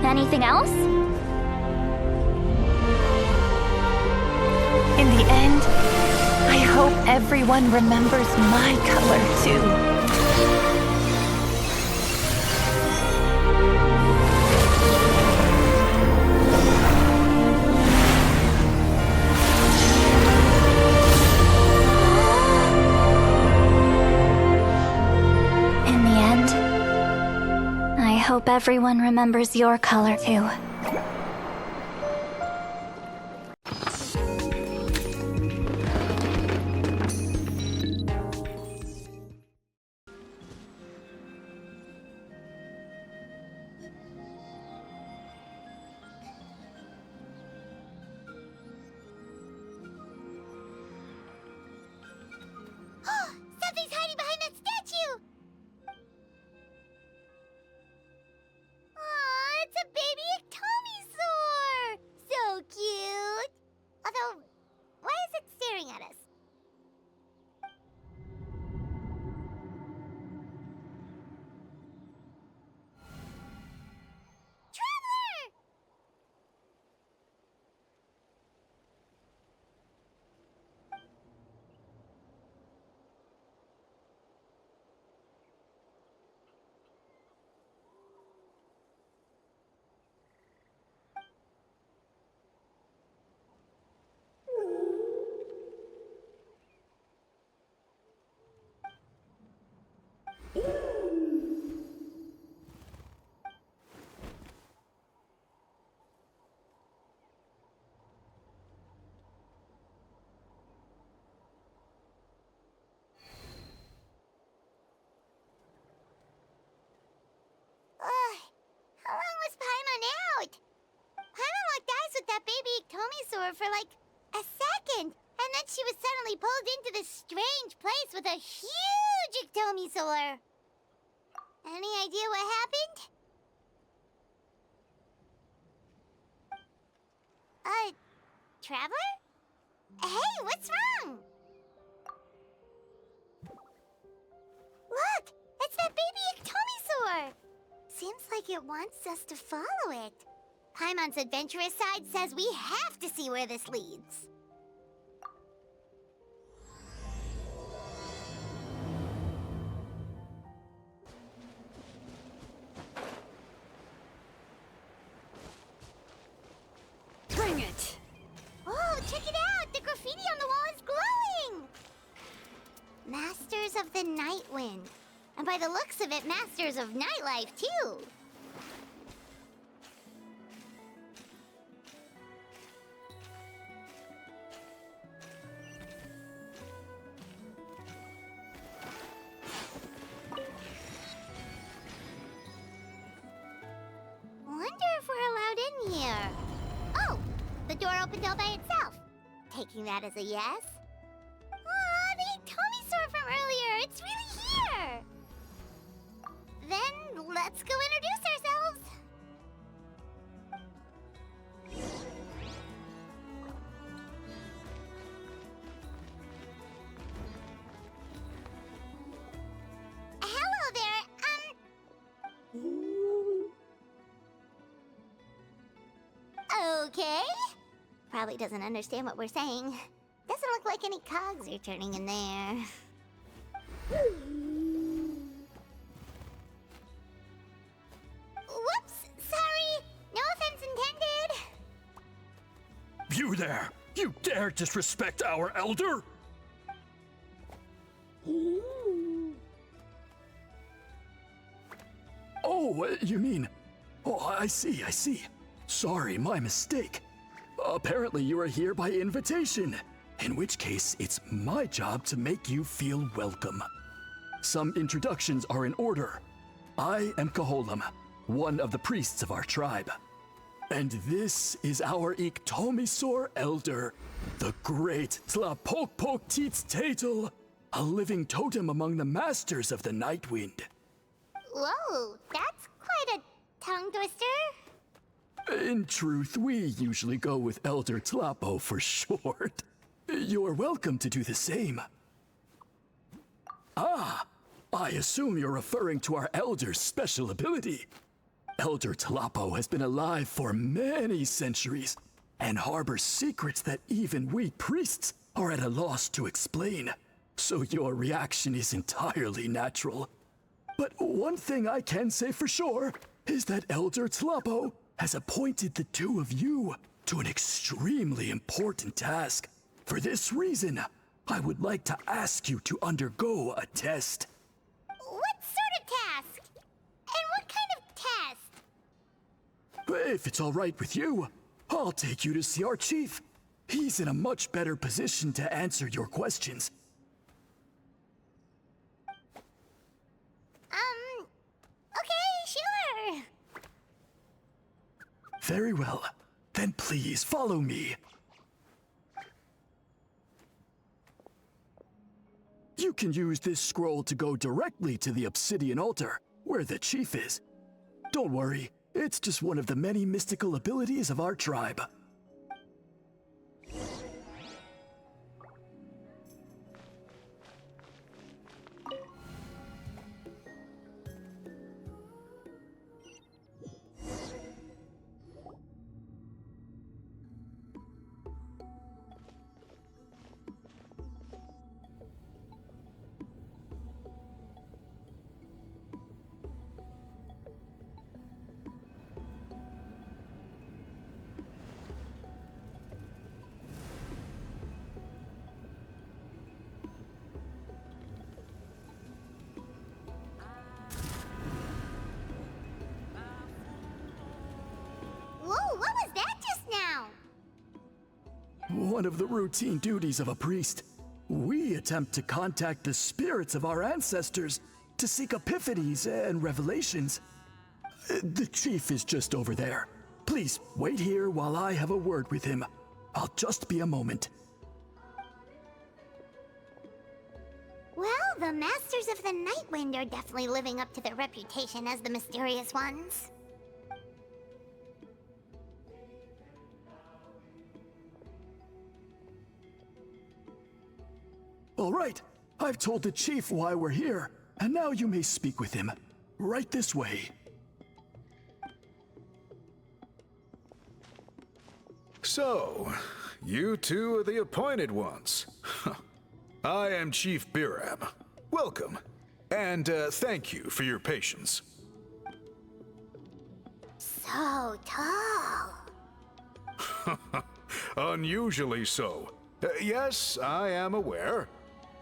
Anything else? In the end, I hope everyone remembers my color too. I hope everyone remembers your color too. Something's hiding behind that statue! Aw, it's a baby ectomisaur! So cute! Although, why is it staring at us? Traveler! How long was Paimon out? Paimon locked eyes with that baby ectomisaur for like a second, and then she was suddenly pulled into this strange place with a huge ectomisaur. Any idea what happened? Traveler? Hey, what's wrong? Look, it's that baby ectomisaur. Seems like it wants us to follow it. Paimon's adventurous side says we have to see where this leads. Bring it! Oh, check it out! The graffiti on the wall is glowing! Masters of the Night Wind. And by the looks of it, masters of nightlife, too. Wonder if we're allowed in here. Oh, the door opened all by itself. Taking that as a yes? Aw, the ectomisaur from earlier! It's really here! Then let's go introduce ourselves. Hello there, Okay. Probably doesn't understand what we're saying. Doesn't look like any cogs are turning in there. Whoops! Sorry! No offense intended! You there! You dare disrespect our elder? Oh, you mean... Oh, I see. Sorry, my mistake. Apparently you are here by invitation. In which case, it's my job to make you feel welcome. Some introductions are in order. I am Kaholam, one of the priests of our tribe. And this is our ectomisaur elder, the great Tlapokpokteetztatel, a living totem among the masters of the Night Wind. Whoa, that's quite a tongue twister. In truth, we usually go with Elder Tlapo for short. You're welcome to do the same. Ah, I assume you're referring to our elder's special ability. Elder Talapo has been alive for many centuries and harbors secrets that even we priests are at a loss to explain. So your reaction is entirely natural. But one thing I can say for sure is that Elder Talapo has appointed the two of you to an extremely important task. For this reason, I would like to ask you to undergo a test. What sort of task? And what kind of test? If it's all right with you, I'll take you to see our chief. He's in a much better position to answer your questions. Okay, sure. Very well. Then please follow me. You can use this scroll to go directly to the obsidian altar, where the chief is. Don't worry, it's just one of the many mystical abilities of our tribe. Whoa, what was that just now? One of the routine duties of a priest. We attempt to contact the spirits of our ancestors to seek epiphanies and revelations. The chief is just over there. Please wait here while I have a word with him. I'll just be a moment. Well, the Masters of the Night Wind are definitely living up to their reputation as the mysterious ones. All right, I've told the chief why we're here, and now you may speak with him. Right this way. So, you two are the appointed ones. I am Chief Biram. Welcome, and thank you for your patience. So tall. Unusually so. Yes, I am aware,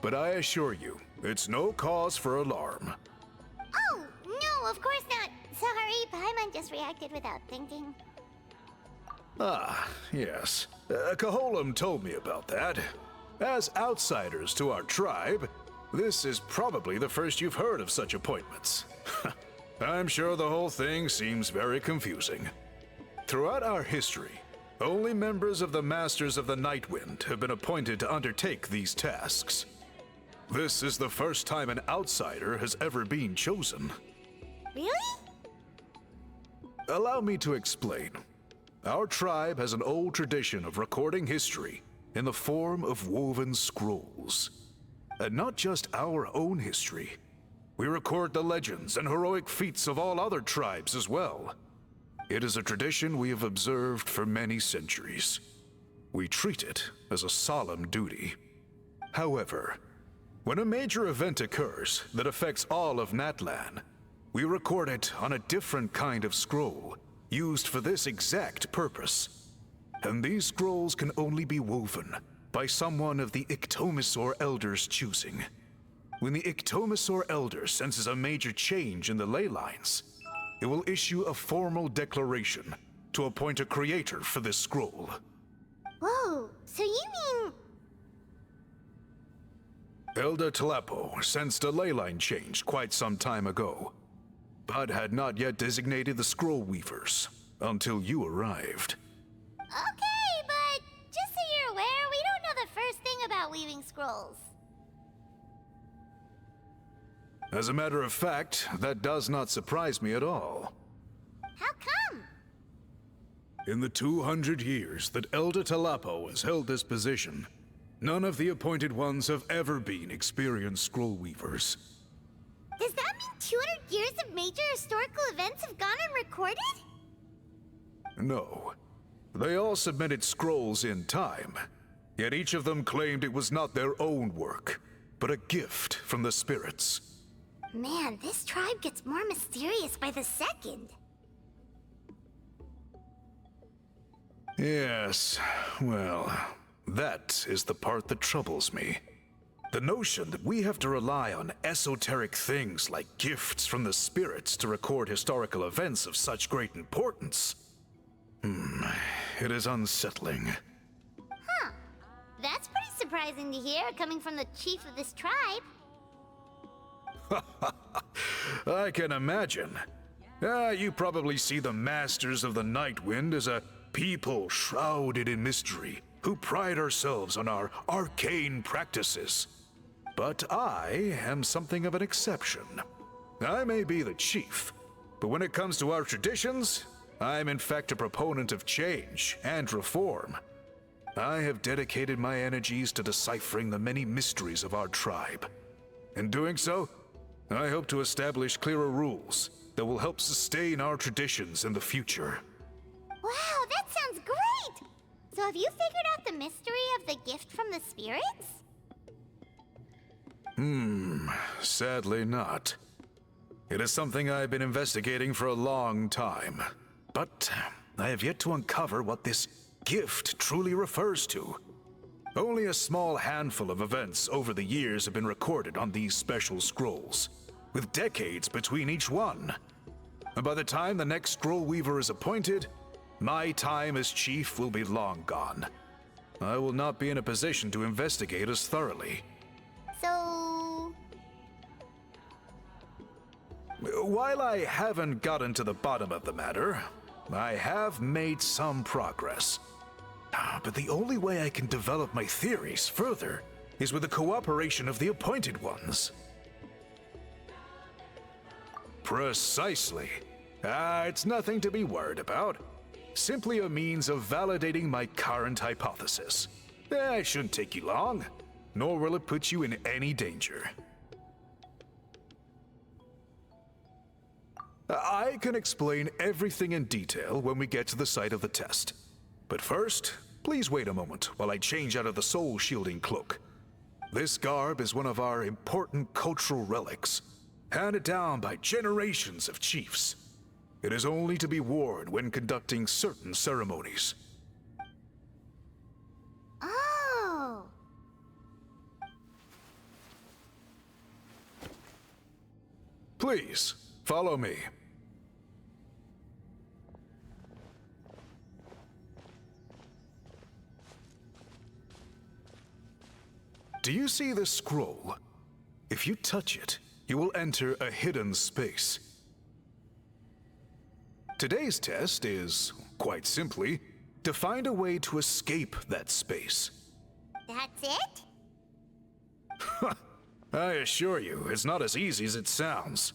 but I assure you, it's no cause for alarm. Oh, no, of course not. Sorry, Paimon just reacted without thinking. Ah, yes. Kaholam told me about that. As outsiders to our tribe, this is probably the first you've heard of such appointments. I'm sure the whole thing seems very confusing. Throughout our history, only members of the Masters of the Night Wind have been appointed to undertake these tasks. This is the first time an outsider has ever been chosen. Really? Allow me to explain. Our tribe has an old tradition of recording history in the form of woven scrolls. And not just our own history. We record the legends and heroic feats of all other tribes as well. It is a tradition we have observed for many centuries. We treat it as a solemn duty. However, when a major event occurs that affects all of Natlan, we record it on a different kind of scroll, used for this exact purpose. And these scrolls can only be woven by someone of the Iktomisaur Elder's choosing. When the Iktomisaur Elder senses a major change in the ley lines, it will issue a formal declaration to appoint a creator for this scroll. Whoa, so you mean... Elder Talapo sensed a ley line change quite some time ago, but had not yet designated the scroll weavers until you arrived. Okay, but just so you're aware, we don't know the first thing about weaving scrolls. As a matter of fact, that does not surprise me at all. How come? In the 200 years that Elder Talapo has held this position, none of the appointed ones have ever been experienced scroll weavers. Does that mean 200 years of major historical events have gone unrecorded? No. They all submitted scrolls in time, yet each of them claimed it was not their own work, but a gift from the spirits. Man, this tribe gets more mysterious by the second. Yes, well, that is the part that troubles me. The notion that we have to rely on esoteric things like gifts from the spirits to record historical events of such great importance. It is unsettling. Huh. That's pretty surprising to hear, coming from the chief of this tribe. I can imagine. You probably see the Masters of the Night Wind as a people shrouded in mystery, who pride ourselves on our arcane practices. But I am something of an exception. I may be the chief, but when it comes to our traditions, I'm in fact a proponent of change and reform. I have dedicated my energies to deciphering the many mysteries of our tribe. In doing so, I hope to establish clearer rules that will help sustain our traditions in the future. Wow, that sounds great! So have you figured out the mystery of the gift from the spirits? Sadly not. It is something I've been investigating for a long time, but I have yet to uncover what this gift truly refers to. Only a small handful of events over the years have been recorded on these special scrolls, with decades between each one. And by the time the next scroll weaver is appointed, my time as chief will be long gone. I will not be in a position to investigate as thoroughly. So... While I haven't gotten to the bottom of the matter, I have made some progress. But the only way I can develop my theories further is with the cooperation of the appointed ones. Precisely. It's nothing to be worried about. Simply a means of validating my current hypothesis. It shouldn't take you long, nor will it put you in any danger. I can explain everything in detail when we get to the site of the test. But first, please wait a moment while I change out of the soul-shielding cloak. This garb is one of our important cultural relics, handed down by generations of chiefs. It is only to be worn when conducting certain ceremonies. Oh. Please, follow me. Do you see this scroll? If you touch it, you will enter a hidden space. Today's test is, quite simply, to find a way to escape that space. That's it? I assure you, it's not as easy as it sounds.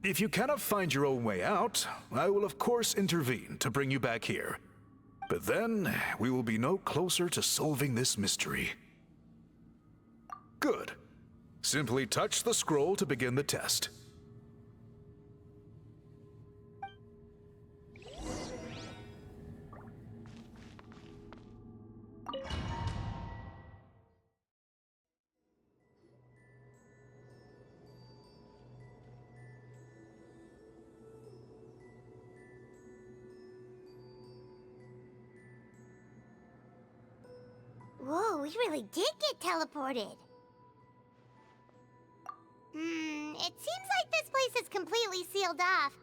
If you cannot find your own way out, I will of course intervene to bring you back here. But then, we will be no closer to solving this mystery. Good. Simply touch the scroll to begin the test. Whoa, we really did get teleported. It seems like this place is completely sealed off.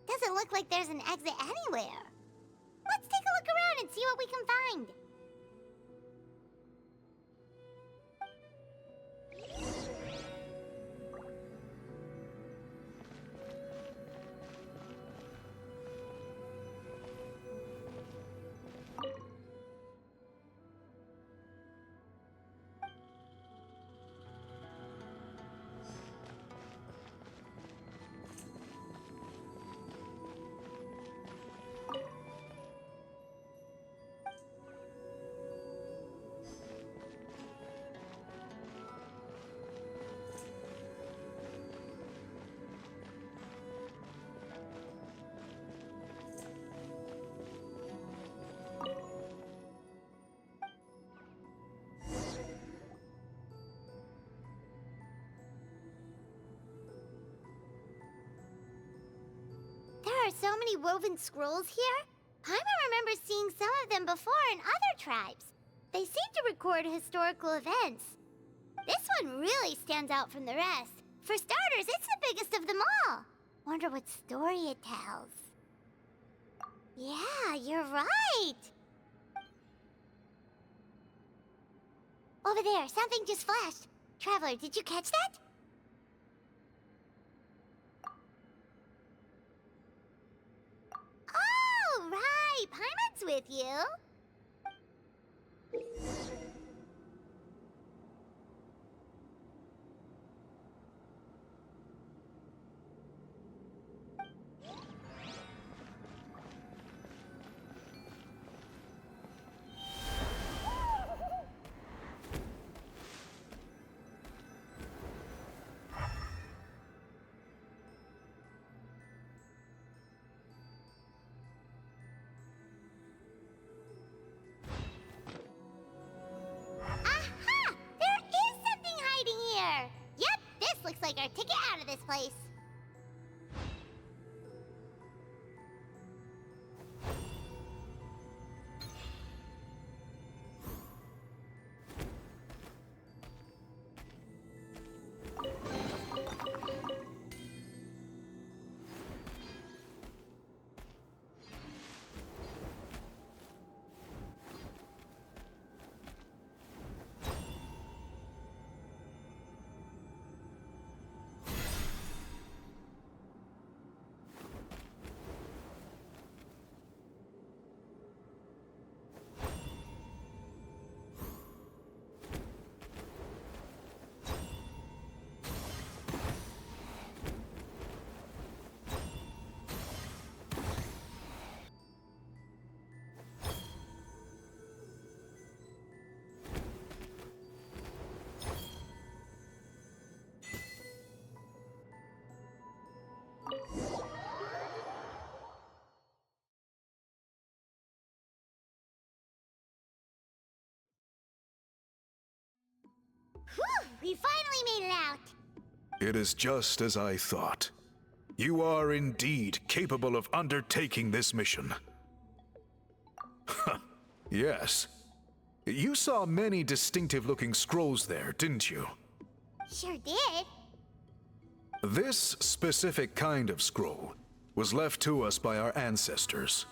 Doesn't look like there's an exit anywhere. Let's take a look around and see what we can find. so many woven scrolls here? Paimon remembers seeing some of them before in other tribes. They seem to record historical events. This one really stands out from the rest. For starters, it's the biggest of them all. Wonder what story it tells. Yeah, you're right. Over there, something just flashed. Traveler, did you catch that? Oh, right. Paimon's with you. Looks like our ticket out of this place. Whew! We finally made it out! It is just as I thought. You are indeed capable of undertaking this mission. Yes. You saw many distinctive-looking scrolls there, didn't you? Sure did. This specific kind of scroll was left to us by our ancestors.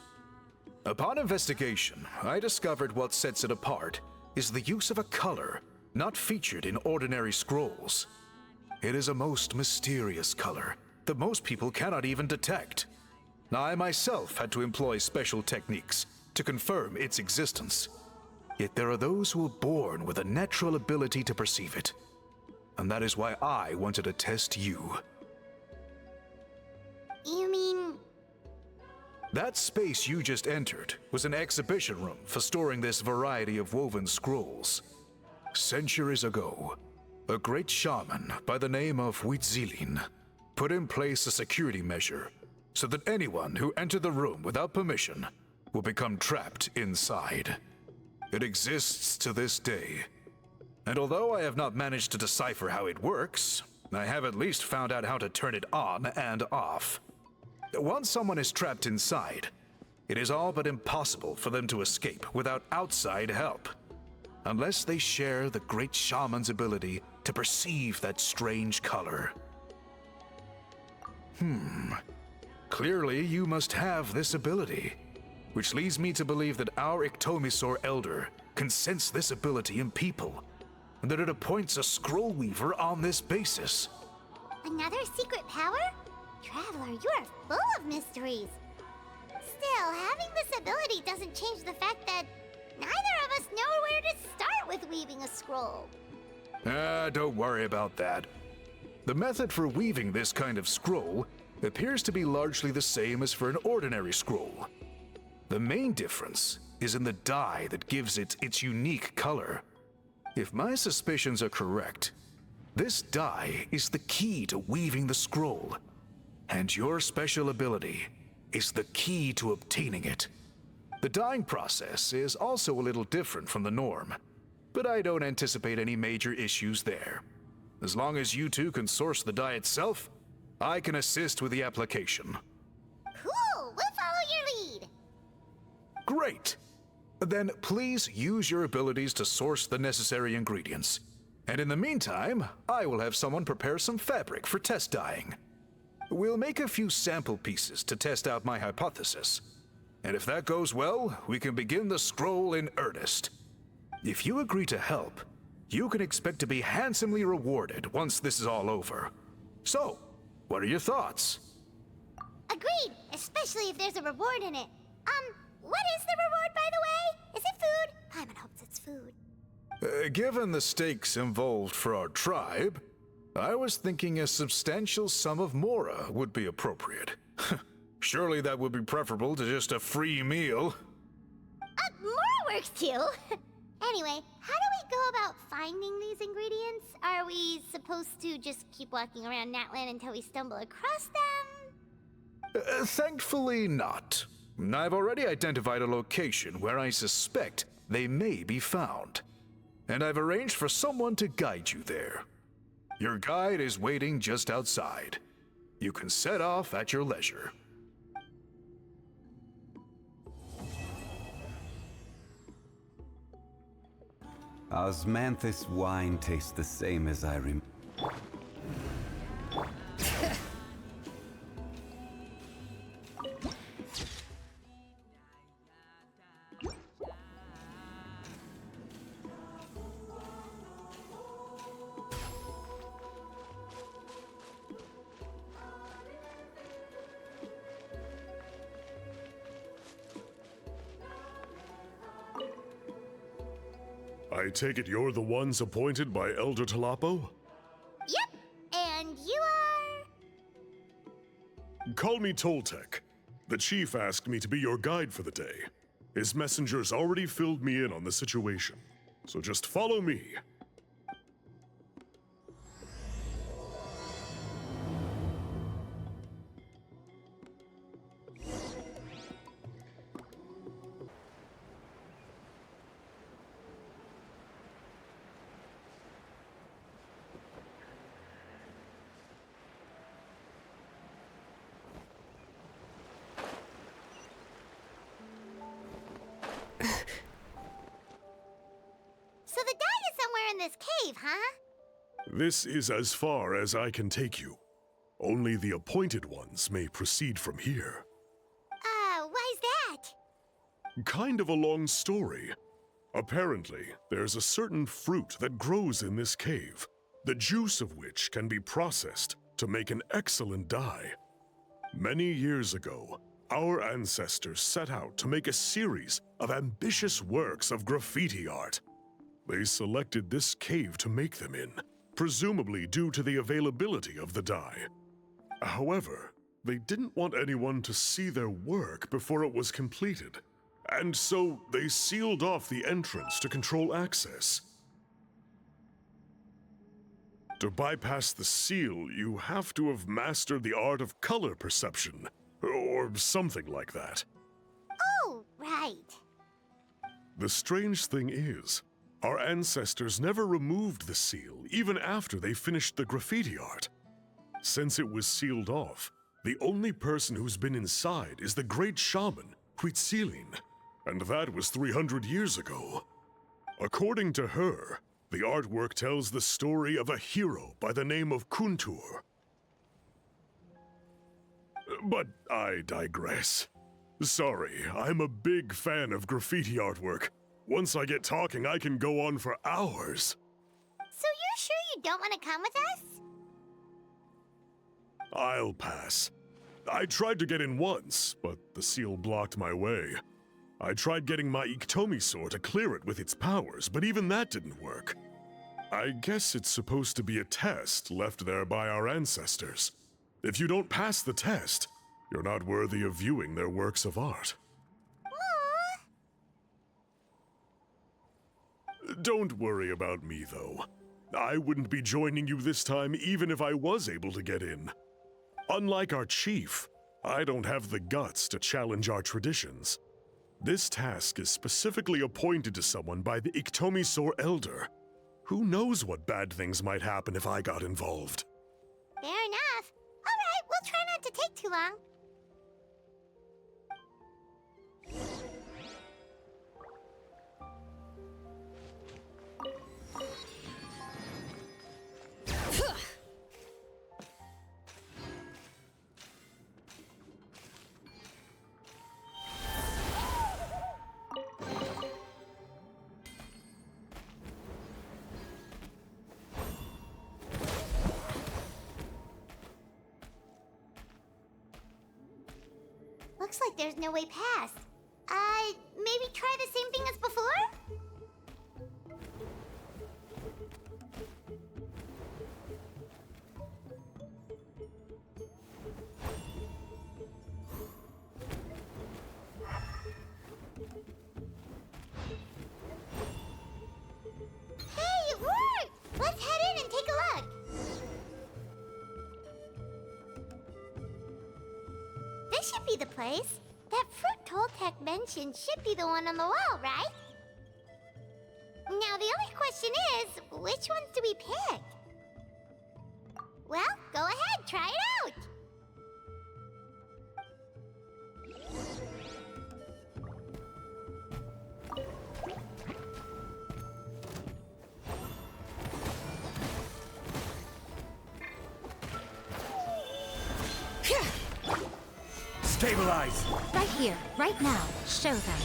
Upon investigation, I discovered what sets it apart is the use of a color not featured in ordinary scrolls. It is a most mysterious color that most people cannot even detect. I myself had to employ special techniques to confirm its existence. Yet there are those who are born with a natural ability to perceive it. And that is why I wanted to test you. You mean... That space you just entered was an exhibition room for storing this variety of woven scrolls. Centuries ago, a great shaman by the name of Huitzilin put in place a security measure so that anyone who entered the room without permission will become trapped inside. It exists to this day, and although I have not managed to decipher how it works, I have at least found out how to turn it on and off. Once someone is trapped inside, it is all but impossible for them to escape without outside help, unless they share the great shaman's ability to perceive that strange color. Clearly you must have this ability, which leads me to believe that our Ictomisaur Elder can sense this ability in people, and that it appoints a scroll weaver on this basis. Another secret power? Traveler, you are full of mysteries. Still, having this ability doesn't change the fact that neither of us know where to start with weaving a scroll. Don't worry about that. The method for weaving this kind of scroll appears to be largely the same as for an ordinary scroll. The main difference is in the dye that gives it its unique color. If my suspicions are correct, this dye is the key to weaving the scroll, and your special ability is the key to obtaining it. The dyeing process is also a little different from the norm, but I don't anticipate any major issues there. As long as you two can source the dye itself, I can assist with the application. Cool! Great! Then please use your abilities to source the necessary ingredients. And in the meantime, I will have someone prepare some fabric for test dyeing. We'll make a few sample pieces to test out my hypothesis. And if that goes well, we can begin the scroll in earnest. If you agree to help, you can expect to be handsomely rewarded once this is all over. So, what are your thoughts? Agreed, especially if there's a reward in it. What is the reward, by the way? Is it food? Paimon hopes it's food. Given the stakes involved for our tribe, I was thinking a substantial sum of mora would be appropriate. Surely that would be preferable to just a free meal. Mora works too. Anyway, how do we go about finding these ingredients? Are we supposed to just keep walking around Natlan until we stumble across them? Thankfully not. I've already identified a location where I suspect they may be found. And I've arranged for someone to guide you there. Your guide is waiting just outside. You can set off at your leisure. Osmanthus wine tastes the same as I remember. I take it you're the ones appointed by Elder Talapo? Yep, and you are... Call me Toltec. The chief asked me to be your guide for the day. His messengers already filled me in on the situation, so just follow me. So the dye is somewhere in this cave, huh? This is as far as I can take you. Only the appointed ones may proceed from here. Why's that? Kind of a long story. Apparently, there's a certain fruit that grows in this cave, the juice of which can be processed to make an excellent dye. Many years ago, our ancestors set out to make a series of ambitious works of graffiti art. They selected this cave to make them in, presumably due to the availability of the dye. However, they didn't want anyone to see their work before it was completed, and so they sealed off the entrance to control access. To bypass the seal, you have to have mastered the art of color perception, or something like that. Oh, right. The strange thing is, our ancestors never removed the seal, even after they finished the graffiti art. Since it was sealed off, the only person who's been inside is the great shaman, Huitzilin, and that was 300 years ago. According to her, the artwork tells the story of a hero by the name of Kuntur. But I digress. Sorry, I'm a big fan of graffiti artwork. Once I get talking, I can go on for hours. So you're sure you don't want to come with us? I'll pass. I tried to get in once, but the seal blocked my way. I tried getting my Iktomi to clear it with its powers, but even that didn't work. I guess it's supposed to be a test left there by our ancestors. If you don't pass the test, you're not worthy of viewing their works of art. Don't worry about me, though. I wouldn't be joining you this time even if I was able to get in. Unlike our chief, I don't have the guts to challenge our traditions. This task is specifically appointed to someone by the Iktomi Elder. Who knows what bad things might happen if I got involved? Fair enough. All right, we'll try not to take too long. looks like there's no way past. Maybe try the same thing as before? Hey, it worked! Let's head in and take a look. This should be the place. That fruit Toltec mentioned should be the one on the wall, right? Now the only question is, which ones do we pick? Well, go ahead, try it out! Stabilize! Right here, right now. Show them.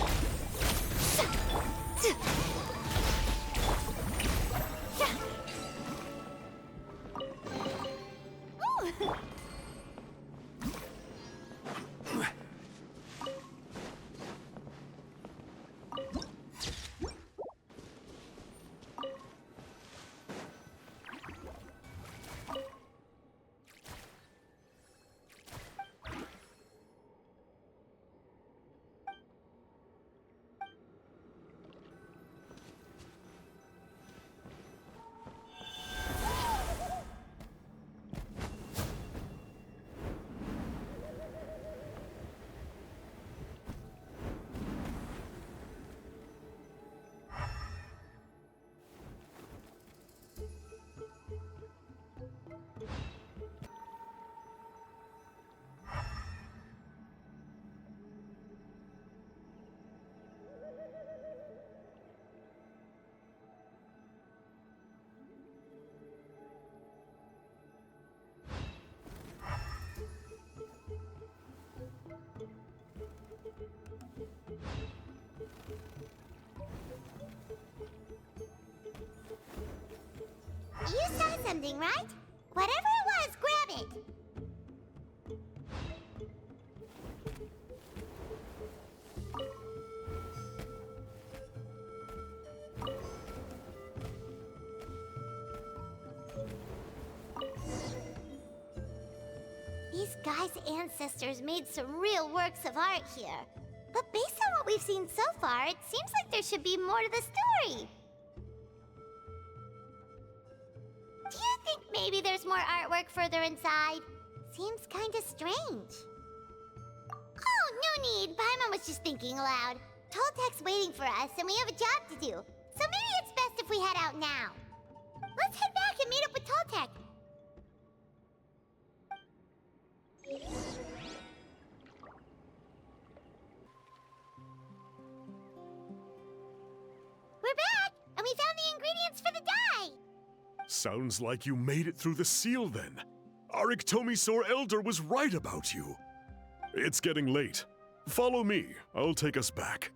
You saw something, right? Whatever it was, grab it! These guys' ancestors made some real works of art here. But based on what we've seen so far, it seems like there should be more to the story. Do you think maybe there's more artwork further inside? Seems kinda strange. Oh, no need. Paimon was just thinking aloud. Toltec's waiting for us, and we have a job to do. So maybe it's best if we head out now. Let's head back and meet up with Toltec. We're back, and we found the ingredients for the dye. Sounds like you made it through the seal then. Our Iktomisaur Elder was right about you. It's getting late. Follow me. I'll take us back.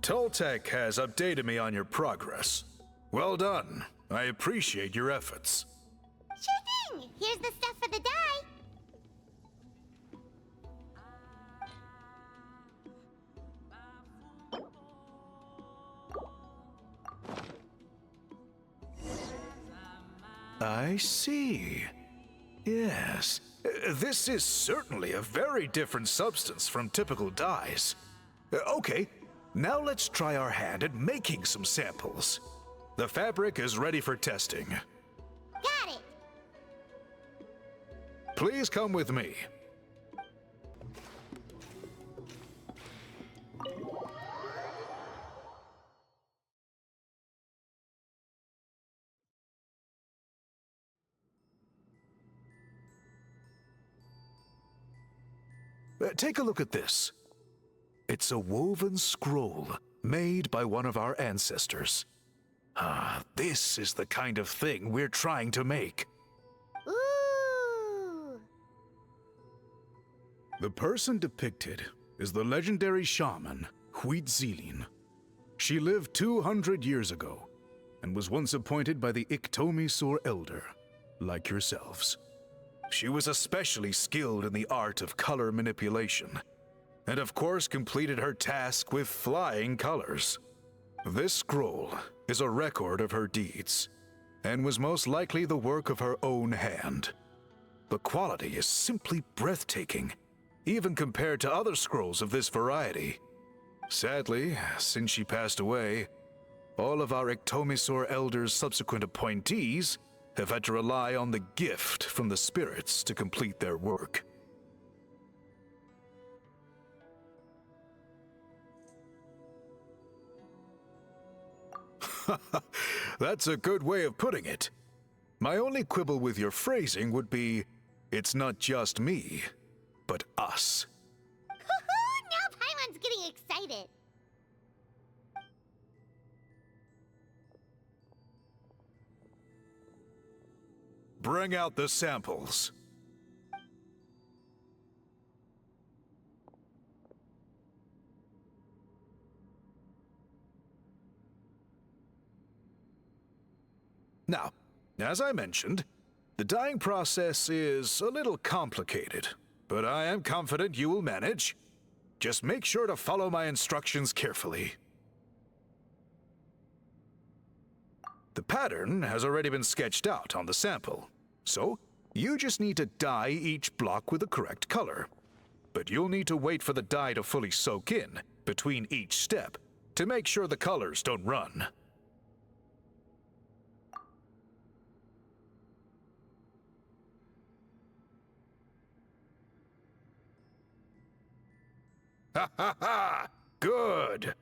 Toltec has updated me on your progress. Well done. I appreciate your efforts. Sure thing. Here's the stuff for the dye. I see. Yes. This is certainly a very different substance from typical dyes. Okay, now let's try our hand at making some samples. The fabric is ready for testing. Got it. Please come with me. Take a look at this. It's a woven scroll made by one of our ancestors. This is the kind of thing we're trying to make. Ooh. The person depicted is the legendary shaman, Huitzilin. She lived 200 years ago and was once appointed by the Iktomisaur Elder, like yourselves. She was especially skilled in the art of color manipulation, and of course completed her task with flying colors. This scroll is a record of her deeds, and was most likely the work of her own hand. The quality is simply breathtaking, even compared to other scrolls of this variety. Sadly, since she passed away, all of our Ictomisaur Elders' subsequent appointees have had to rely on the gift from the spirits to complete their work. That's a good way of putting it. My only quibble with your phrasing would be, it's not just me, but us. Now Paimon's getting excited. Bring out the samples. Now, as I mentioned, the dyeing process is a little complicated, but I am confident you will manage. Just make sure to follow my instructions carefully. The pattern has already been sketched out on the sample, so you just need to dye each block with the correct color. But you'll need to wait for the dye to fully soak in between each step to make sure the colors don't run. Ha ha ha! Good!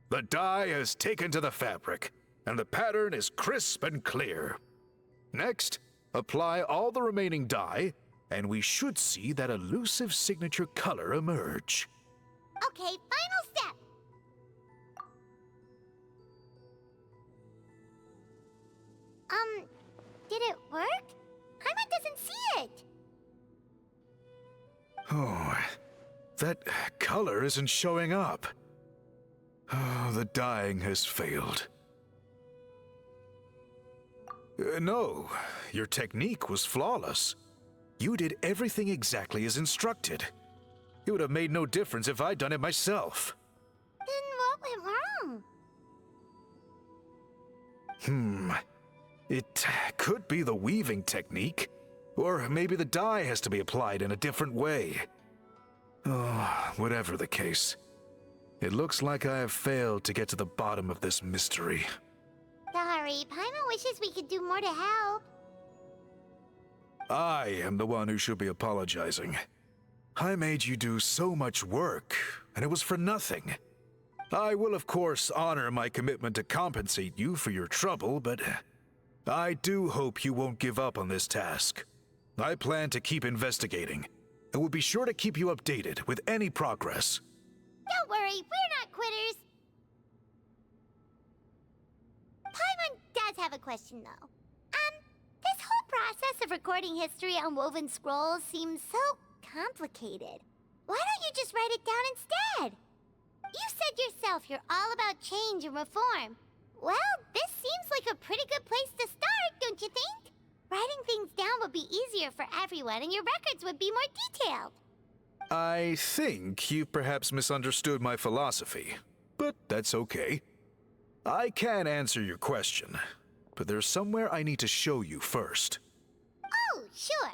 The dye has taken to the fabric, and the pattern is crisp and clear. Next, apply all the remaining dye, and we should see that elusive signature color emerge. Okay, final step. Did it work? Paimon doesn't see it. Oh, that color isn't showing up. Oh, the dyeing has failed. No, your technique was flawless. You did everything exactly as instructed. It would have made no difference if I'd done it myself. Then what went wrong? It could be the weaving technique, or maybe the dye has to be applied in a different way. Oh, whatever the case, it looks like I have failed to get to the bottom of this mystery. Sorry, Paimon wishes we could do more to help. I am the one who should be apologizing. I made you do so much work, and it was for nothing. I will, of course, honor my commitment to compensate you for your trouble, but I do hope you won't give up on this task. I plan to keep investigating, and will be sure to keep you updated with any progress. Don't worry, we're not quitters. Paimon does have a question, though. This whole process of recording history on woven scrolls seems so complicated. Why don't you just write it down instead? You said yourself you're all about change and reform. Well, this seems like a pretty good place to start, don't you think? Writing things down would be easier for everyone, and your records would be more detailed. I think you've perhaps misunderstood my philosophy, but that's okay. I can answer your question, but there's somewhere I need to show you first. Oh, sure.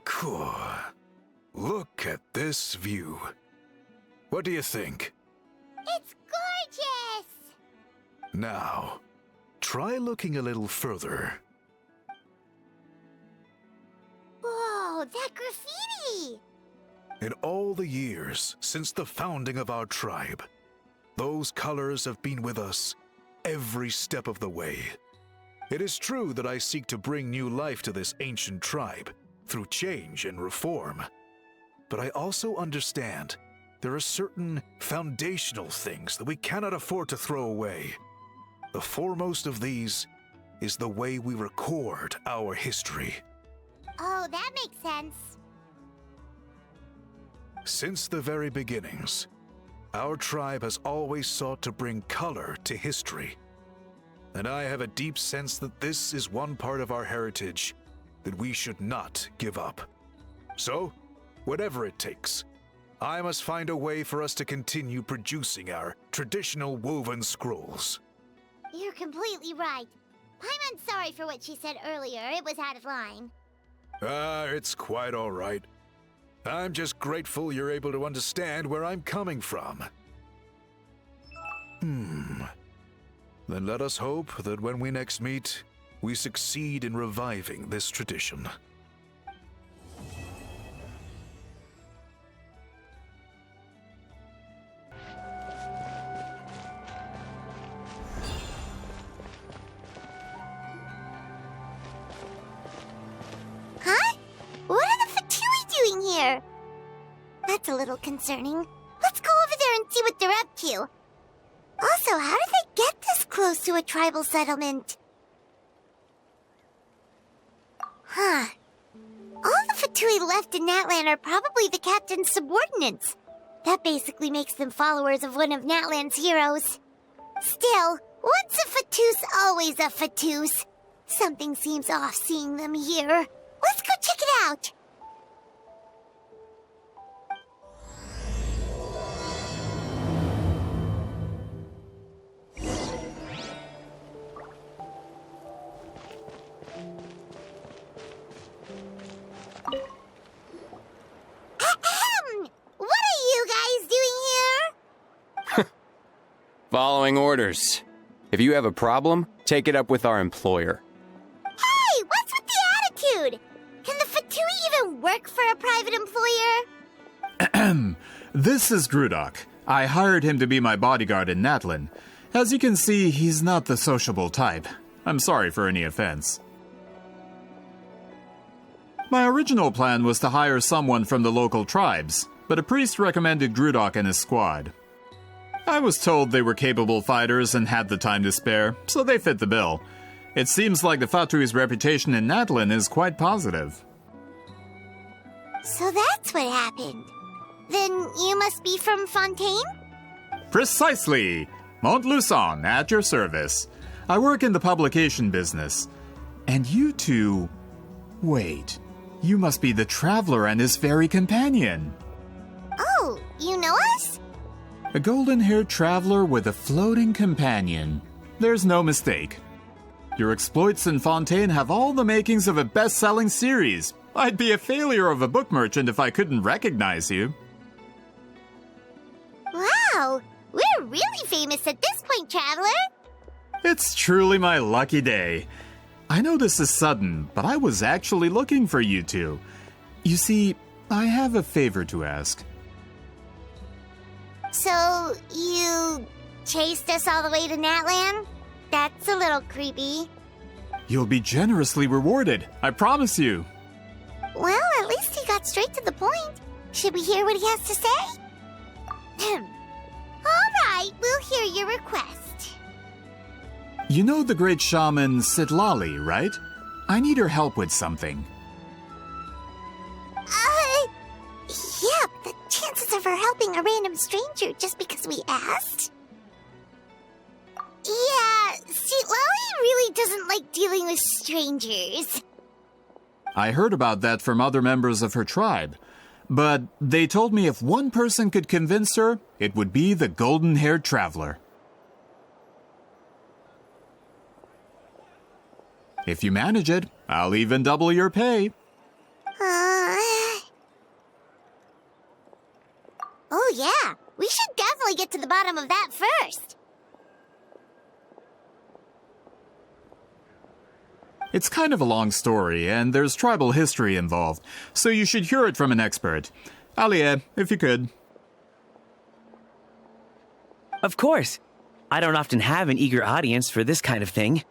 Cool. Look at this view. What do you think? It's gorgeous! Now, try looking a little further. that graffiti? In all the years since the founding of our tribe, those colors have been with us every step of the way. It is true that I seek to bring new life to this ancient tribe through change and reform. But I also understand there are certain foundational things that we cannot afford to throw away. The foremost of these is the way we record our history. Oh, that makes sense. Since the very beginnings, our tribe has always sought to bring color to history. And I have a deep sense that this is one part of our heritage that we should not give up. So, whatever it takes, I must find a way for us to continue producing our traditional woven scrolls. You're completely right. Paimon's sorry for what she said earlier. It was out of line. It's quite all right. I'm just grateful you're able to understand where I'm coming from. Then let us hope that when we next meet, we succeed in reviving this tradition. Huh? What are the Fatui doing here? That's a little concerning. Let's go over there and see what they're up to. Also, how did they get this close to a tribal settlement? Huh. All the Fatui left in Natlan are probably the captain's subordinates. That basically makes them followers of one of Natlan's heroes. Still, once a Fatus, always a Fatus. Something seems off seeing them here. Let's go check it out. What are you guys doing here? Following orders. If you have a problem, take it up with our employer. Hey, what's with the attitude? Can the Fatui even work for a private employer? This is Grudok. I hired him to be my bodyguard in Natlan. As you can see, he's not the sociable type. I'm sorry for any offense. My original plan was to hire someone from the local tribes, but a priest recommended Grudok and his squad. I was told they were capable fighters and had the time to spare, so they fit the bill. It seems like the Fatui's reputation in Natlan is quite positive. So that's what happened. Then you must be from Fontaine? Precisely! Montluçon, at your service. I work in the publication business. And you two... Wait, you must be the traveler and his fairy companion. Oh, you know us? A golden-haired traveler with a floating companion. There's no mistake. Your exploits in Fontaine have all the makings of a best-selling series. I'd be a failure of a book merchant if I couldn't recognize you. Wow, we're really famous at this point, Traveler. It's truly my lucky day. I know this is sudden, but I was actually looking for you two. You see, I have a favor to ask. So, you chased us all the way to Natlan? That's a little creepy. You'll be generously rewarded, I promise you. Well, at least he got straight to the point. Should we hear what he has to say? All right, we'll hear your request. You know the great shaman Sitlali, right? I need her help with something. Yeah, but the chances of her helping a random stranger just because we asked? Yeah, Sitlali really doesn't like dealing with strangers. I heard about that from other members of her tribe. But they told me if one person could convince her, it would be the golden-haired traveler. If you manage it, I'll even double your pay. Oh yeah, we should definitely get to the bottom of that first. It's kind of a long story, and there's tribal history involved, so you should hear it from an expert. Alie, if you could. Of course. I don't often have an eager audience for this kind of thing.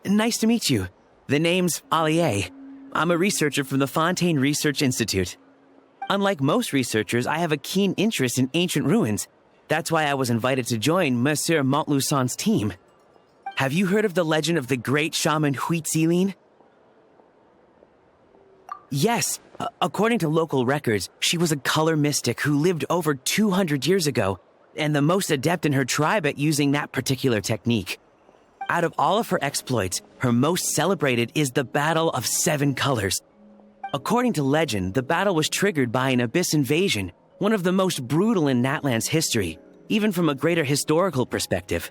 Nice to meet you. The name's Alie. I'm a researcher from the Fontaine Research Institute. Unlike most researchers, I have a keen interest in ancient ruins. That's why I was invited to join Monsieur Montluçon's team. Have you heard of the legend of the great shaman Huitzilin? Yes. According to local records, she was a color mystic who lived over 200 years ago, and the most adept in her tribe at using that particular technique. Out of all of her exploits, her most celebrated is the Battle of 7 Colors. According to legend, the battle was triggered by an abyss invasion, one of the most brutal in Natlan's history, even from a greater historical perspective.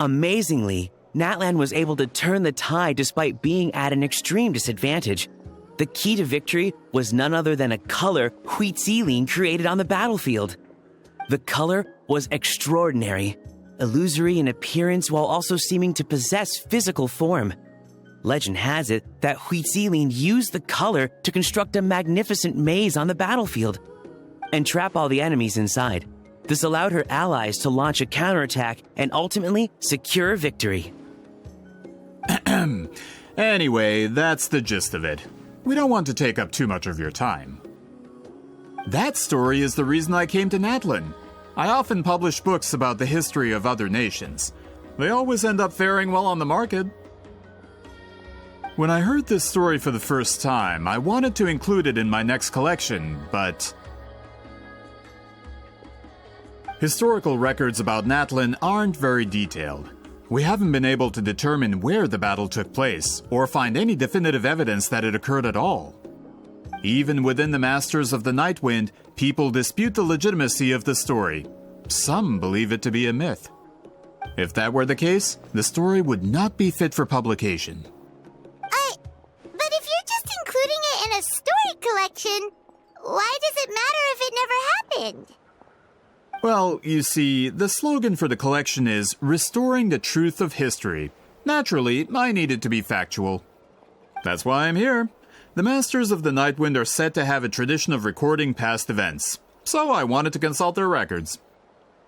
Amazingly, Natlan was able to turn the tide despite being at an extreme disadvantage. The key to victory was none other than a color Huitzilin created on the battlefield. The color was extraordinary, illusory in appearance while also seeming to possess physical form. Legend has it that Huitzilin used the color to construct a magnificent maze on the battlefield and trap all the enemies inside. This allowed her allies to launch a counterattack and ultimately secure victory. Anyway, that's the gist of it. We don't want to take up too much of your time. That story is the reason I came to Natlan. I often publish books about the history of other nations. They always end up faring well on the market. When I heard this story for the first time, I wanted to include it in my next collection, but historical records about Natlan aren't very detailed. We haven't been able to determine where the battle took place, or find any definitive evidence that it occurred at all. Even within the Masters of the Nightwind, people dispute the legitimacy of the story. Some believe it to be a myth. If that were the case, the story would not be fit for publication. But if you're just including it in a story collection, why does it matter if it never happened? Well, you see, the slogan for the collection is Restoring the Truth of History. Naturally, I need it to be factual. That's why I'm here. The Masters of the Nightwind are said to have a tradition of recording past events, so I wanted to consult their records.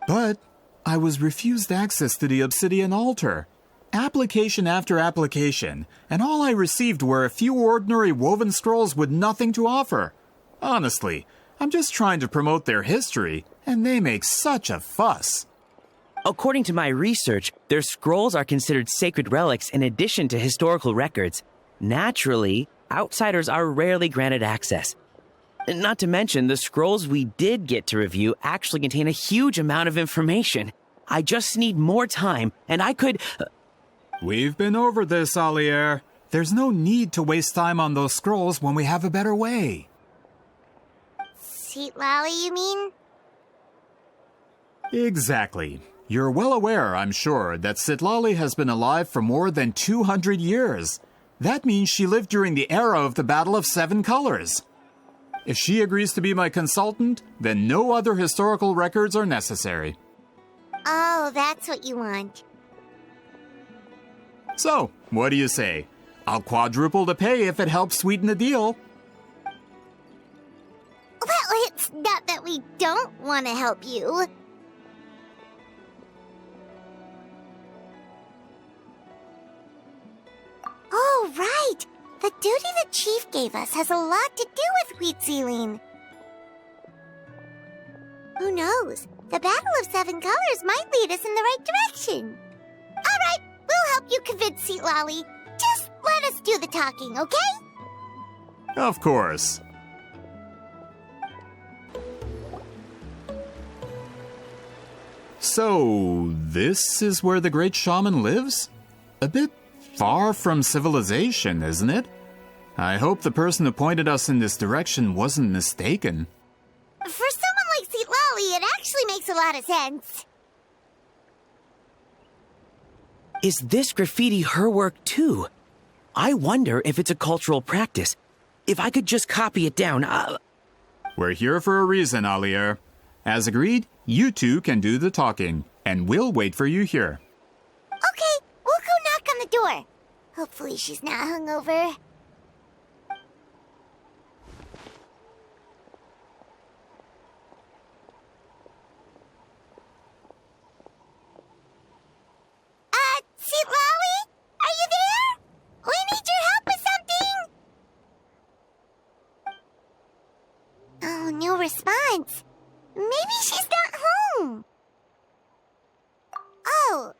But I was refused access to the Obsidian Altar. Application after application, and all I received were a few ordinary woven scrolls with nothing to offer. Honestly, I'm just trying to promote their history, and they make such a fuss. According to my research, their scrolls are considered sacred relics in addition to historical records. Naturally, outsiders are rarely granted access. Not to mention, the scrolls we did get to review actually contain a huge amount of information. I just need more time, and I could... We've been over this, Alier. There's no need to waste time on those scrolls when we have a better way. Seat Lally, you mean? Exactly. You're well aware, I'm sure, that Sitlali has been alive for more than 200 years. That means she lived during the era of the Battle of 7 Colors. If she agrees to be my consultant, then no other historical records are necessary. Oh, that's what you want. So, what do you say? I'll quadruple the pay if it helps sweeten the deal. Well, it's not that we don't want to help you. Oh, right! The duty the chief gave us has a lot to do with Huitzilin. Who knows? The Battle of 7 Colors might lead us in the right direction. All right, we'll help you convince Seat Lolly. Just let us do the talking, okay? Of course. So, this is where the great shaman lives? A bit far from civilization, isn't it? I hope the person who pointed us in this direction wasn't mistaken. For someone like Seat Lolly, it actually makes a lot of sense. Is this graffiti her work too? I wonder if it's a cultural practice. If I could just copy it down, We're here for a reason, Alier. As agreed, you two can do the talking, and we'll wait for you here. Okay, we'll go knock on the door. Hopefully she's not hungover. Sitlawi? Are you there? We need your help with something! Oh, no response. Maybe she's not home. Oh,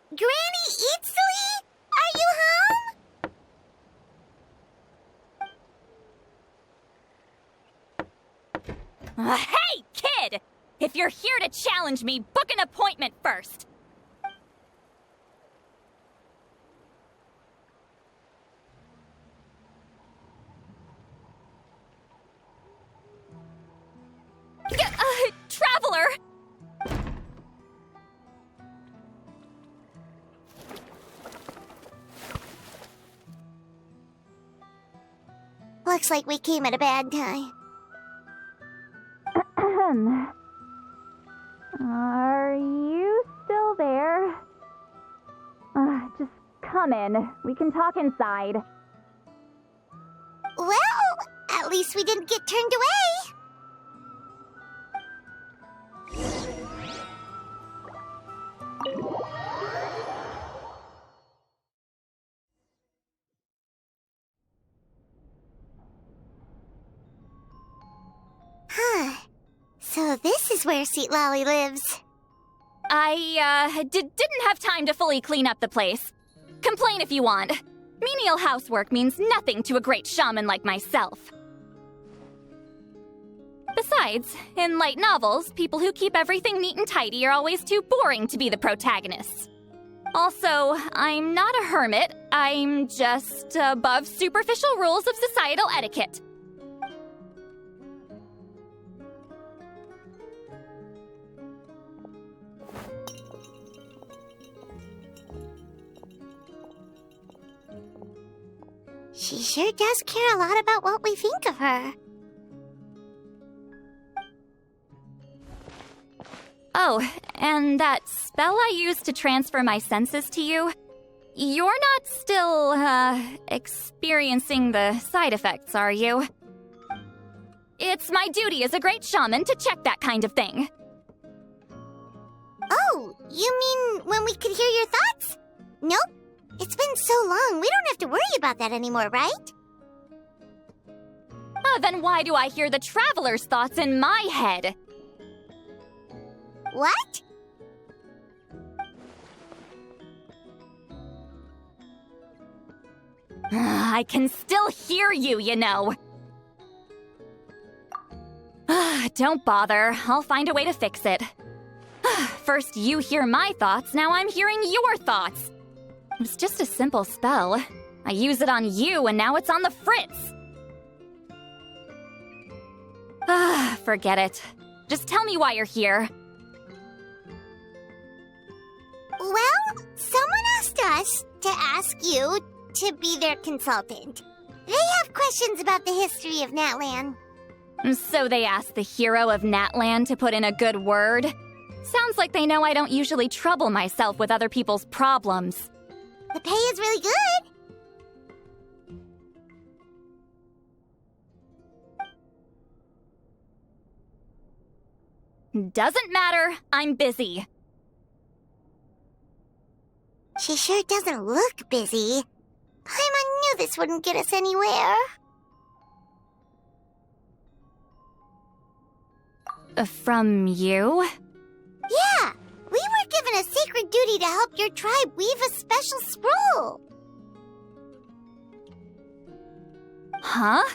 Granny Eatsley? Are you home? Hey, kid! If you're here to challenge me, book an appointment first. Traveler! Looks like we came at a bad time. Are you still there? Just come in. We can talk inside. Well, at least we didn't get turned away. So this is where Sitlawi lives. I, didn't have time to fully clean up the place. Complain if you want. Menial housework means nothing to a great shaman like myself. Besides, in light novels, people who keep everything neat and tidy are always too boring to be the protagonists. Also, I'm not a hermit. I'm just above superficial rules of societal etiquette. She sure does care a lot about what we think of her. Oh, and that spell I used to transfer my senses to you, you're not still, experiencing the side effects, are you? It's my duty as a great shaman to check that kind of thing. Oh, you mean when we could hear your thoughts? Nope. It's been so long, we don't have to worry about that anymore, right? Then why do I hear the traveler's thoughts in my head? What? I can still hear you, you know. Don't bother. I'll find a way to fix it. First you hear my thoughts, now I'm hearing your thoughts. It was just a simple spell. I used it on you, and now it's on the fritz. Forget it. Just tell me why you're here. Well, someone asked us to ask you to be their consultant. They have questions about the history of Natlan. So they asked the hero of Natlan to put in a good word? Sounds like they know I don't usually trouble myself with other people's problems. The pay is really good. Doesn't matter. I'm busy. She sure doesn't look busy. Paimon knew this wouldn't get us anywhere. From you? Yeah! We were given a sacred duty to help your tribe weave a special scroll. Huh?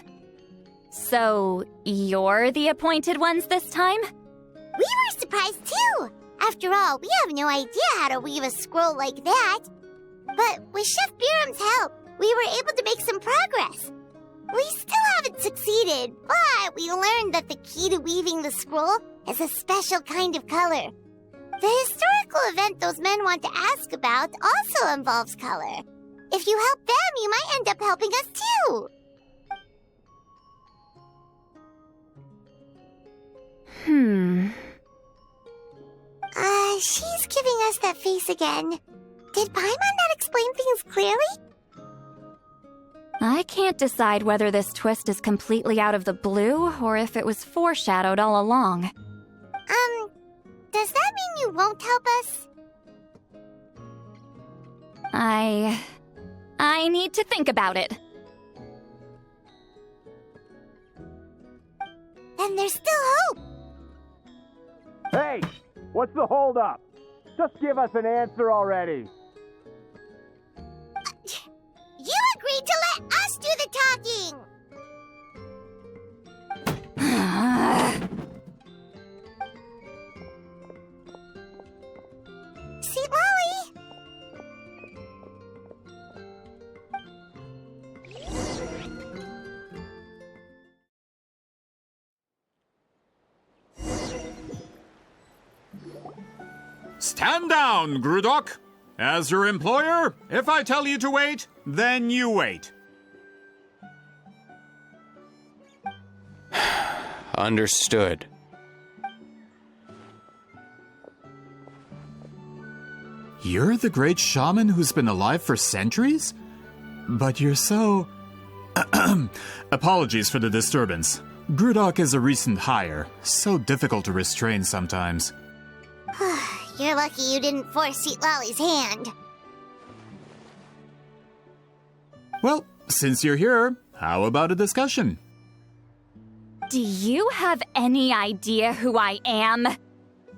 So, you're the appointed ones this time? We were surprised too! After all, we have no idea how to weave a scroll like that. But with Chef Biram's help, we were able to make some progress. We still haven't succeeded, but we learned that the key to weaving the scroll is a special kind of color. The historical event those men want to ask about also involves color. If you help them, you might end up helping us too. She's giving us that face again. Did Paimon not explain explain things clearly? I can't decide whether this twist is completely out of the blue or if it was foreshadowed all along. Does that mean you won't help us? I need to think about it. Then there's still hope! Hey! What's the holdup? Just give us an answer already! You agreed to let us do the talking! See, Molly? Stand down, Grudok! As your employer, if I tell you to wait, then you wait. Understood. You're the great shaman who's been alive for centuries? But you're so... Apologies for the disturbance. Grudok is a recent hire, so difficult to restrain sometimes. You're lucky you didn't force Sweet Lolly's hand. Well, since you're here, how about a discussion? Do you have any idea who I am?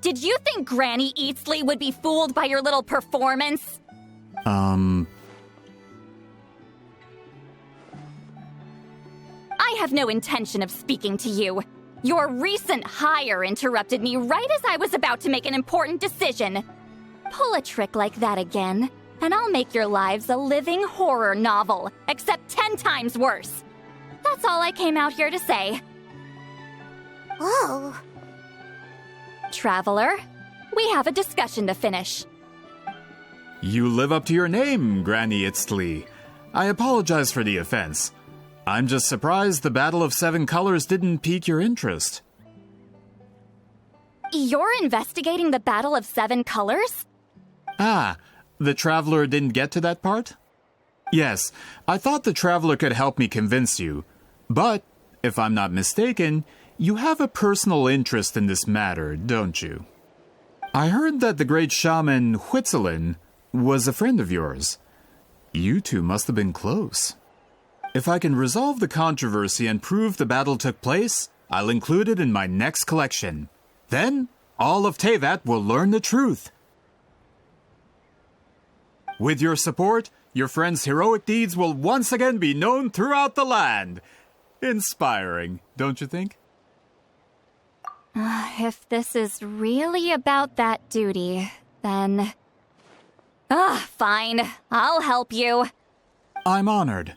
Did you think Granny Eatsley would be fooled by your little performance? I have no intention of speaking to you. Your recent hire interrupted me right as I was about to make an important decision. Pull a trick like that again, and I'll make your lives a living horror novel, except 10 times worse. That's all I came out here to say. Whoa. Traveler, we have a discussion to finish. You live up to your name, Granny Itztli. I apologize for the offense. I'm just surprised the Battle of Seven Colors didn't pique your interest. You're investigating the Battle of Seven Colors? Ah, the Traveler didn't get to that part? Yes, I thought the Traveler could help me convince you. But, if I'm not mistaken, you have a personal interest in this matter, don't you? I heard that the great shaman Huitzilin was a friend of yours. You two must have been close. If I can resolve the controversy and prove the battle took place, I'll include it in my next collection. Then, all of Teyvat will learn the truth. With your support, your friend's heroic deeds will once again be known throughout the land. Inspiring, don't you think? If this is really about that duty, then... fine. I'll help you. I'm honored.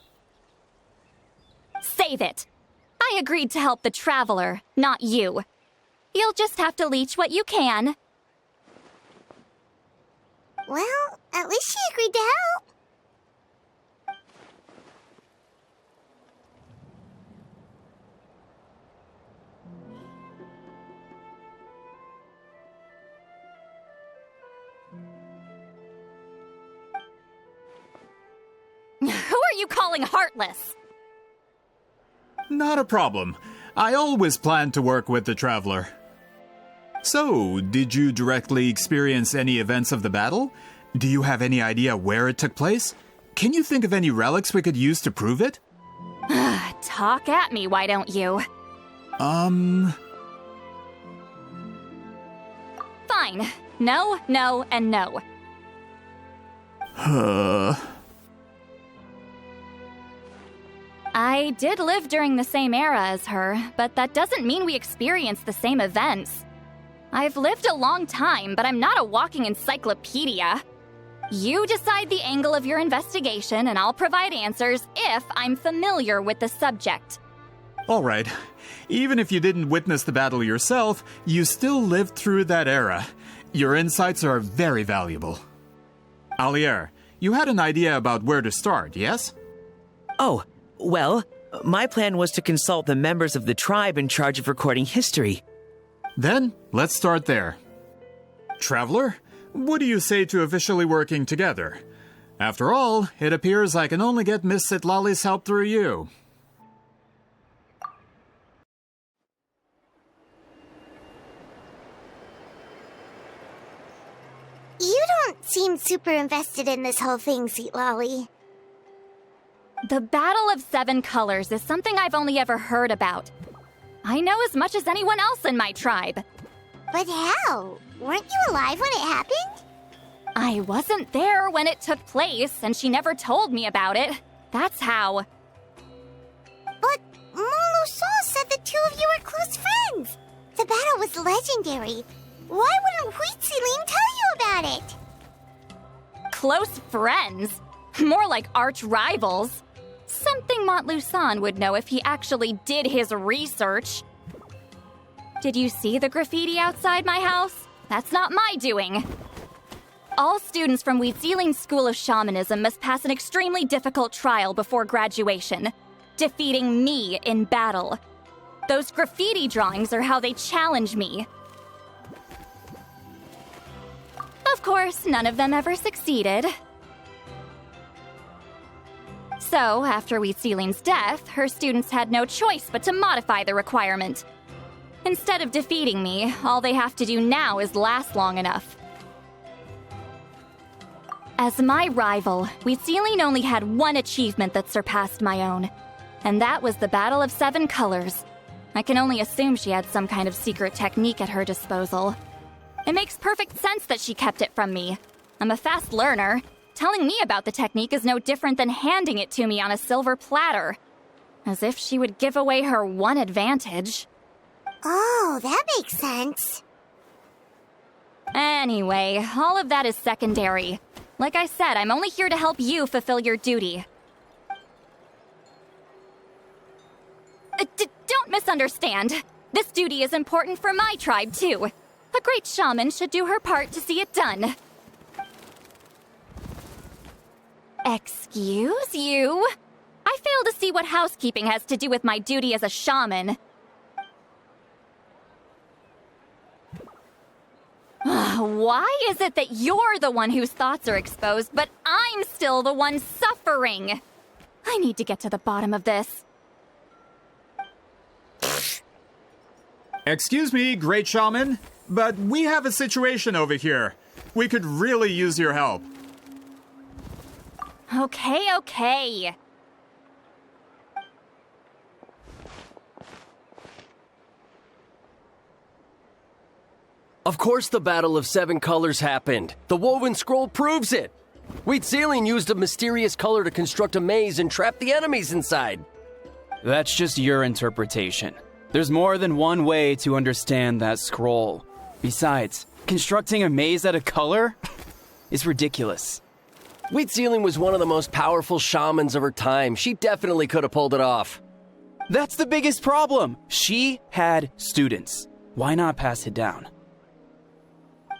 Save it. I agreed to help the Traveler, not you. You'll just have to leech what you can. Well, at least she agreed to help. Who are you calling heartless? Not a problem. I always planned to work with the Traveler. So, did you directly experience any events of the battle? Do you have any idea where it took place? Can you think of any relics we could use to prove it? Talk at me, why don't you? Fine. No, no, and no. I did live during the same era as her, but that doesn't mean we experienced the same events. I've lived a long time, but I'm not a walking encyclopedia. You decide the angle of your investigation, and I'll provide answers if I'm familiar with the subject. All right. Even if you didn't witness the battle yourself, you still lived through that era. Your insights are very valuable. Alier, you had an idea about where to start, yes? Oh, well, my plan was to consult the members of the tribe in charge of recording history. Then, let's start there. Traveler, what do you say to officially working together? After all, it appears I can only get Miss Citlali's help through you. You don't seem super invested in this whole thing, Citlali. The Battle of Seven Colors is something I've only ever heard about. I know as much as anyone else in my tribe. But how? Weren't you alive when it happened? I wasn't there when it took place, and she never told me about it. That's how. But Molusol said the two of you were close friends. The battle was legendary. Why wouldn't Huitziling tell you about it? Close friends? More like arch rivals. Something Montluçon would know if he actually did his research. Did you see the graffiti outside my house? That's not my doing. All students from Huitziling's School of Shamanism must pass an extremely difficult trial before graduation, defeating me in battle. Those graffiti drawings are how they challenge me. Of course, none of them ever succeeded. So, after Huitziling's death, her students had no choice but to modify the requirement. Instead of defeating me, all they have to do now is last long enough. As my rival, Huitziling only had one achievement that surpassed my own, and that was the Battle of Seven Colors. I can only assume she had some kind of secret technique at her disposal. It makes perfect sense that she kept it from me. I'm a fast learner. Telling me about the technique is no different than handing it to me on a silver platter. As if she would give away her one advantage. Oh, that makes sense. Anyway, all of that is secondary. Like I said, I'm only here to help you fulfill your duty. Don't misunderstand. This duty is important for my tribe, too. A great shaman should do her part to see it done. Excuse you? I fail to see what housekeeping has to do with my duty as a shaman. Why is it that you're the one whose thoughts are exposed, but I'm still the one suffering? I need to get to the bottom of this. Excuse me, great shaman, but we have a situation over here. We could really use your help. Okay. Of course the Battle of Seven Colors happened. The woven scroll proves it. Huitziling used a mysterious color to construct a maze and trap the enemies inside. That's just your interpretation. There's more than one way to understand that scroll. Besides, constructing a maze out of color is ridiculous. Huitziling was one of the most powerful shamans of her time. She definitely could have pulled it off. That's the biggest problem. She had students. Why not pass it down?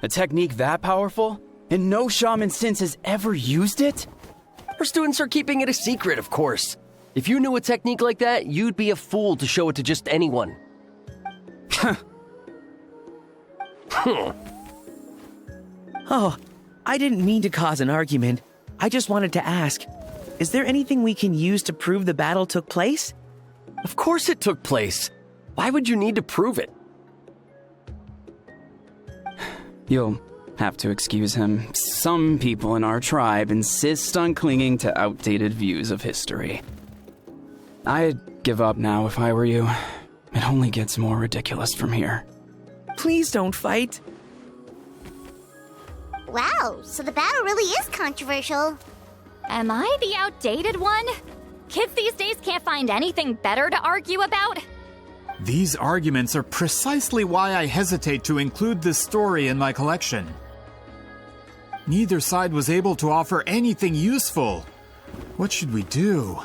A technique that powerful? And no shaman since has ever used it? Her students are keeping it a secret, of course. If you knew a technique like that, you'd be a fool to show it to just anyone. Oh, I didn't mean to cause an argument. I just wanted to ask, is there anything we can use to prove the battle took place? Of course it took place. Why would you need to prove it? You'll have to excuse him. Some people in our tribe insist on clinging to outdated views of history. I'd give up now if I were you. It only gets more ridiculous from here. Please don't fight. Wow, so the battle really is controversial. Am I the outdated one? Kids these days can't find anything better to argue about? These arguments are precisely why I hesitate to include this story in my collection. Neither side was able to offer anything useful. What should we do?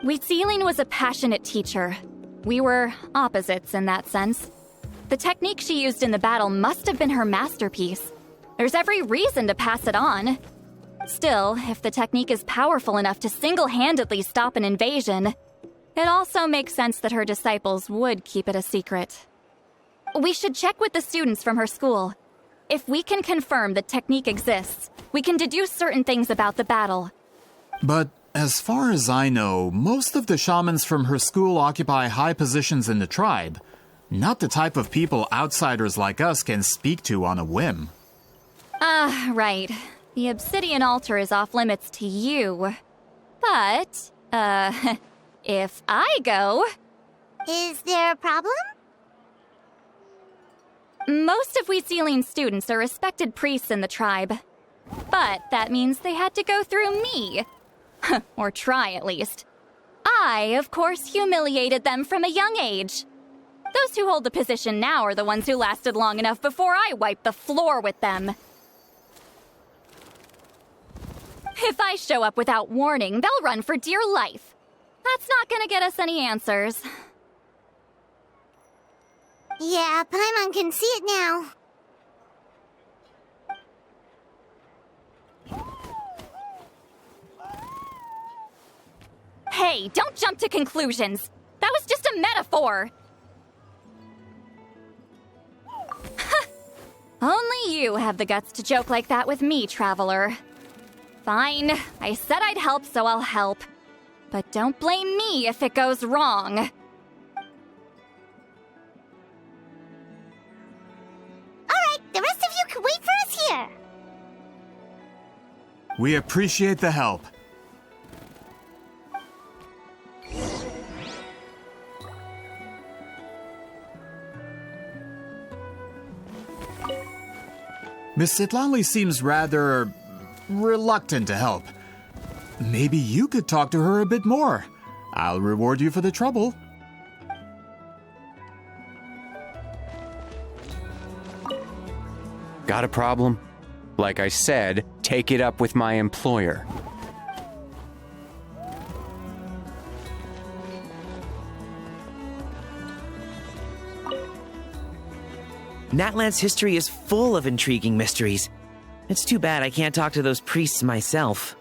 Huitziling was a passionate teacher. We were opposites in that sense. The technique she used in the battle must have been her masterpiece. There's every reason to pass it on. Still, if the technique is powerful enough to single-handedly stop an invasion, it also makes sense that her disciples would keep it a secret. We should check with the students from her school. If we can confirm the technique exists, we can deduce certain things about the battle. But as far as I know, most of the shamans from her school occupy high positions in the tribe. Not the type of people outsiders like us can speak to on a whim. Right. The obsidian altar is off limits to you. But, if I go... Is there a problem? Most of Wheatsealing students are respected priests in the tribe. But that means they had to go through me. Or try, at least. I, of course, humiliated them from a young age. Those who hold the position now are the ones who lasted long enough before I wiped the floor with them. If I show up without warning, they'll run for dear life. That's not gonna get us any answers. Yeah, Paimon can see it now. Hey, don't jump to conclusions. That was just a metaphor. Only you have the guts to joke like that with me, Traveler. Fine, I said I'd help, so I'll help. But don't blame me if it goes wrong. Alright, the rest of you can wait for us here. We appreciate the help. Miss Sitlanli seems rather reluctant to help. Maybe you could talk to her a bit more. I'll reward you for the trouble. Got a problem? Like I said, take it up with my employer. Natlan's history is full of intriguing mysteries. It's too bad I can't talk to those priests myself.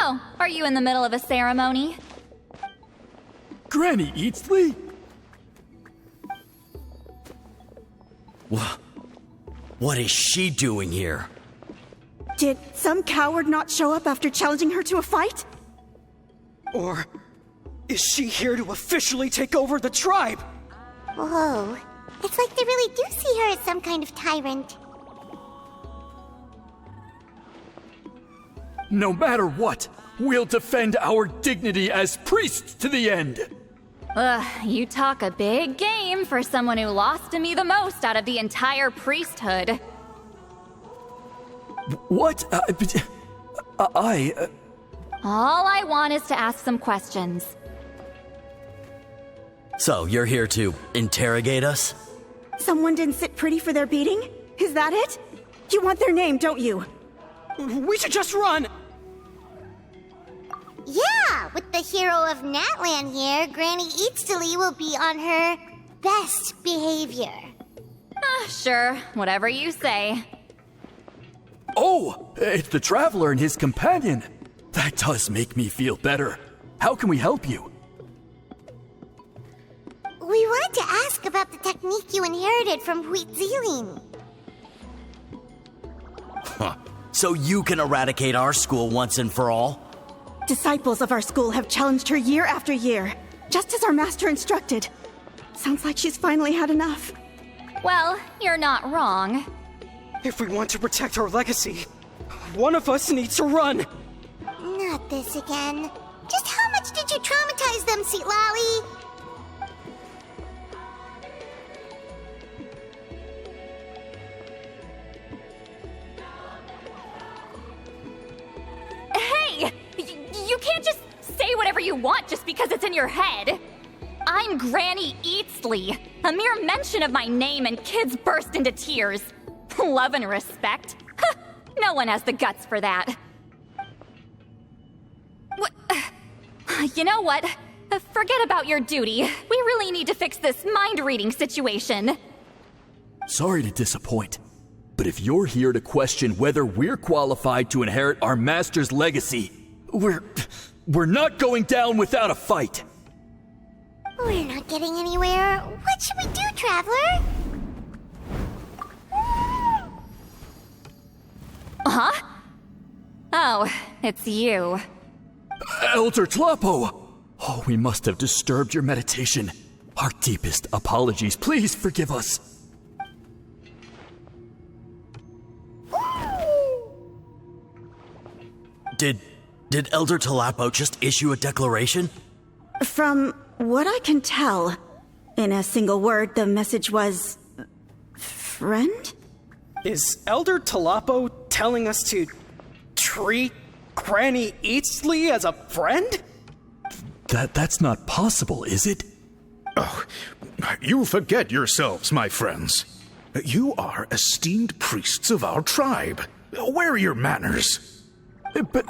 Oh, are you in the middle of a ceremony? Granny Eatsley? What is she doing here? Did some coward not show up after challenging her to a fight? Or is she here to officially take over the tribe? Whoa. It's like they really do see her as some kind of tyrant. No matter what, we'll defend our dignity as priests to the end. You talk a big game for someone who lost to me the most out of the entire priesthood. What? All I want is to ask some questions. So, you're here to interrogate us? Someone didn't sit pretty for their beating? Is that it? You want their name, don't you? We should just run! Yeah, with the hero of Natlan here, Granny Eatsley will be on her best behavior. Sure, whatever you say. Oh, it's the Traveler and his companion. That does make me feel better. How can we help you? We wanted to ask about the technique you inherited from Wheatsealing. Huh. So you can eradicate our school once and for all? Disciples of our school have challenged her year after year, just as our master instructed. Sounds like she's finally had enough. Well, you're not wrong. If we want to protect our legacy, one of us needs to run. Not this again. Just how much did you traumatize them, Sweet Lolly? Hey! You can't just say whatever you want just because it's in your head. I'm Granny Eatsley. A mere mention of my name and kids burst into tears. Love and respect? No one has the guts for that. You know what? Forget about your duty. We really need to fix this mind-reading situation. Sorry to disappoint, but if you're here to question whether we're qualified to inherit our master's legacy, we're not going down without a fight. We're not getting anywhere. What should we do, Traveler? Huh? Oh, it's you. Elder Tlapo! Oh, we must have disturbed your meditation. Our deepest apologies. Please forgive us. Did Elder Tlapo just issue a declaration? From what I can tell, in a single word, the message was... friend? Is Elder Tlapo telling us to treat Granny Eatsley as a friend? That's not possible, is it? Oh, you forget yourselves, my friends. You are esteemed priests of our tribe. Where are your manners? But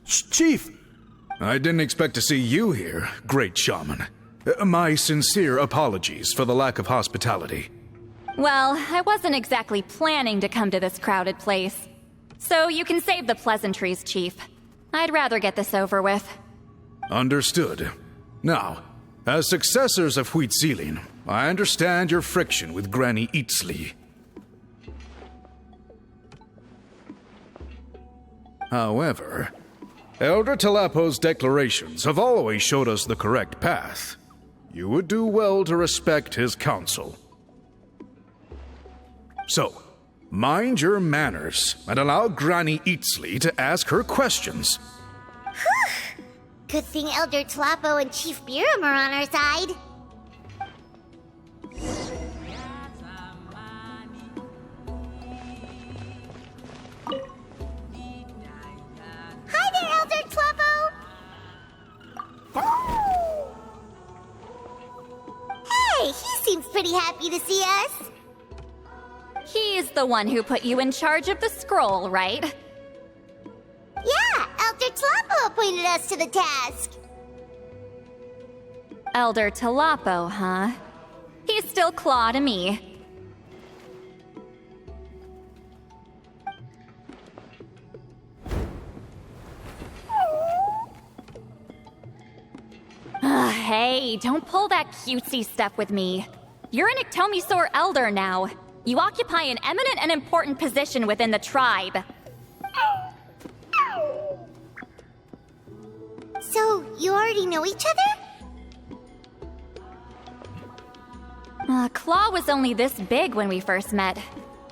Chief! I didn't expect to see you here, great shaman. My sincere apologies for the lack of hospitality. Well, I wasn't exactly planning to come to this crowded place. So you can save the pleasantries, Chief. I'd rather get this over with. Understood. Now, as successors of Huitzilin, I understand your friction with Granny Eatsley. However, Elder Tlapo's declarations have always showed us the correct path. You would do well to respect his counsel. So, mind your manners and allow Granny Eatsley to ask her questions. Whew! Good thing Elder Tlapo and Chief Biram are on our side. Hi there, Elder Tlapo! Hey, he seems pretty happy to see us. He's the one who put you in charge of the scroll, right? Yeah, Elder Tlapo appointed us to the task. Elder Tlapo, huh? He's still Claw to me. Hey, don't pull that cutesy stuff with me. You're an Iktomisaur Elder now. You occupy an eminent and important position within the tribe. So, you already know each other? Claw was only this big when we first met.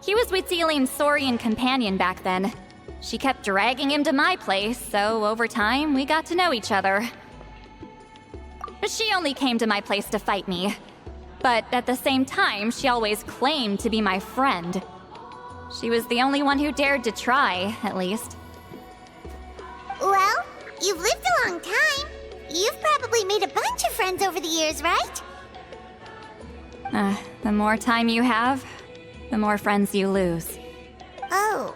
He was Huitzilin's Saurian companion back then. She kept dragging him to my place, so over time, we got to know each other. She only came to my place to fight me. But at the same time, she always claimed to be my friend. She was the only one who dared to try, at least. Well, you've lived a long time. You've probably made a bunch of friends over the years, right? The more time you have, the more friends you lose. Oh,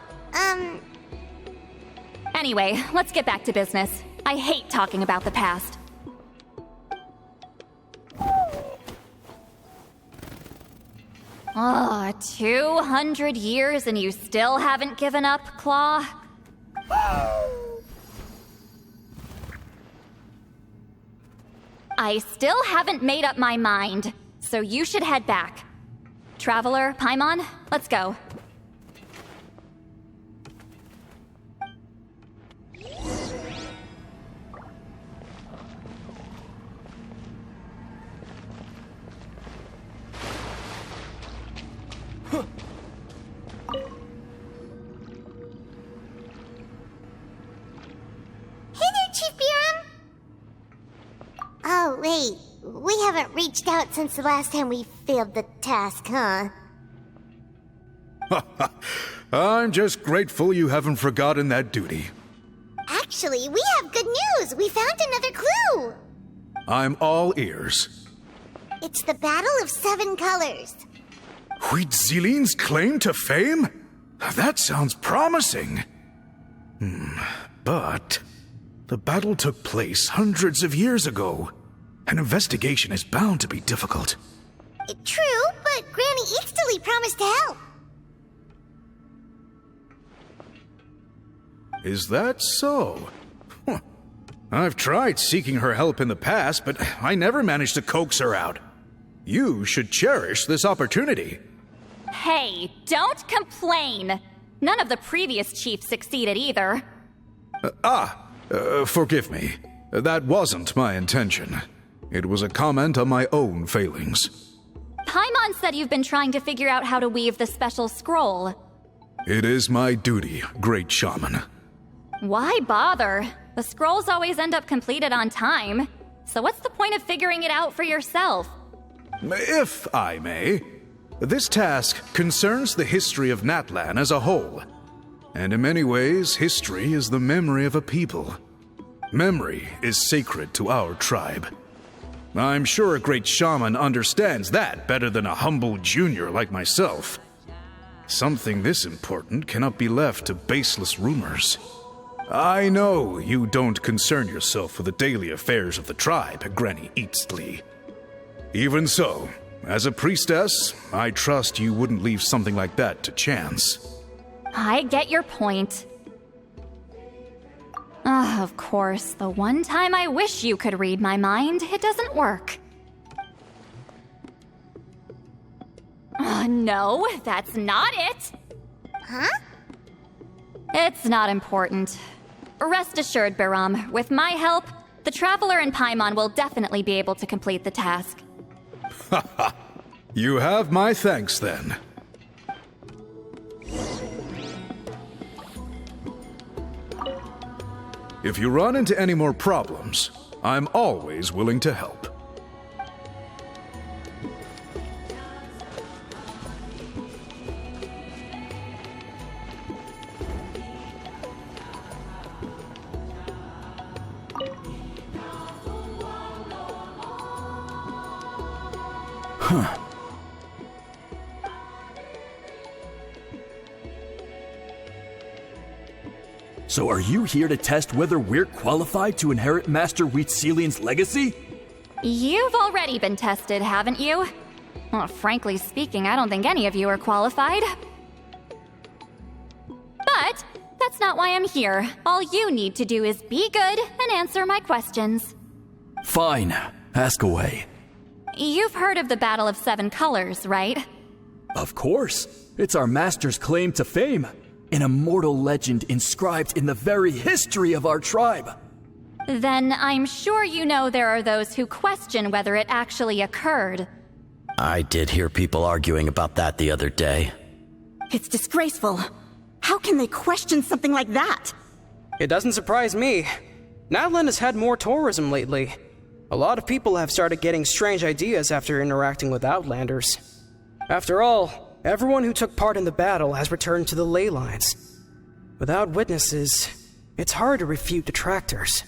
Anyway, let's get back to business. I hate talking about the past. 200 years and you still haven't given up, Claw? I still haven't made up my mind, so you should head back. Traveler, Paimon, let's go. Wait, we haven't reached out since the last time we failed the task, huh? I'm just grateful you haven't forgotten that duty. Actually, we have good news! We found another clue! I'm all ears. It's the Battle of 7 Colors. Huitzilin's claim to fame? That sounds promising. But the battle took place hundreds of years ago. An investigation is bound to be difficult. True, but Granny Eatsterly promised to help. Is that so? I've tried seeking her help in the past, but I never managed to coax her out. You should cherish this opportunity. Hey, don't complain! None of the previous chiefs succeeded either. Forgive me. That wasn't my intention. It was a comment on my own failings. Paimon said you've been trying to figure out how to weave the special scroll. It is my duty, great shaman. Why bother? The scrolls always end up completed on time. So what's the point of figuring it out for yourself? If I may, this task concerns the history of Natlan as a whole. And in many ways, history is the memory of a people. Memory is sacred to our tribe. I'm sure a great shaman understands that better than a humble junior like myself. Something this important cannot be left to baseless rumors. I know you don't concern yourself with the daily affairs of the tribe, Granny Eatsterly. Even so, as a priestess, I trust you wouldn't leave something like that to chance. I get your point. Of course, the one time I wish you could read my mind, it doesn't work. No, that's not it! Huh? It's not important. Rest assured, Biram, with my help, the Traveler and Paimon will definitely be able to complete the task. Haha. You have my thanks, then. If you run into any more problems, I'm always willing to help. Huh. So are you here to test whether we're qualified to inherit Master Huitzilin's legacy? You've already been tested, haven't you? Well, frankly speaking, I don't think any of you are qualified. But that's not why I'm here. All you need to do is be good and answer my questions. Fine. Ask away. You've heard of the Battle of 7 Colors, right? Of course. It's our master's claim to fame. An immortal legend inscribed in the very history of our tribe. Then I'm sure you know there are those who question whether it actually occurred. I did hear people arguing about that the other day. It's disgraceful. How can they question something like that? It doesn't surprise me. Natlan has had more tourism lately. A lot of people have started getting strange ideas after interacting with Outlanders. After all, everyone who took part in the battle has returned to the ley lines. Without witnesses, it's hard to refute detractors.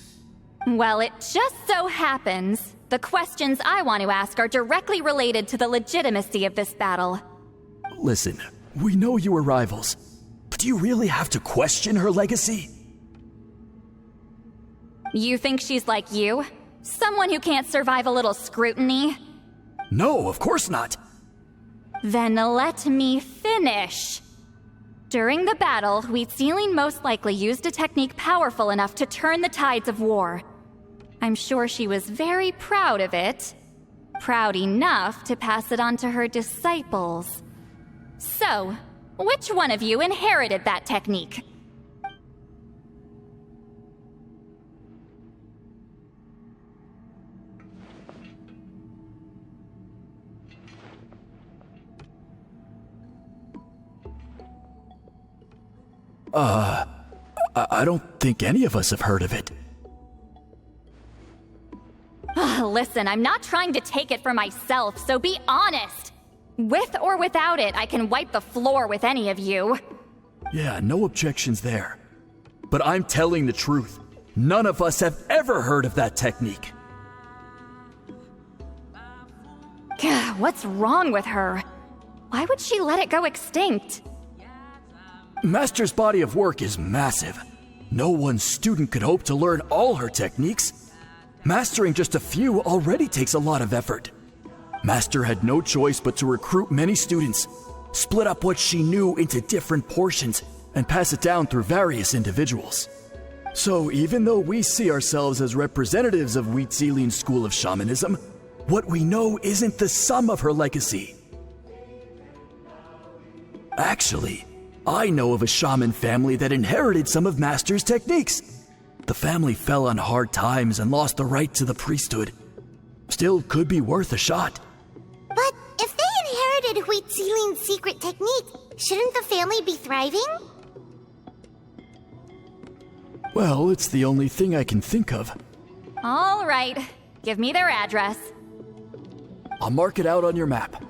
Well, it just so happens the questions I want to ask are directly related to the legitimacy of this battle. Listen, we know you were rivals, but do you really have to question her legacy? You think she's like you? Someone who can't survive a little scrutiny? No, of course not. Then let me finish. During the battle, Huitzilin most likely used a technique powerful enough to turn the tides of war. I'm sure she was very proud of it. Proud enough to pass it on to her disciples. So, which one of you inherited that technique? I don't think any of us have heard of it. Listen, I'm not trying to take it for myself, so be honest. With or without it, I can wipe the floor with any of you. Yeah, no objections there. But I'm telling the truth. None of us have ever heard of that technique. Gah, what's wrong with her? Why would she let it go extinct? Master's body of work is massive. No one student could hope to learn all her techniques. Mastering just a few already takes a lot of effort. Master had no choice but to recruit many students, split up what she knew into different portions, and pass it down through various individuals. So even though we see ourselves as representatives of Wheat Zealin's school of shamanism, what we know isn't the sum of her legacy. Actually, I know of a shaman family that inherited some of Master's techniques. The family fell on hard times and lost the right to the priesthood. Still could be worth a shot. But if they inherited Wheat Zealin's secret technique, shouldn't the family be thriving? Well, it's the only thing I can think of. All right, give me their address. I'll mark it out on your map.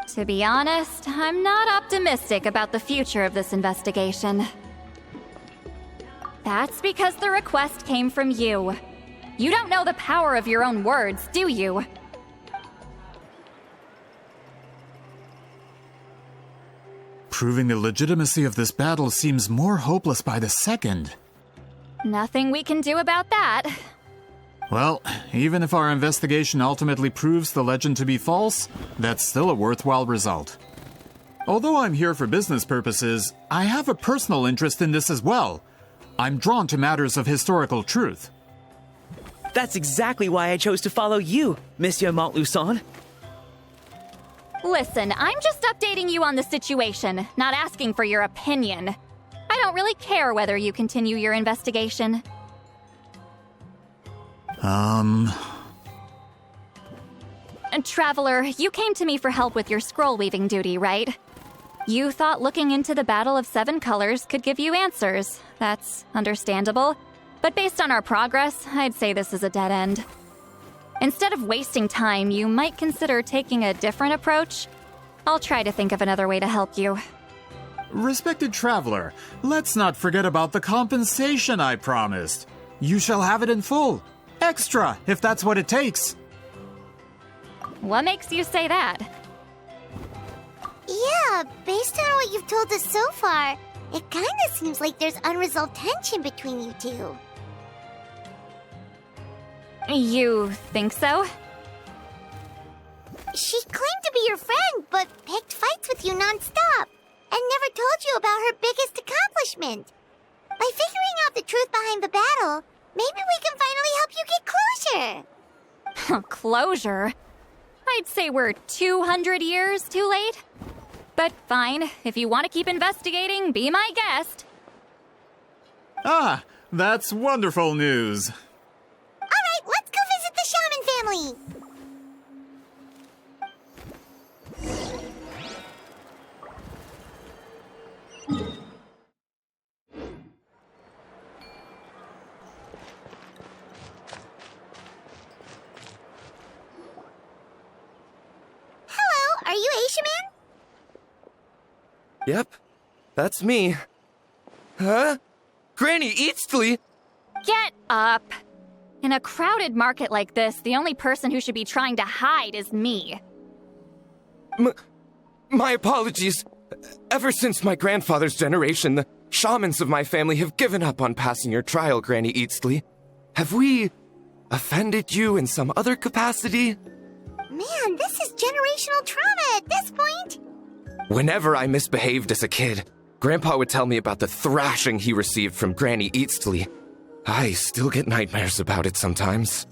To be honest, I'm not optimistic about the future of this investigation. That's because the request came from you. You don't know the power of your own words, do you? Proving the legitimacy of this battle seems more hopeless by the second. Nothing we can do about that. Well, even if our investigation ultimately proves the legend to be false, that's still a worthwhile result. Although I'm here for business purposes, I have a personal interest in this as well. I'm drawn to matters of historical truth. That's exactly why I chose to follow you, Monsieur Montluçon. Listen, I'm just updating you on the situation, not asking for your opinion. I don't really care whether you continue your investigation. And Traveler, you came to me for help with your scroll weaving duty, right? You thought looking into the Battle of Seven Colors could give you answers. That's understandable. But based on our progress, I'd say this is a dead end. Instead of wasting time, you might consider taking a different approach. I'll try to think of another way to help you. Respected Traveler, let's not forget about the compensation I promised. You shall have it in full. Extra, if that's what it takes. What makes you say that? Yeah, based on what you've told us so far, it kinda seems like there's unresolved tension between you two. You think so? She claimed to be your friend, but picked fights with you non-stop, and never told you about her biggest accomplishment. By figuring out the truth behind the battle, maybe we can finally help you get closure. Closure? I'd say we're 200 years too late. But fine, if you want to keep investigating, be my guest. Ah, that's wonderful news. Alright, let's go visit the shaman family. Hello, are you Aishaman? Yep, that's me. Huh? Granny Eastly? Get up! In a crowded market like this, the only person who should be trying to hide is me. My apologies. Ever since my grandfather's generation, the shamans of my family have given up on passing your trial, Granny Eastly. Have we offended you in some other capacity? Man, this is generational trauma at this point. Whenever I misbehaved as a kid, Grandpa would tell me about the thrashing he received from Granny Eastly. I still get nightmares about it sometimes.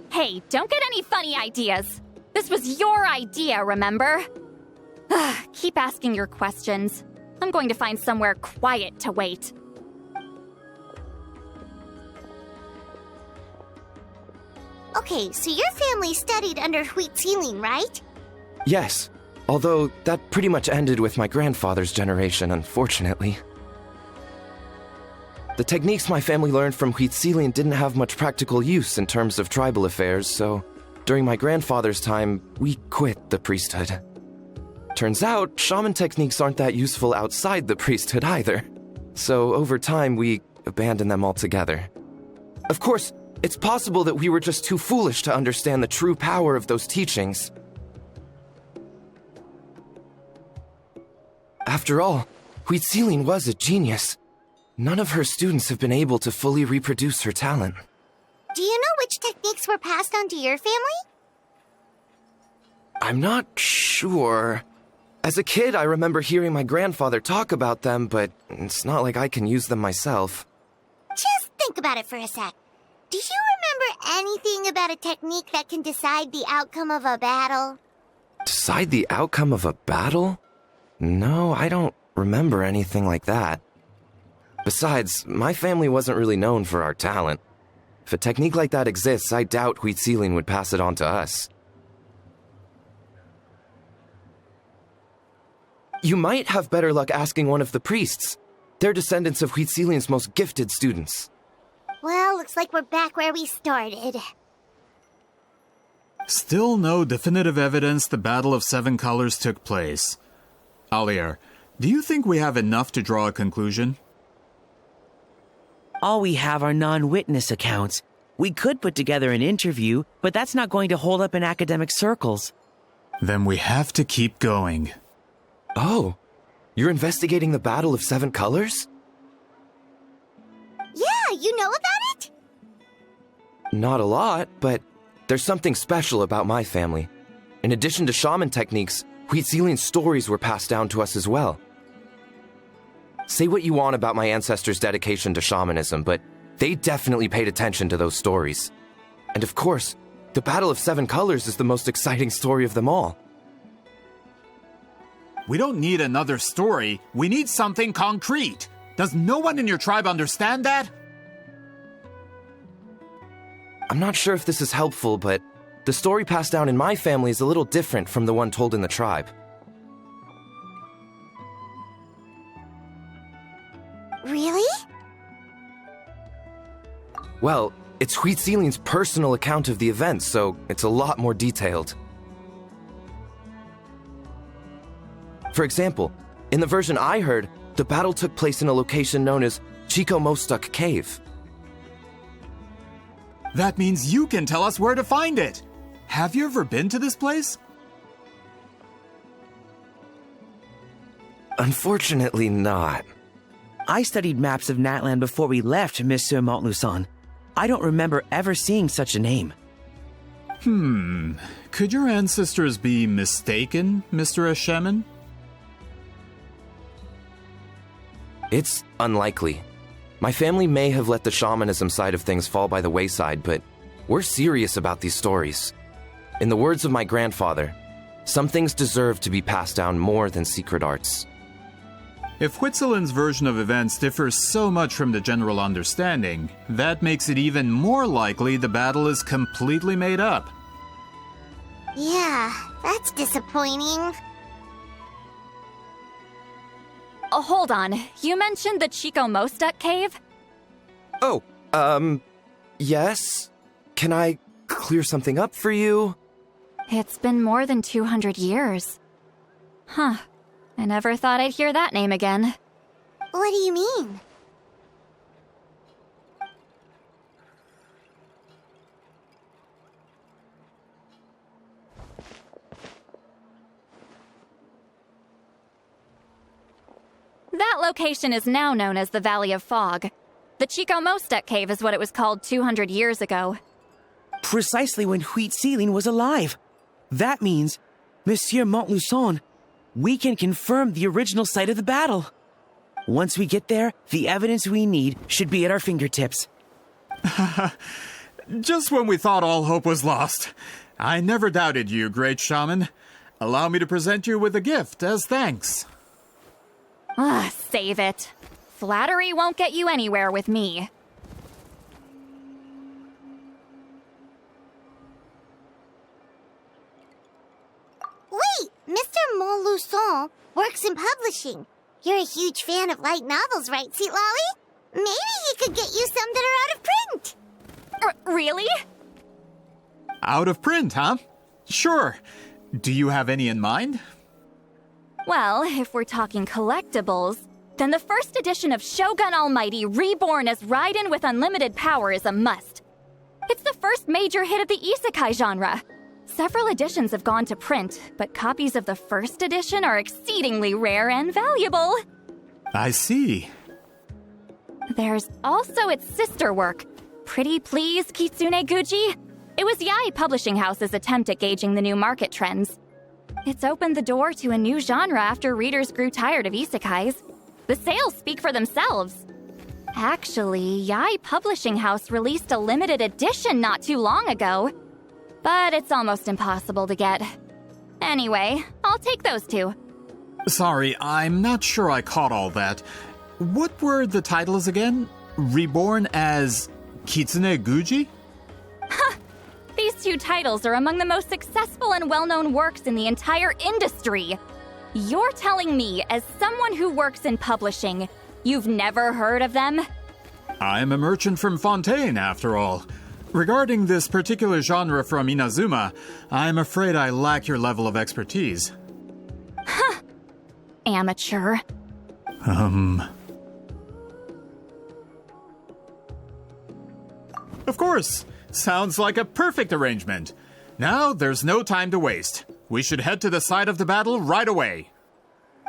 Hey, don't get any funny ideas. This was your idea, remember? Keep asking your questions. I'm going to find somewhere quiet to wait. Okay, so your family studied under Wheat Zealing, right? Yes, although that pretty much ended with my grandfather's generation, unfortunately. The techniques my family learned from Huitzilian didn't have much practical use in terms of tribal affairs, so during my grandfather's time, we quit the priesthood. Turns out, shaman techniques aren't that useful outside the priesthood either. So over time, we abandoned them altogether. Of course, it's possible that we were just too foolish to understand the true power of those teachings. After all, Huitzilian was a genius. None of her students have been able to fully reproduce her talent. Do you know which techniques were passed on to your family? I'm not sure. As a kid, I remember hearing my grandfather talk about them, but it's not like I can use them myself. Just think about it for a sec. Do you remember anything about a technique that can decide the outcome of a battle? Decide the outcome of a battle? No, I don't remember anything like that. Besides, my family wasn't really known for our talent. If a technique like that exists, I doubt Huitzilian would pass it on to us. You might have better luck asking one of the priests. They're descendants of Huitzilian's most gifted students. Well, looks like we're back where we started. Still no definitive evidence the Battle of Seven Colors took place. Alier, do you think we have enough to draw a conclusion? All we have are non-witness accounts. We could put together an interview, but that's not going to hold up in academic circles. Then we have to keep going. Oh, you're investigating the Battle of Seven Colors? Yeah, you know about it? Not a lot, but there's something special about my family. In addition to shaman techniques, Huitzilian stories were passed down to us as well. Say what you want about my ancestors' dedication to shamanism, but they definitely paid attention to those stories. And of course, the Battle of Seven Colors is the most exciting story of them all. We don't need another story. We need something concrete. Does no one in your tribe understand that? I'm not sure if this is helpful, but the story passed down in my family is a little different from the one told in the tribe. Really? Well, it's Huitzilian's personal account of the event, so it's a lot more detailed. For example, in the version I heard, the battle took place in a location known as Chico Mostuk Cave. That means you can tell us where to find it. Have you ever been to this place? Unfortunately not. I studied maps of Natlan before we left, Monsieur Montluçon. I don't remember ever seeing such a name. Could your ancestors be mistaken, Mr. Eshemin? It's unlikely. My family may have let the shamanism side of things fall by the wayside, but we're serious about these stories. In the words of my grandfather, some things deserve to be passed down more than secret arts. If Huitzilian's version of events differs so much from the general understanding, that makes it even more likely the battle is completely made up. Yeah, that's disappointing. Oh, hold on. You mentioned the Chico Mostuk cave? Oh, yes? Can I clear something up for you? It's been more than 200 years. Huh. I never thought I'd hear that name again. What do you mean? That location is now known as the Valley of Fog. The Chico Mostuk cave is what it was called 200 years ago. Precisely when Huitzilian was alive. That means, Monsieur Montluçon, we can confirm the original site of the battle. Once we get there, the evidence we need should be at our fingertips. Just when we thought all hope was lost. I never doubted you, great shaman. Allow me to present you with a gift as thanks. Save it. Flattery won't get you anywhere with me. Wait! in publishing. You're a huge fan of light novels, right, Sweet Lolly? Maybe he could get you some that are out of print. Really? Out of print, huh? Sure. Do you have any in mind? Well, if we're talking collectibles, then the first edition of Shogun Almighty reborn as Raiden with unlimited power is a must. It's the first major hit of the isekai genre. Several editions have gone to print, but copies of the first edition are exceedingly rare and valuable. I see. There's also its sister work, Pretty Please Kitsune Guji. It was Yae Publishing House's attempt at gauging the new market trends. It's opened the door to a new genre after readers grew tired of isekais. The sales speak for themselves. Actually, Yae Publishing House released a limited edition not too long ago, but it's almost impossible to get. Anyway, I'll take those two. Sorry, I'm not sure I caught all that. What were the titles again? Reborn as Kitsune Guji? These two titles are among the most successful and well-known works in the entire industry. You're telling me, as someone who works in publishing, you've never heard of them? I'm a merchant from Fontaine, after all. Regarding this particular genre from Inazuma, I'm afraid I lack your level of expertise. Amateur. Of course. Sounds like a perfect arrangement. Now, there's no time to waste. We should head to the site of the battle right away.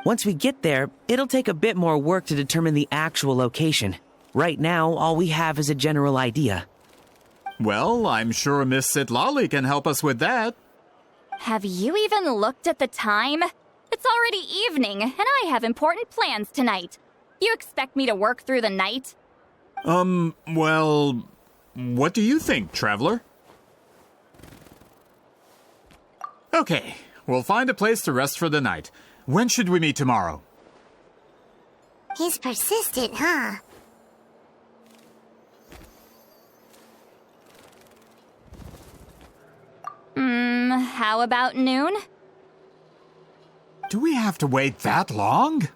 Once we get there, it'll take a bit more work to determine the actual location. Right now, all we have is a general idea. Well, I'm sure Miss Sitlali can help us with that. Have you even looked at the time? It's already evening, and I have important plans tonight. You expect me to work through the night? Well, what do you think, traveler? Okay, we'll find a place to rest for the night. When should we meet tomorrow? He's persistent, huh? How about noon? Do we have to wait that long?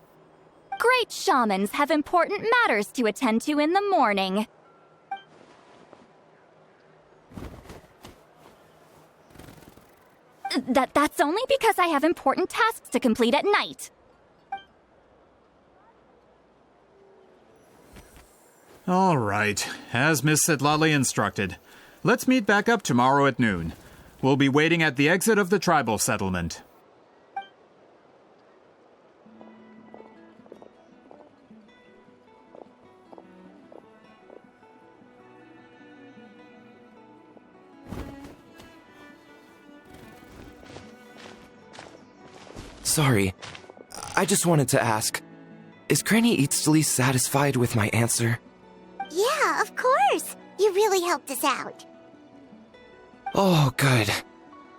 Great shamans have important matters to attend to in the morning. That's only because I have important tasks to complete at night. All right, as Miss Sitlali instructed. Let's meet back up tomorrow at noon. We'll be waiting at the exit of the tribal settlement. Sorry, I just wanted to ask, is Granny Eatsley satisfied with my answer? Yeah, of course. You really helped us out. Oh, good.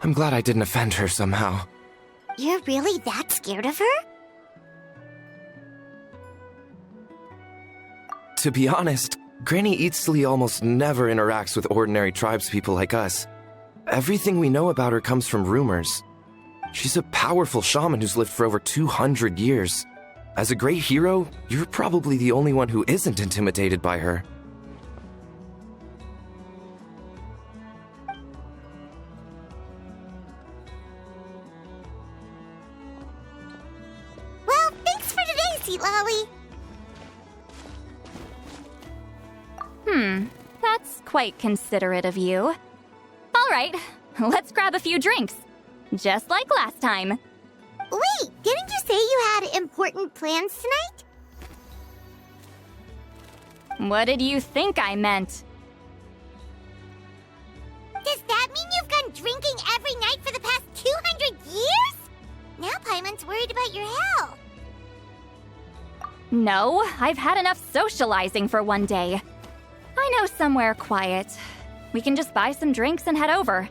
I'm glad I didn't offend her somehow. You're really that scared of her? To be honest, Granny Eatsley almost never interacts with ordinary tribespeople like us. Everything we know about her comes from rumors. She's a powerful shaman who's lived for over 200 years. As a great hero, you're probably the only one who isn't intimidated by her. Well, thanks for today, Sweet Lolly. That's quite considerate of you. All right, let's grab a few drinks. Just like last time. Wait, didn't you say you had important plans tonight? What did you think I meant? Does that mean you've gone drinking every night for the past 200 years? Now Paimon's worried about your health. No, I've had enough socializing for one day. I know somewhere quiet. We can just buy some drinks and head over.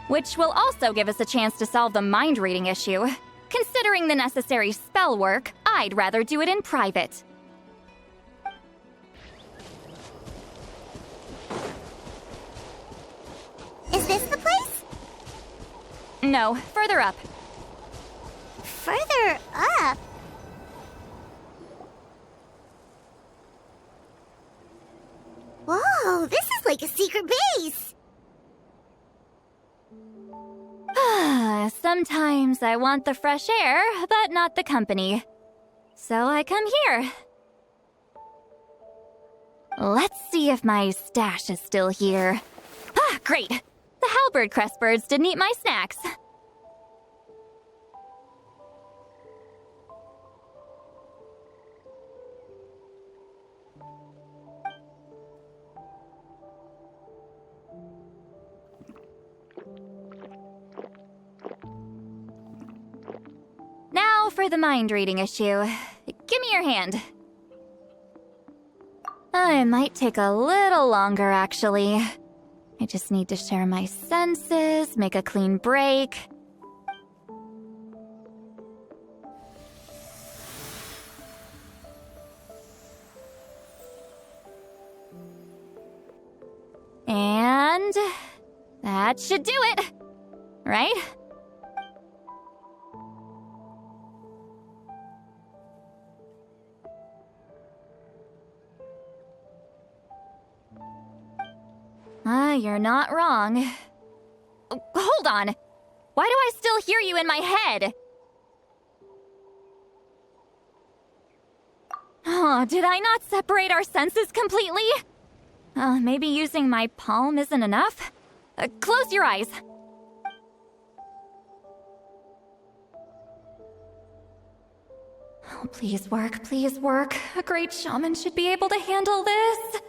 Which will also give us a chance to solve the mind-reading issue. Considering the necessary spell work, I'd rather do it in private. Is this the place? No, further up. Further up? Whoa, this is like a secret base! Sometimes I want the fresh air, but not the company. So I come here. Let's see if my stash is still here. Ah, great! The halberd crest birds didn't eat my snacks. Now for the mind-reading issue. Give me your hand. It might take a little longer, actually. I just need to share my senses, make a clean break. And that should do it, right? You're not wrong. Hold on! Why do I still hear you in my head? Oh, did I not separate our senses completely? Maybe using my palm isn't enough? Close your eyes. Oh, please work, please work. A great shaman should be able to handle this.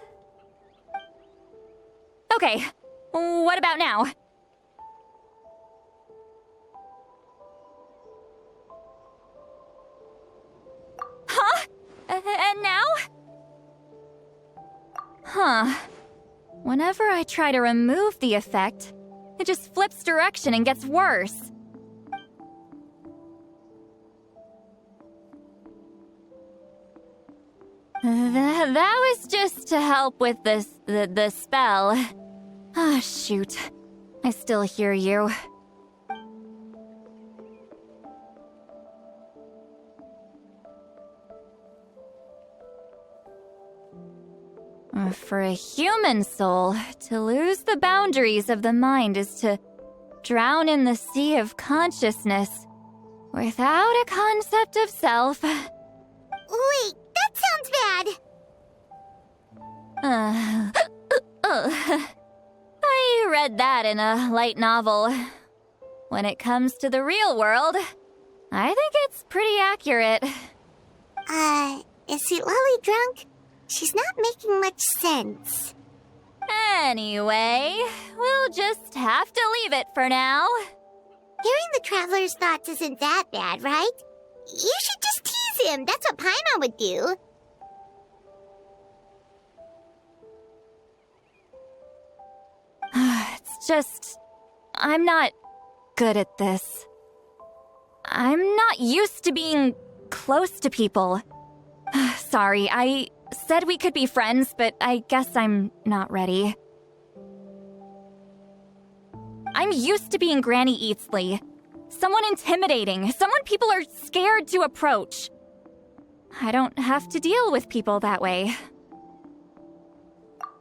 Okay, what about now? Huh? And now? Huh. Whenever I try to remove the effect, it just flips direction and gets worse. That was just to help with the spell. Ah, shoot. I still hear you. For a human soul, to lose the boundaries of the mind is to drown in the sea of consciousness without a concept of self. Wait, that sounds bad! I read that in a light novel. When it comes to the real world, I think it's pretty accurate. Is Lolly drunk? She's not making much sense. Anyway, we'll just have to leave it for now. Hearing the traveler's thoughts isn't that bad, right? You should just tease him. That's what Paimon would do. It's just... I'm not good at this. I'm not used to being close to people. Sorry, I said we could be friends, but I guess I'm not ready. I'm used to being Granny Eatsley. Someone intimidating, someone people are scared to approach. I don't have to deal with people that way.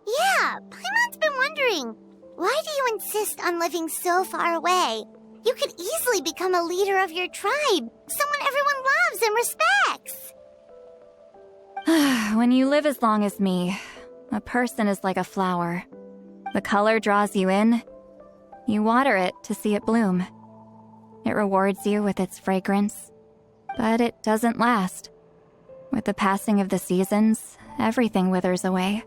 Yeah, Paimon's been wondering. Why do you insist on living so far away? You could easily become a leader of your tribe, someone everyone loves and respects. When you live as long as me, a person is like a flower. The color draws you in. You water it to see it bloom. It rewards you with its fragrance, but it doesn't last. With the passing of the seasons, everything withers away.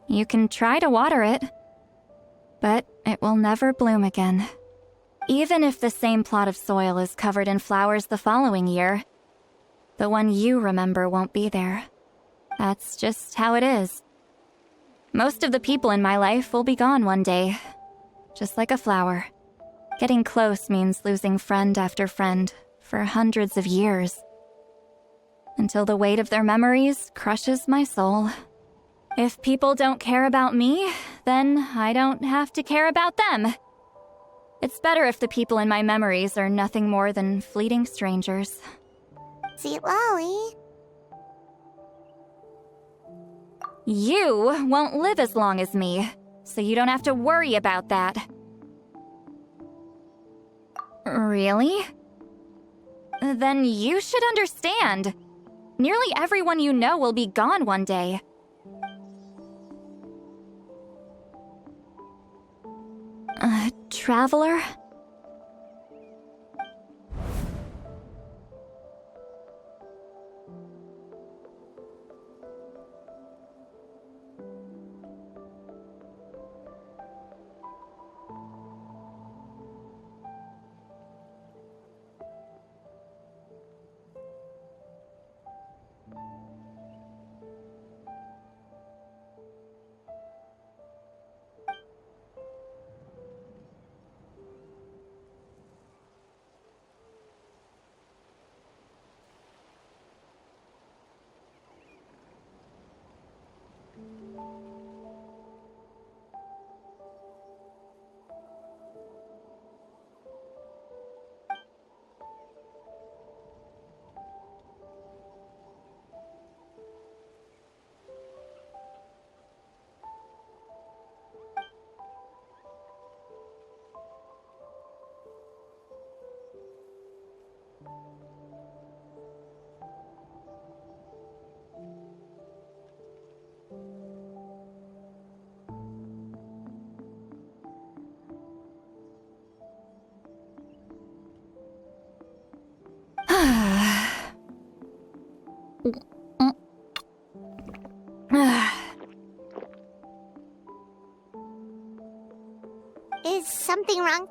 You can try to water it, but it will never bloom again. Even if the same plot of soil is covered in flowers the following year, the one you remember won't be there. That's just how it is. Most of the people in my life will be gone one day, just like a flower. Getting close means losing friend after friend for hundreds of years. until the weight of their memories crushes my soul. If people don't care about me, then I don't have to care about them. It's better if the people in my memories are nothing more than fleeting strangers. Sweet Lolly. You won't live as long as me, so you don't have to worry about that. Really? Then you should understand. Nearly everyone you know will be gone one day. Traveler? Is something wrong?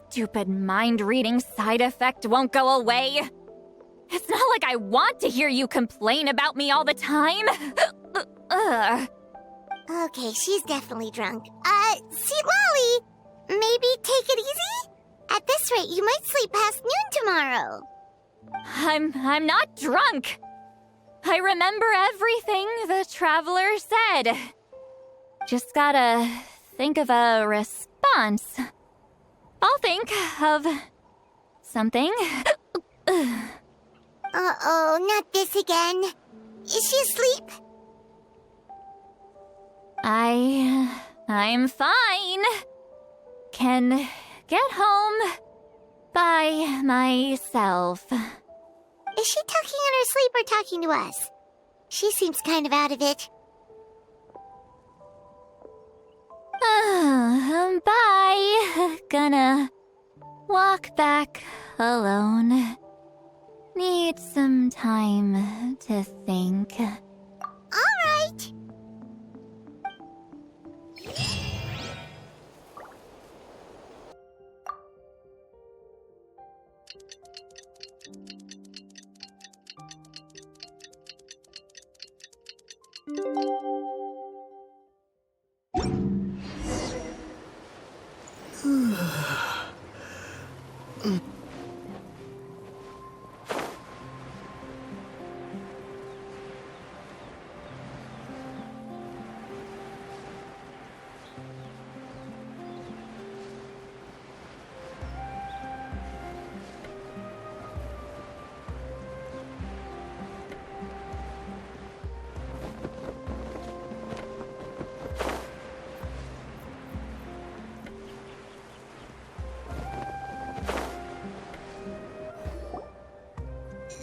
Stupid mind-reading side effect won't go away. It's not like I want to hear you complain about me all the time. Okay, she's definitely drunk. Sweet Lolly, maybe take it easy? At this rate, you might sleep past noon tomorrow. I'm not drunk. I remember everything the traveler said. Just gotta think of a response. I'll think of something. Uh-oh, not this again. Is she asleep? I'm fine. Can get home by myself. Is she talking in her sleep or talking to us? She seems kind of out of it. Bye. Gonna walk back alone. Need some time to think. All right.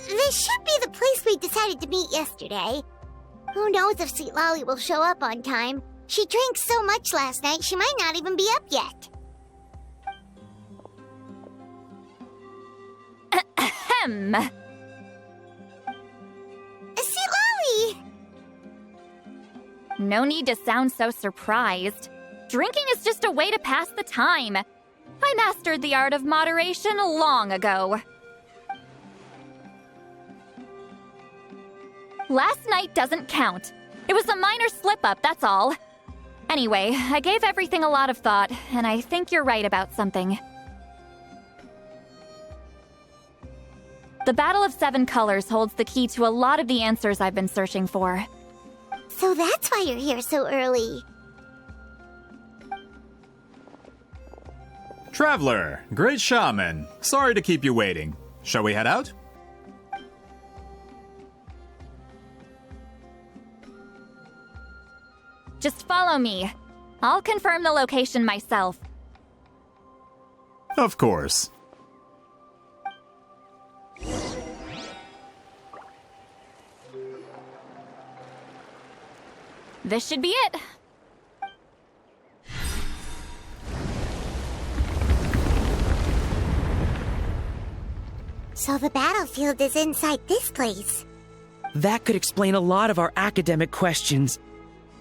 This should be the place we decided to meet yesterday. Who knows if Sweet Lolly will show up on time. She drank so much last night, she might not even be up yet. Ahem. Sweet Lolly! No need to sound so surprised. Drinking is just a way to pass the time. I mastered the art of moderation long ago. Last night doesn't count. It was a minor slip-up, that's all. Anyway, I gave everything a lot of thought, and I think you're right about something. The Battle of Seven Colors holds the key to a lot of the answers I've been searching for. So that's why you're here so early. Traveler, great shaman. Sorry to keep you waiting. Shall we head out? Just follow me. I'll confirm the location myself. Of course. This should be it. So the battlefield is inside this place. That could explain a lot of our academic questions.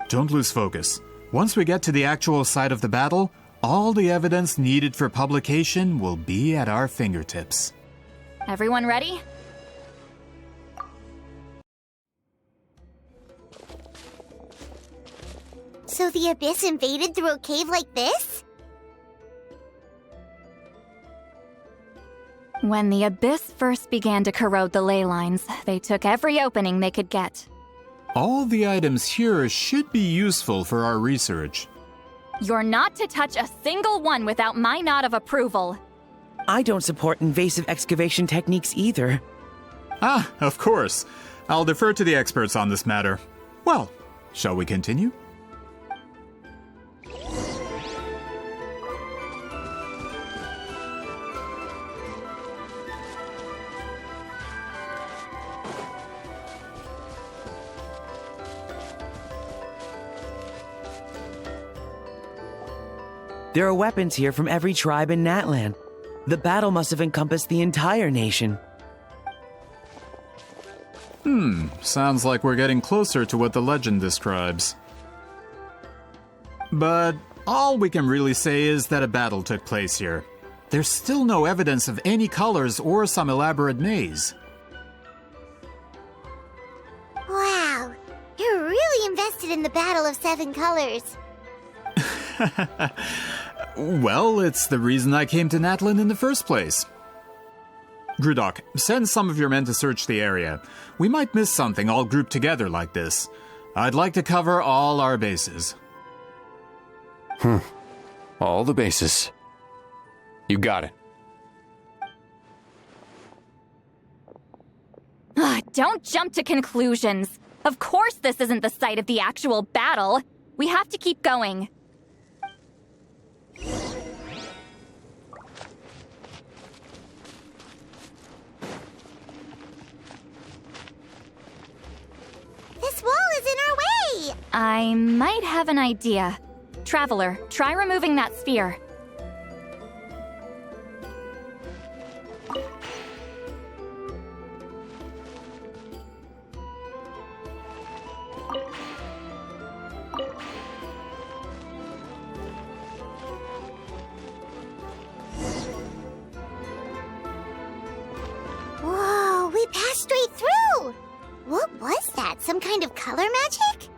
Don't lose focus. Once we get to the actual site of the battle, all the evidence needed for publication will be at our fingertips. Everyone ready? So the Abyss invaded through a cave like this? When the Abyss first began to corrode the ley lines, they took every opening they could get. All the items here should be useful for our research. You're not to touch a single one without my nod of approval. I don't support invasive excavation techniques either. Ah, of course. I'll defer to the experts on this matter. Well, shall we continue? There are weapons here from every tribe in Natlan. The battle must have encompassed the entire nation. Sounds like we're getting closer to what the legend describes. But all we can really say is that a battle took place here. There's still no evidence of any colors or some elaborate maze. Wow, you're really invested in the Battle of Seven Colors. Well, it's the reason I came to Natlan in the first place. Grudok, send some of your men to search the area. We might miss something all grouped together like this. I'd like to cover all our bases. All the bases. You got it. Don't jump to conclusions. Of course this isn't the site of the actual battle. We have to keep going. This wall is in our way! I might have an idea. Traveler, try removing that sphere. Whoa, we passed straight through! What was that? Some kind of color magic?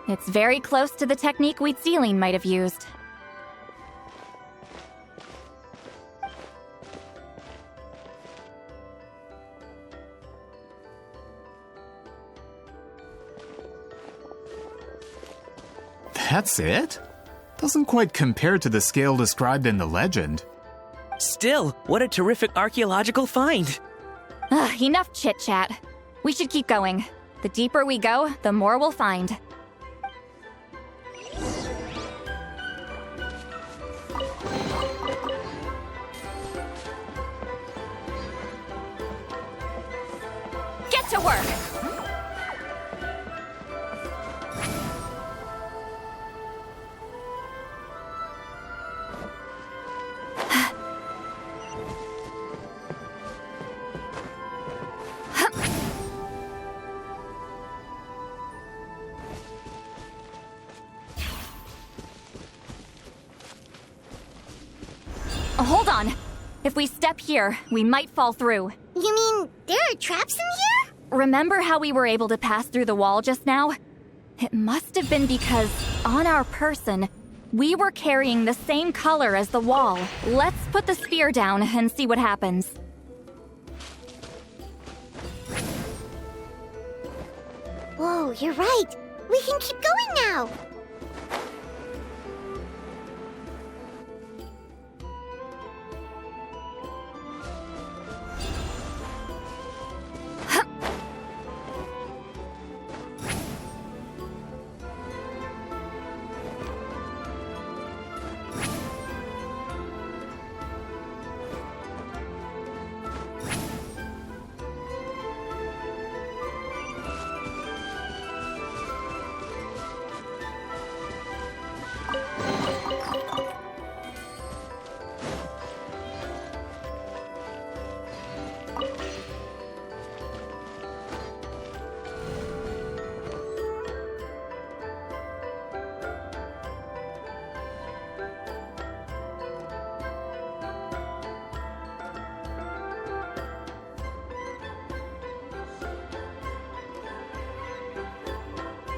It's very close to the technique Wheatsealing might have used. That's it? Doesn't quite compare to the scale described in the legend. Still, what a terrific archaeological find. Enough chit-chat. We should keep going. The deeper we go, the more we'll find. Get to work! Hold on. If we step here, we might fall through. You mean there are traps in here? Remember how we were able to pass through the wall just now? It must have been because, on our person, We were carrying the same color as the wall. Let's put the sphere down and see what happens. Whoa, you're right. We can keep going now.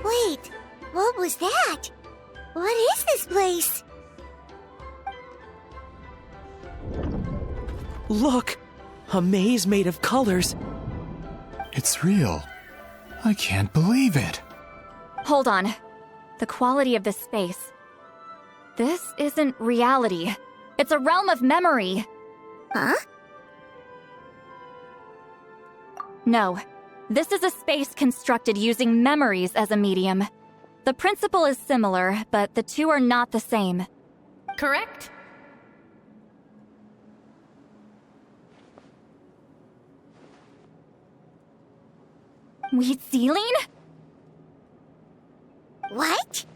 Wait, what was that? What is this place? Look! A maze made of colors. It's real. I can't believe it. Hold on. The quality of this space. This isn't reality. It's a realm of memory. Huh? No. This is a space constructed using memories as a medium. The principle is similar, but the two are not the same. Correct? Wheat ceiling? What?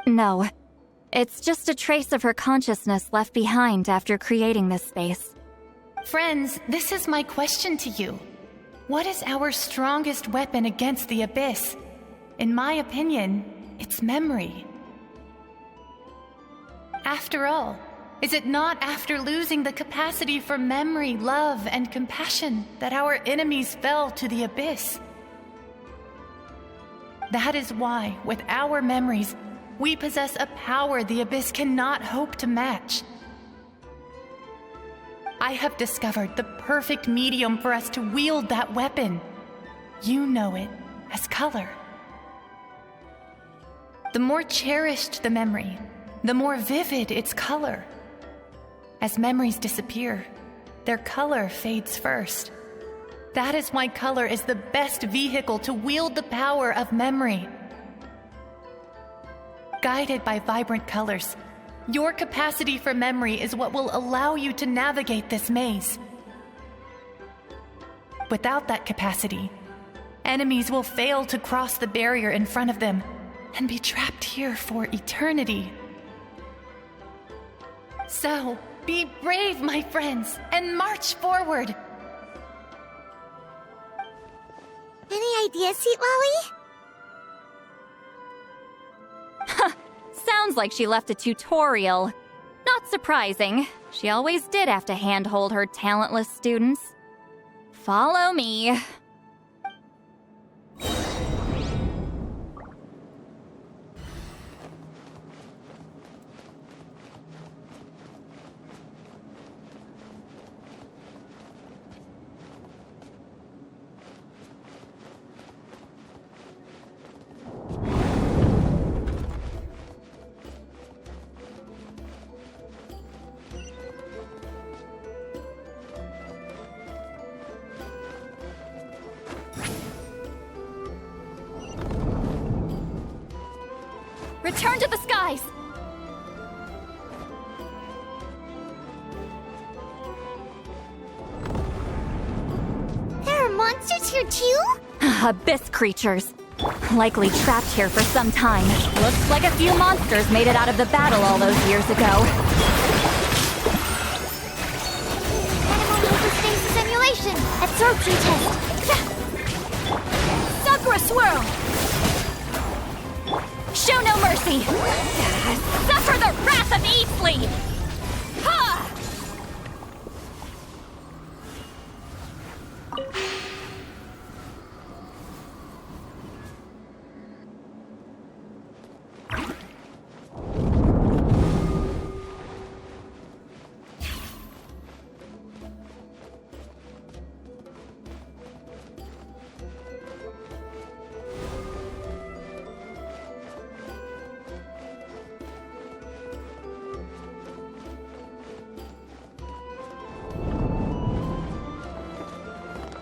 No. It's just a trace of her consciousness left behind after creating this space. Friends, this is my question to you. What is our strongest weapon against the Abyss? In my opinion, it's memory. After all, is it not after losing the capacity for memory, love, and compassion that our enemies fell to the Abyss? That is why, with our memories, we possess a power the Abyss cannot hope to match. I have discovered the perfect medium for us to wield that weapon. You know it as color. The more cherished the memory, the more vivid its color. As memories disappear, their color fades first. That is why color is the best vehicle to wield the power of memory. Guided by vibrant colors, your capacity for memory is what will allow you to navigate this maze. Without that capacity, enemies will fail to cross the barrier in front of them and be trapped here for eternity. So, be brave, my friends, and march forward. Any ideas, Sweet Lolly? Sounds like she left a tutorial. Not surprising. She always did have to handhold her talentless students. Follow me. Return to the skies! There are monsters here too? Abyss creatures. Likely trapped here for some time. Looks like a few monsters made it out of the battle all those years ago. Animal hypostasis simulation. Absorption test. Sakura swirl. Show no mercy! Suffer the wrath of Eastleigh! Ha!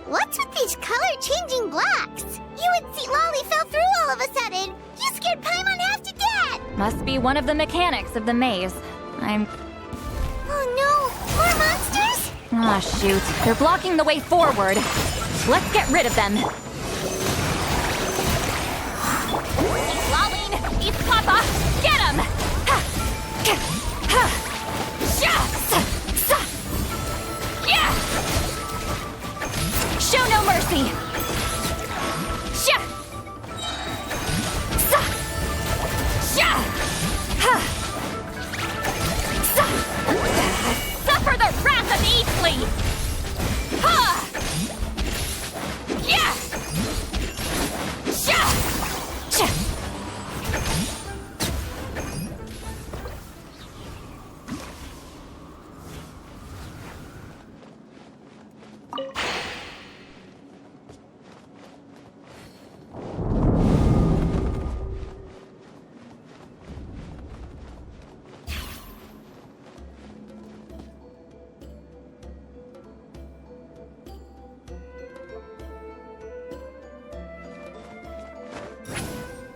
What's with these color-changing blocks? You and see Lolly fell through all of a sudden. You scared Paimon half to death. Must be one of the mechanics of the maze. Oh no, more monsters? Ah, shoot. They're blocking the way forward. Let's get rid of them. Eat Lolly! Eat Papa! Get him! Show no mercy! Suffer the wrath of Eastleigh!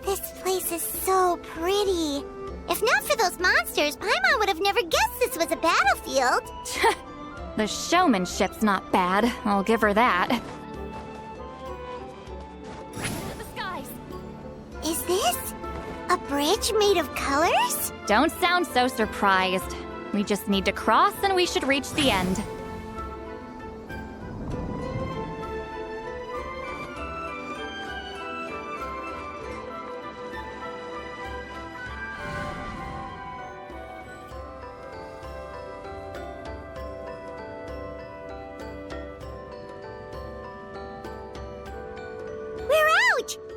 This place is so pretty. If not for those monsters, Paimon would have never guessed this was a battlefield. The showmanship's not bad, I'll give her that. The skies! Is this a bridge made of colors? Don't sound so surprised. We just need to cross and we should reach the end.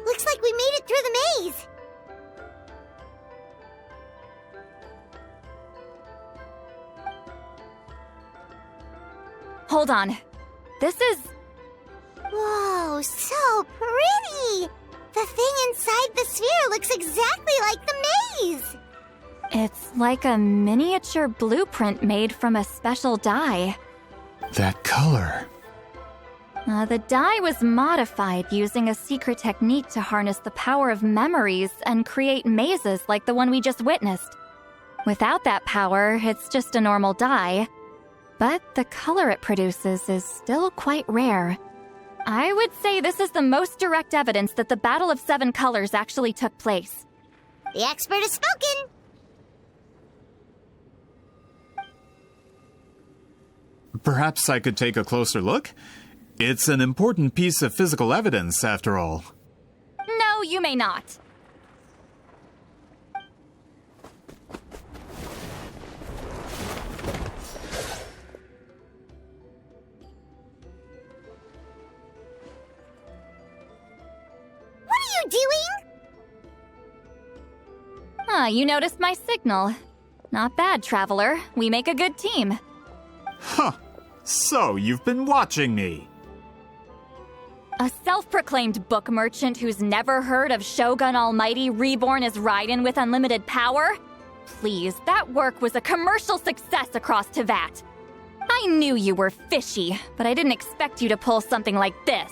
Looks like we made it through the maze. Hold on. This is... Whoa, so pretty! The thing inside the sphere looks exactly like the maze! It's like a miniature blueprint made from a special dye. That color. The dye was modified using a secret technique to harness the power of memories and create mazes like the one we just witnessed. Without that power, it's just a normal dye. But the color it produces is still quite rare. I would say this is the most direct evidence that the Battle of Seven Colors actually took place. The expert has spoken! Perhaps I could take a closer look? It's an important piece of physical evidence, after all. No, you may not. What are you doing? You noticed my signal. Not bad, Traveler. We make a good team. Huh. So, you've been watching me. A self-proclaimed book merchant who's never heard of Shogun Almighty reborn as Raiden with unlimited power? Please, that work was a commercial success across Teyvat. I knew you were fishy, but I didn't expect you to pull something like this.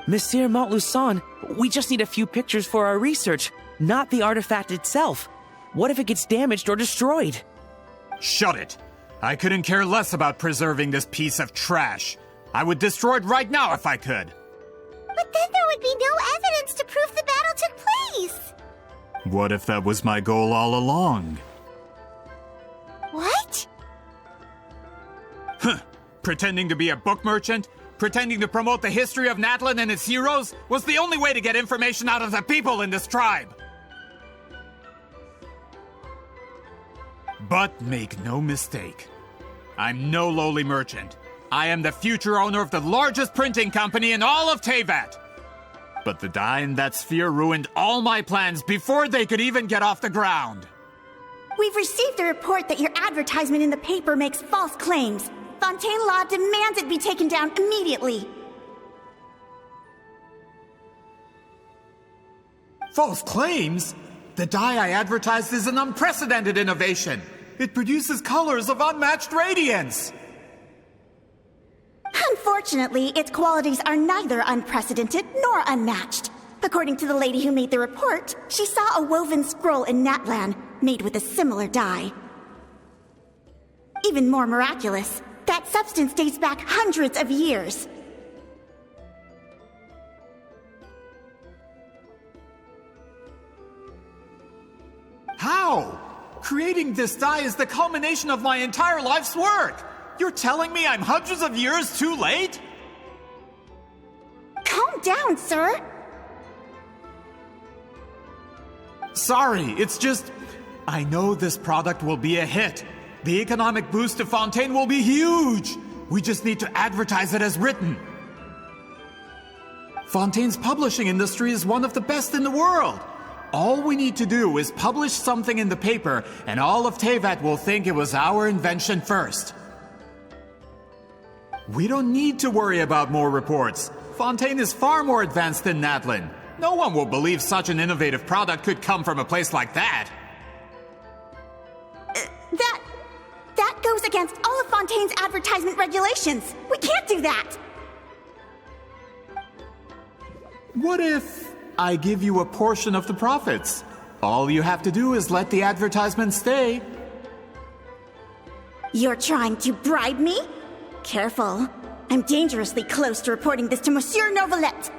Monsieur Montluçon, we just need a few pictures for our research, not the artifact itself. What if it gets damaged or destroyed? Shut it! I couldn't care less about preserving this piece of trash. I would destroy it right now if I could. But then there would be no evidence to prove the battle took place. What if that was my goal all along? What? Huh. Pretending to be a book merchant, pretending to promote the history of Natlan and its heroes, was the only way to get information out of the people in this tribe. But make no mistake, I'm no lowly merchant. I am the future owner of the largest printing company in all of Teyvat. But the dye in that sphere ruined all my plans before they could even get off the ground. We've received a report that your advertisement in the paper makes false claims. Fontaine Law demands it be taken down immediately. False claims? The dye I advertised is an unprecedented innovation. It produces colors of unmatched radiance. Fortunately, its qualities are neither unprecedented nor unmatched. According to the lady who made the report, she saw a woven scroll in Natlan made with a similar dye. Even more miraculous, that substance dates back hundreds of years. How? Creating this dye is the culmination of my entire life's work! You're telling me I'm hundreds of years too late? Calm down, sir. Sorry, it's just... I know this product will be a hit. The economic boost to Fontaine will be huge. We just need to advertise it as written. Fontaine's publishing industry is one of the best in the world. All we need to do is publish something in the paper, and all of Teyvat will think it was our invention first. We don't need to worry about more reports. Fontaine is far more advanced than Natlan. No one will believe such an innovative product could come from a place like that. That goes against all of Fontaine's advertisement regulations. We can't do that. What if I give you a portion of the profits? All you have to do is let the advertisement stay. You're trying to bribe me? Careful. I'm dangerously close to reporting this to Monsieur Novelette.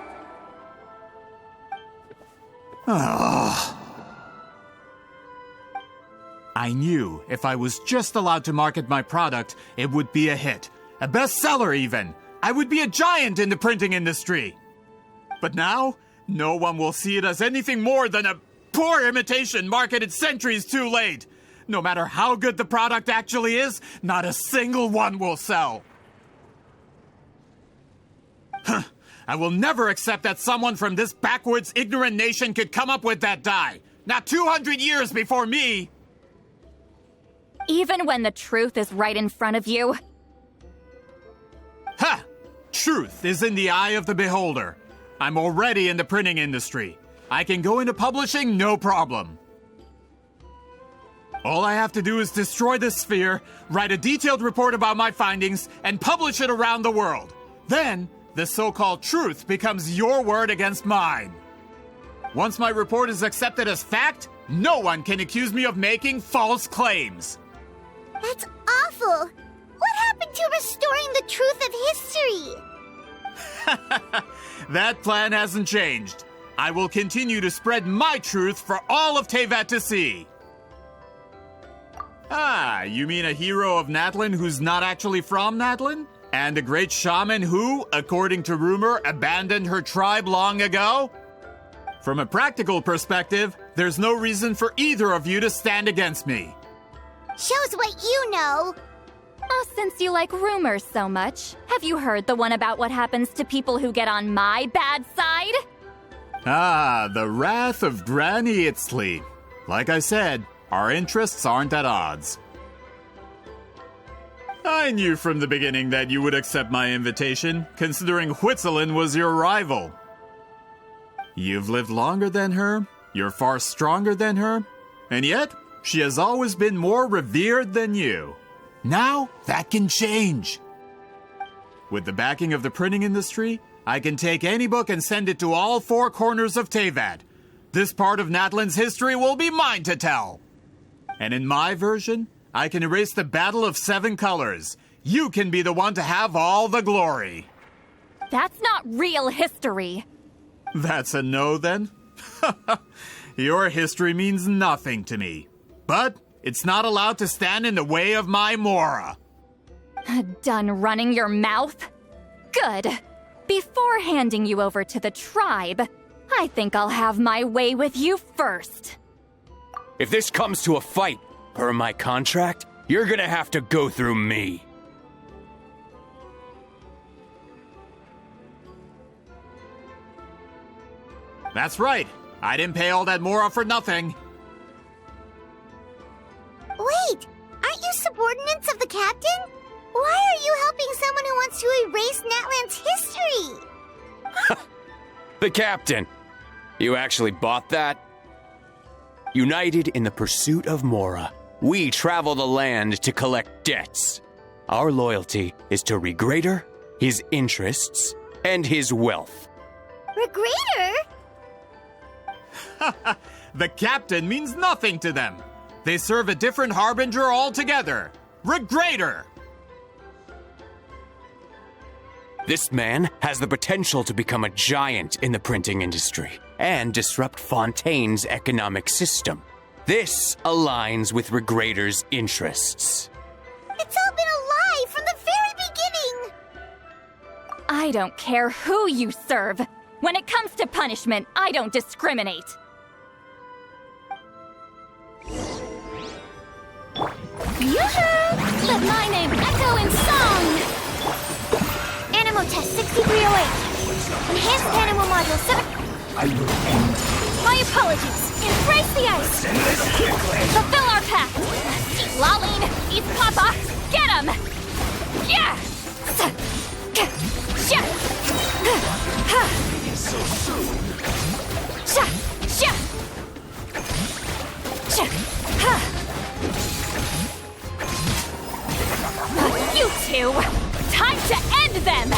I knew if I was just allowed to market my product, it would be a hit. A bestseller even. I would be a giant in the printing industry. But now, no one will see it as anything more than a poor imitation marketed centuries too late. No matter how good the product actually is, not a single one will sell. I will never accept that someone from this backwards, ignorant nation could come up with that dye. Not 200 years before me. Even when the truth is right in front of you. Ha! Truth is in the eye of the beholder. I'm already in the printing industry. I can go into publishing, no problem. All I have to do is destroy this sphere, write a detailed report about my findings, and publish it around the world. Then, the so-called truth becomes your word against mine. Once my report is accepted as fact, no one can accuse me of making false claims. That's awful. What happened to restoring the truth of history? That plan hasn't changed. I will continue to spread my truth for all of Teyvat to see. Ah, you mean a hero of Natlan who's not actually from Natlan? And a great shaman who, according to rumor, abandoned her tribe long ago? From a practical perspective, there's no reason for either of you to stand against me. Shows what you know. Oh, since you like rumors so much, have you heard the one about what happens to people who get on my bad side? Ah, the wrath of Granny Itzley. Like I said, our interests aren't at odds. I knew from the beginning that you would accept my invitation, considering Huitzilin was your rival. You've lived longer than her, you're far stronger than her, and yet, she has always been more revered than you. Now, that can change. With the backing of the printing industry, I can take any book and send it to all four corners of Teyvat. This part of Natlan's history will be mine to tell. And in my version, I can erase the Battle of Seven Colors. You can be the one to have all the glory. That's not real history. That's a no, then? Your history means nothing to me. But it's not allowed to stand in the way of my Mora. Done running your mouth? Good. Before handing you over to the tribe, I think I'll have my way with you first. If this comes to a fight, per my contract, you're gonna have to go through me. That's right. I didn't pay all that Mora for nothing. Wait, aren't you subordinates of the captain? Why are you helping someone who wants to erase Natlan's history? The captain. You actually bought that? United in the pursuit of Mora, we travel the land to collect debts. Our loyalty is to Regreater his interests, and his wealth. Regrader? The captain means nothing to them. They serve a different harbinger altogether. Regrader! This man has the potential to become a giant in the printing industry and disrupt Fontaine's economic system. This aligns with Regrader's interests. It's all been a lie from the very beginning! I don't care who you serve. When it comes to punishment, I don't discriminate. Yoo-hoo! Let my name echo in song! Animal Test 6308. Enhanced Animal Module 7... My apologies. Embrace the ice. Fulfill our pact. Eat Laline, eat Papa. Get him! Yeah! So soon. You two! Time to end them!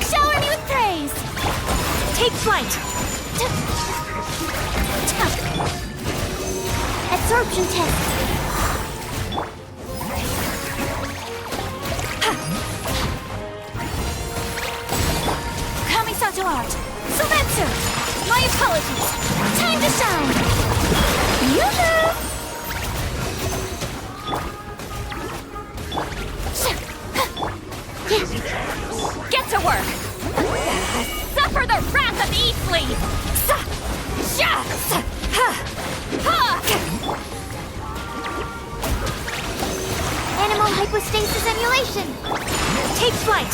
Shower me with praise! Take flight! Absorption test! Kamisato art! Silencer! My apologies! Time to shine! Yoo-hoo! Get to work! Suffer the wrath of Eastleigh! Animal hypostasis emulation! Take flight!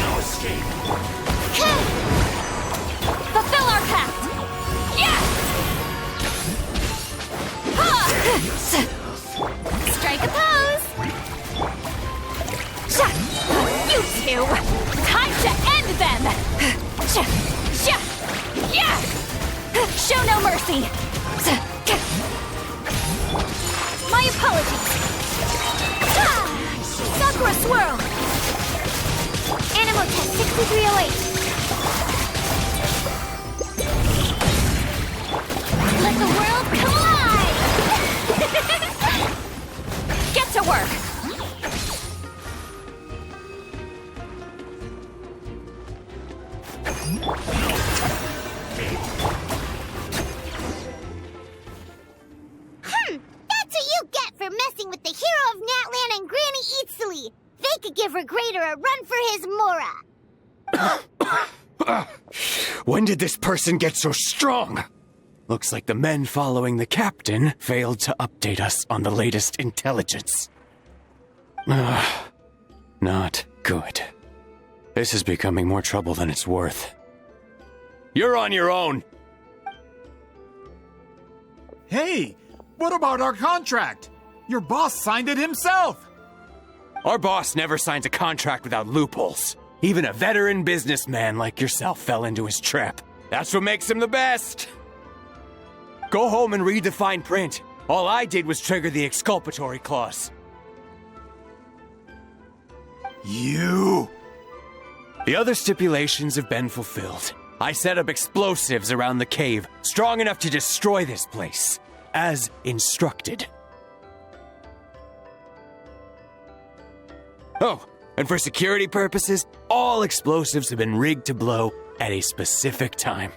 No escape. Fulfill our pact! Yes! Strike a pose! You two! Time to end them! Yeah! Show no mercy! My apologies! Sakura Swirl! Animal Test 6308. Let the world collide! Get to work! That's what you get for messing with the hero of Natlan and Granny Eatsley! They could give Regrader a run for his Mora! When did this person get so strong? Looks like the men following the captain failed to update us on the latest intelligence. Not good. This is becoming more trouble than it's worth. You're on your own! Hey, what about our contract? Your boss signed it himself! Our boss never signs a contract without loopholes. Even a veteran businessman like yourself fell into his trap. That's what makes him the best! Go home and read the fine print. All I did was trigger the exculpatory clause. You! The other stipulations have been fulfilled. I set up explosives around the cave, strong enough to destroy this place, as instructed. Oh, and for security purposes, all explosives have been rigged to blow at a specific time.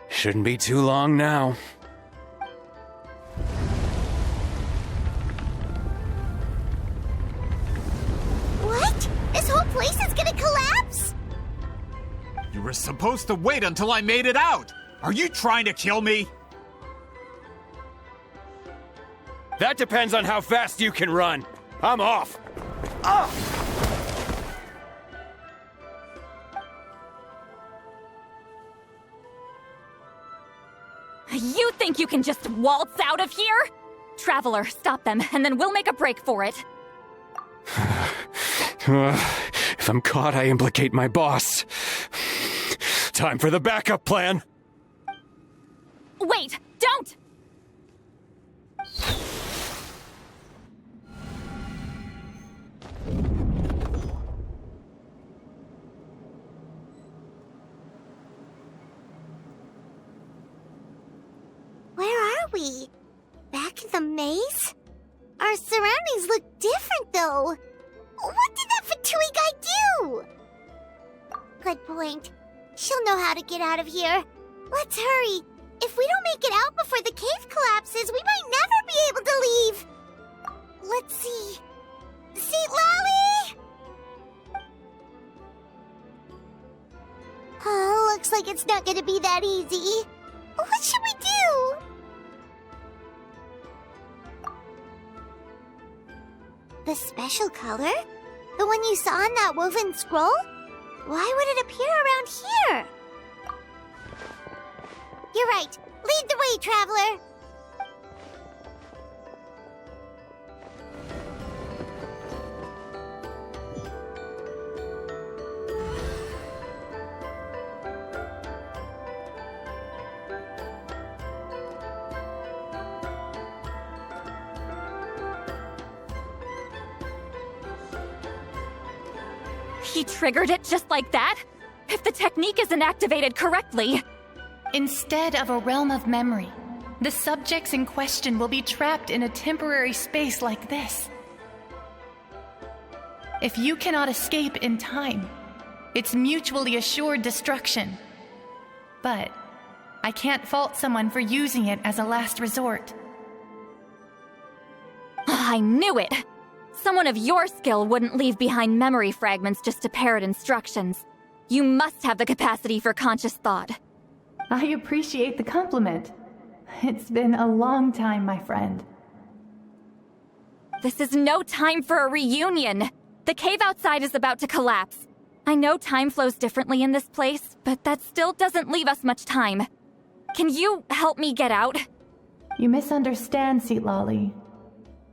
Shouldn't be too long now. What? This whole place is gonna collapse? You were supposed to wait until I made it out! Are you trying to kill me? That depends on how fast you can run. I'm off. You think you can just waltz out of here? Traveler, stop them, and then we'll make a break for it. If I'm caught, I implicate my boss. Time for the backup plan. Wait, don't! we? Back in the maze? Our surroundings look different, though. What did that Fatui guy do? Good point. She'll know how to get out of here. Let's hurry. If we don't make it out before the cave collapses, we might never be able to leave. Let's see. Seat Lolly! Oh, looks like it's not gonna be that easy. What should we do? The special color? The one you saw in that woven scroll? Why would it appear around here? You're right. Lead the way, traveler. He triggered it just like that? If the technique isn't activated correctly... Instead of a realm of memory, the subjects in question will be trapped in a temporary space like this. If you cannot escape in time, it's mutually assured destruction. But I can't fault someone for using it as a last resort. I knew it! Someone of your skill wouldn't leave behind memory fragments just to parrot instructions. You must have the capacity for conscious thought. I appreciate the compliment. It's been a long time, my friend. This is no time for a reunion. The cave outside is about to collapse. I know time flows differently in this place, but that still doesn't leave us much time. Can you help me get out? You misunderstand, Seat Lolly.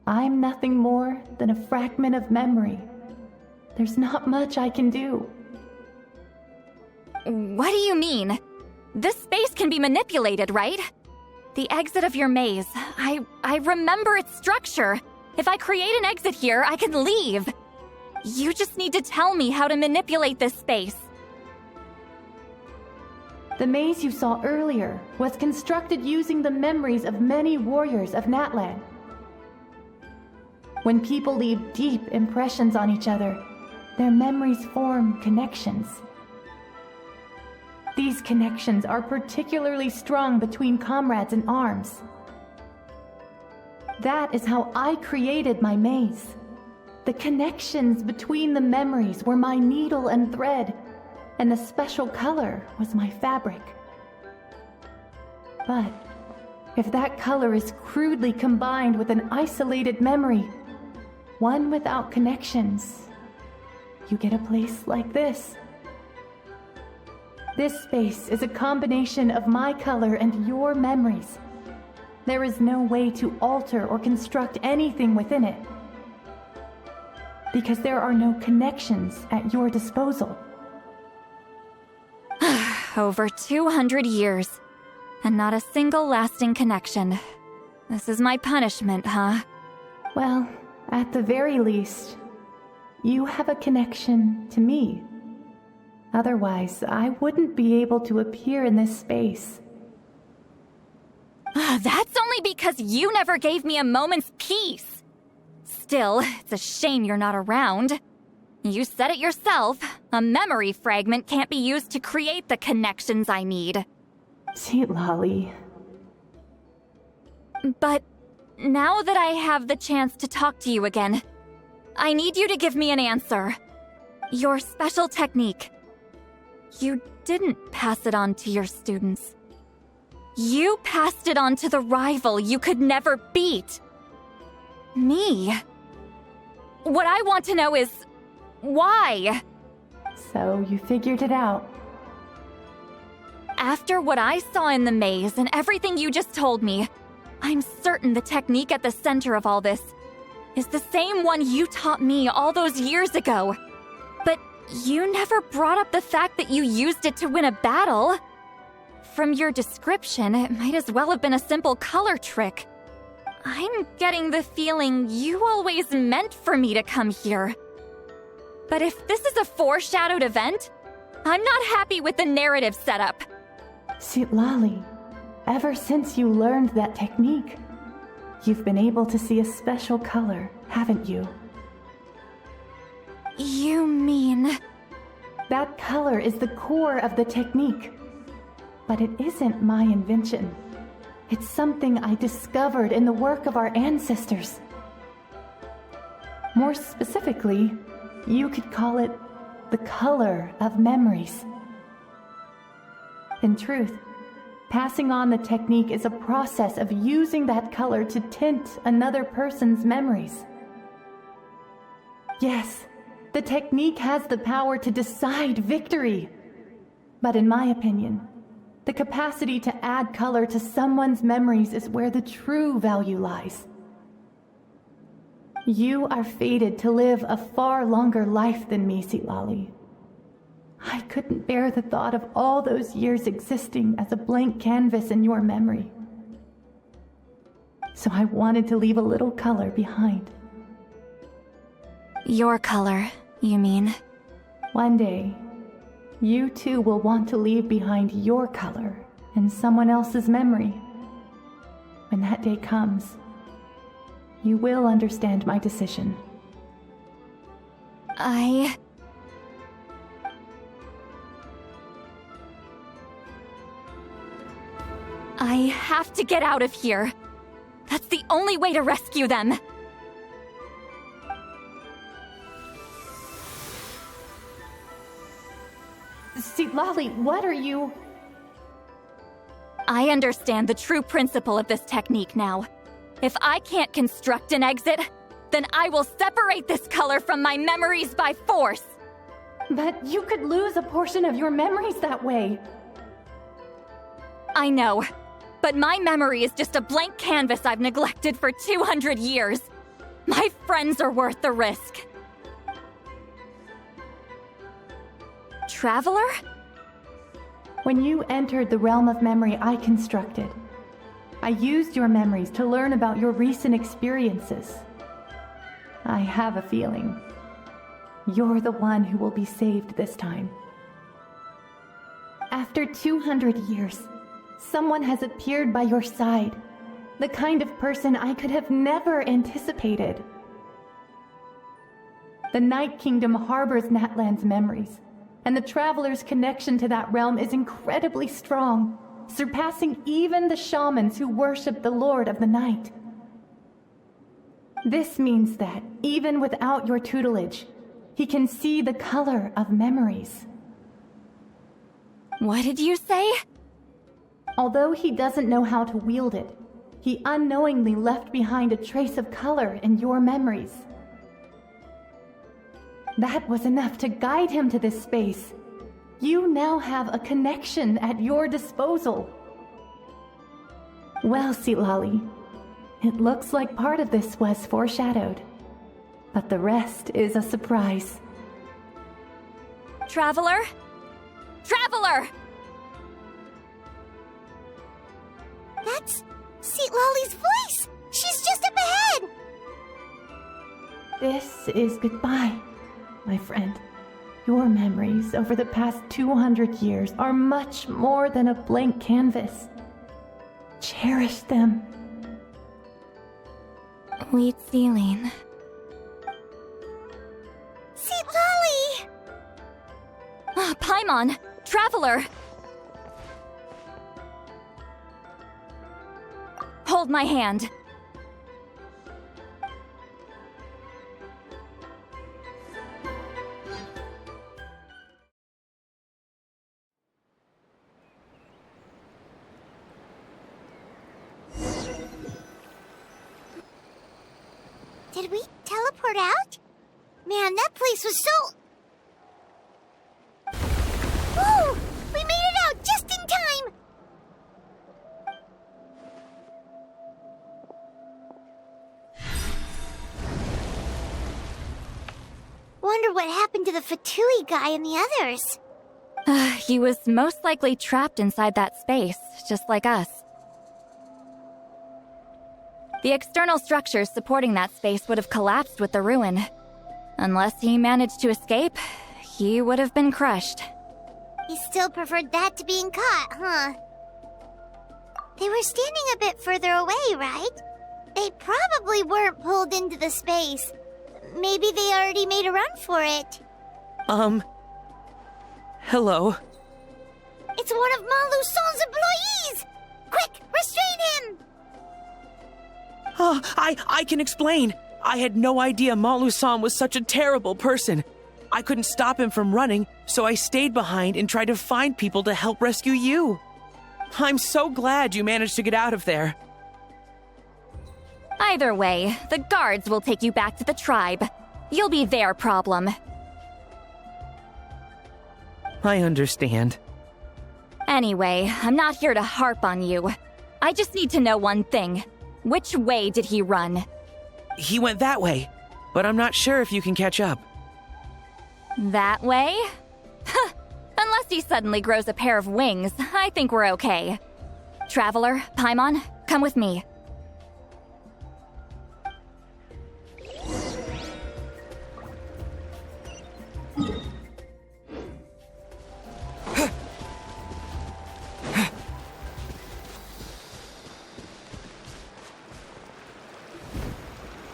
I'm nothing more than a fragment of memory. There's not much I can do. What do you mean? This space can be manipulated, right? The exit of your maze. I remember its structure. If I create an exit here, I can leave. You just need to tell me how to manipulate this space. The maze you saw earlier was constructed using the memories of many warriors of Natlan. When people leave deep impressions on each other, their memories form connections. These connections are particularly strong between comrades in arms. That is how I created my maze. The connections between the memories were my needle and thread, and the special color was my fabric. But if that color is crudely combined with an isolated memory, one without connections, you get a place like this. This space is a combination of my color and your memories. There is no way to alter or construct anything within it, because there are no connections at your disposal. Over 200 years, and not a single lasting connection. This is my punishment, huh? Well, at the very least, you have a connection to me. Otherwise, I wouldn't be able to appear in this space. That's only because you never gave me a moment's peace. Still, it's a shame you're not around. You said it yourself. A memory fragment can't be used to create the connections I need. Seat Lolly. But now that I have the chance to talk to you again, I need you to give me an answer. Your special technique. You didn't pass it on to your students. You passed it on to the rival you could never beat. Me. What I want to know is, why? So you figured it out. After what I saw in the maze and everything you just told me, I'm certain the technique at the center of all this is the same one you taught me all those years ago. But you never brought up the fact that you used it to win a battle. From your description, it might as well have been a simple color trick. I'm getting the feeling you always meant for me to come here. But if this is a foreshadowed event, I'm not happy with the narrative setup. Seat Lolly, ever since you learned that technique, you've been able to see a special color, haven't you? You mean... That color is the core of the technique. But it isn't my invention. It's something I discovered in the work of our ancestors. More specifically, you could call it the color of memories. In truth, passing on the technique is a process of using that color to tint another person's memories. Yes, the technique has the power to decide victory. But in my opinion, the capacity to add color to someone's memories is where the true value lies. You are fated to live a far longer life than me, Sitlali. I couldn't bear the thought of all those years existing as a blank canvas in your memory. So I wanted to leave a little color behind. Your color, you mean? One day, you too will want to leave behind your color in someone else's memory. When that day comes, you will understand my decision. I have to get out of here. That's the only way to rescue them. Sitlali, what are you... I understand the true principle of this technique now. If I can't construct an exit, then I will separate this color from my memories by force. But you could lose a portion of your memories that way. I know, but my memory is just a blank canvas I've neglected for 200 years. My friends are worth the risk. Traveler? When you entered the realm of memory I constructed, I used your memories to learn about your recent experiences. I have a feeling you're the one who will be saved this time. After 200 years, someone has appeared by your side, the kind of person I could have never anticipated. The Night Kingdom harbors Natlan's memories, and the Traveler's connection to that realm is incredibly strong, surpassing even the shamans who worship the Lord of the Night. This means that, even without your tutelage, he can see the color of memories. What did you say? Although he doesn't know how to wield it, he unknowingly left behind a trace of color in your memories. That was enough to guide him to this space. You now have a connection at your disposal. Well, Sitlali, it looks like part of this was foreshadowed, but the rest is a surprise. Traveler? Traveler! That's Sitlali's voice! She's just up ahead! This is goodbye, my friend. Your memories over the past 200 years are much more than a blank canvas. Cherish them. Wheat ceiling. Sitlali! Paimon! Traveler! Hold my hand. Did we teleport out? Man, that place was so... Whoa! We made it out just in time! Wonder what happened to the Fatui guy and the others. He was most likely trapped inside that space, just like us. The external structures supporting that space would have collapsed with the ruin. Unless he managed to escape, he would have been crushed. He still preferred that to being caught, huh? They were standing a bit further away, right? They probably weren't pulled into the space. Maybe they already made a run for it. Hello? It's one of Malu Son's employees! Quick, restrain him! Oh, I can explain. I had no idea Malu-san was such a terrible person. I couldn't stop him from running, so I stayed behind and tried to find people to help rescue you. I'm so glad you managed to get out of there. Either way, the guards will take you back to the tribe. You'll be their problem. I understand. Anyway, I'm not here to harp on you. I just need to know one thing. Which way did he run? He went that way, but I'm not sure if you can catch up. That way? Huh. Unless he suddenly grows a pair of wings, I think we're okay. Traveler, Paimon, come with me.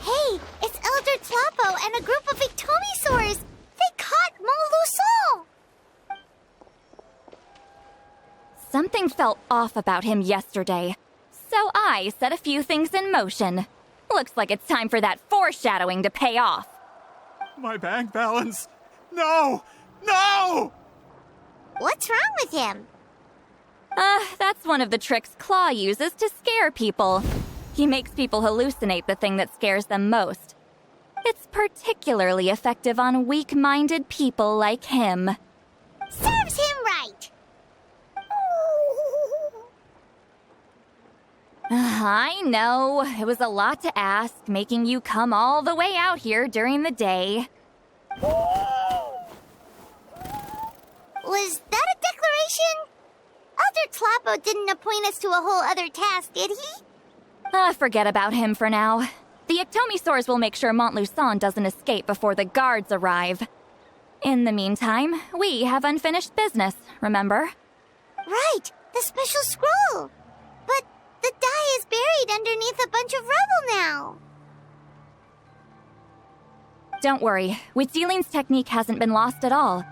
Hey, it's Elder Tlapo and a group of Ictomisaurs! They caught Malu-san! Something felt off about him yesterday, so I set a few things in motion. Looks like it's time for that foreshadowing to pay off. My bank balance! No! No! What's wrong with him? That's one of the tricks Claw uses to scare people. He makes people hallucinate the thing that scares them most. It's particularly effective on weak-minded people like him. Serves him right! I know, it was a lot to ask, making you come all the way out here during the day. Was that a declaration? Elder Tlapo didn't appoint us to a whole other task, did he? Forget about him for now. The Ictomisaurs will make sure Montluçon doesn't escape before the guards arrive. In the meantime, we have unfinished business, remember? Right, the special scroll. But the die is buried underneath a bunch of rubble now. Don't worry, Witzeline's technique hasn't been lost at all.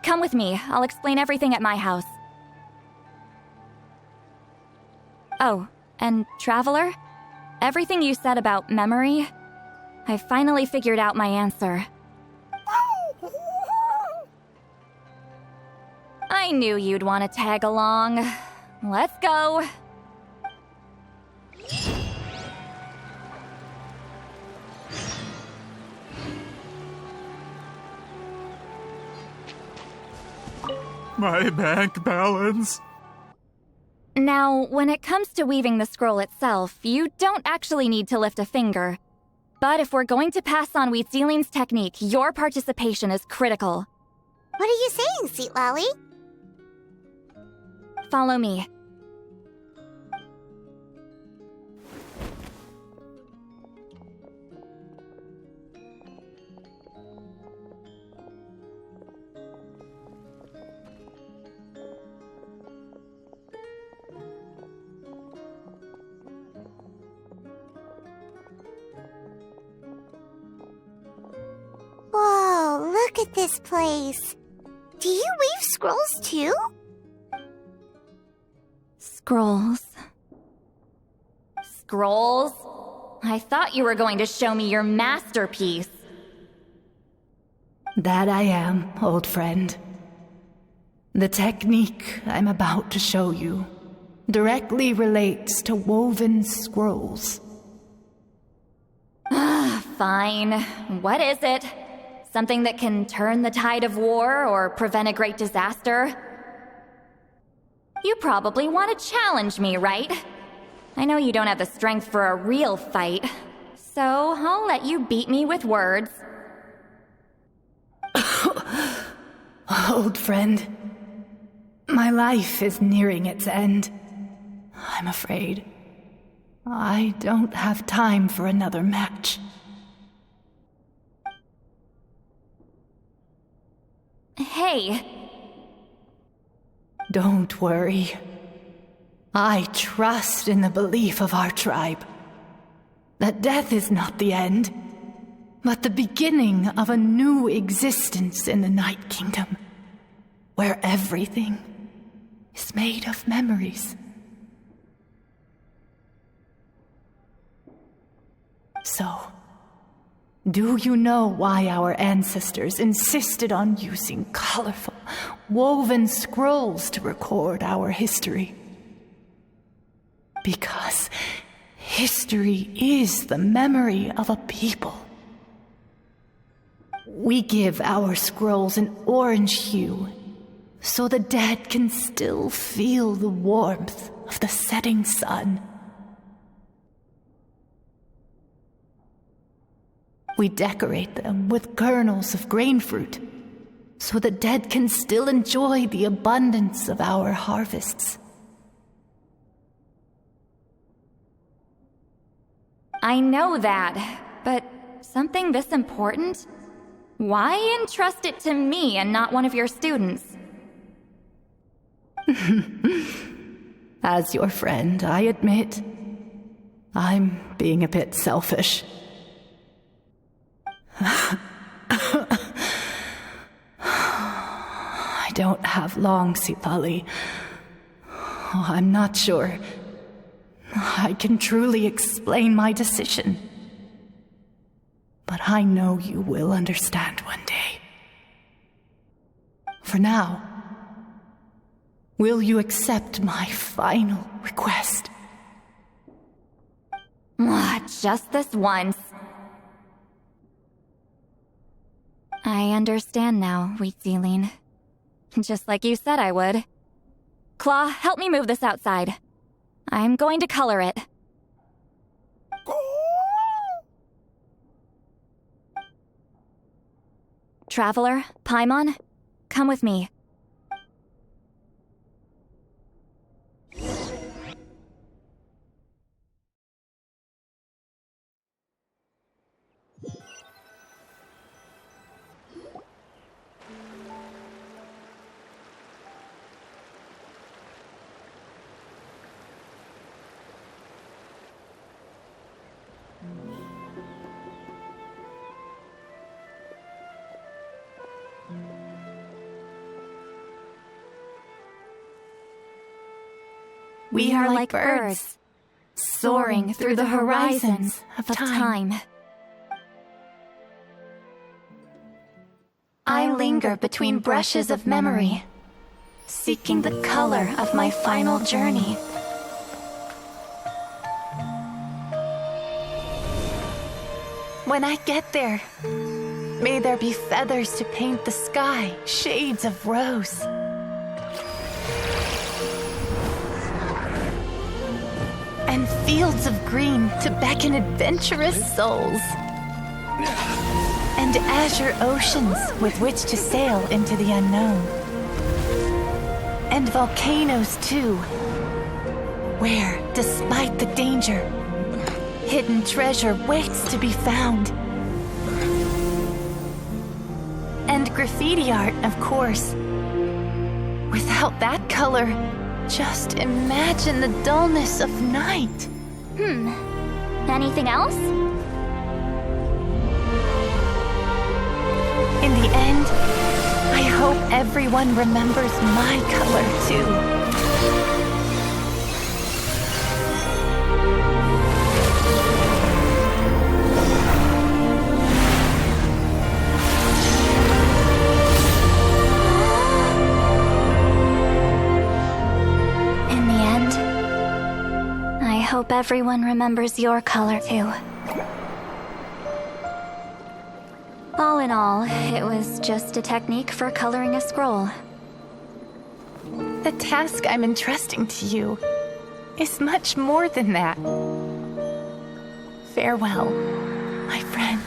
Come with me, I'll explain everything at my house. Oh, and Traveler? Everything you said about memory, I finally figured out my answer. I knew you'd want to tag along. Let's go. My bank balance. Now, when it comes to weaving the scroll itself, you don't actually need to lift a finger. But if we're going to pass on Witzeline's technique, your participation is critical. What are you saying, Sweet Lolly? Follow me. Whoa, look at this place. Do you weave scrolls too? Scrolls. Scrolls? I thought you were going to show me your masterpiece. That I am, old friend. The technique I'm about to show you directly relates to woven scrolls. Fine. What is it? Something that can turn the tide of war or prevent a great disaster? You probably want to challenge me, right? I know you don't have the strength for a real fight, so I'll let you beat me with words. Old friend, my life is nearing its end. I'm afraid I don't have time for another match. Hey. Don't worry. I trust in the belief of our tribe that death is not the end, but the beginning of a new existence in the Night Kingdom, where everything is made of memories. So, do you know why our ancestors insisted on using colorful, woven scrolls to record our history? Because history is the memory of a people. We give our scrolls an orange hue, so the dead can still feel the warmth of the setting sun. We decorate them with kernels of grain fruit, so the dead can still enjoy the abundance of our harvests. I know that, but something this important? Why entrust it to me and not one of your students? As your friend, I admit, I'm being a bit selfish. I don't have long, Sipali. Oh, I'm not sure I can truly explain my decision. But I know you will understand one day. For now, will you accept my final request? Just this once. I understand now, Wheatsealing. Just like you said I would. Claw, help me move this outside. I'm going to color it. Traveler, Paimon, come with me. We are like birds, soaring through the horizons of time. I linger between brushes of memory, seeking the color of my final journey. When I get there, may there be feathers to paint the sky, shades of rose. And fields of green to beckon adventurous souls. And azure oceans with which to sail into the unknown. And volcanoes too, where, despite the danger, hidden treasure waits to be found. And graffiti art, of course. Without that color, just imagine the dullness of night. Anything else? In the end, I hope everyone remembers my color too. I hope everyone remembers your color too. All in all, it was just a technique for coloring a scroll. The task I'm entrusting to you is much more than that. Farewell, my friend.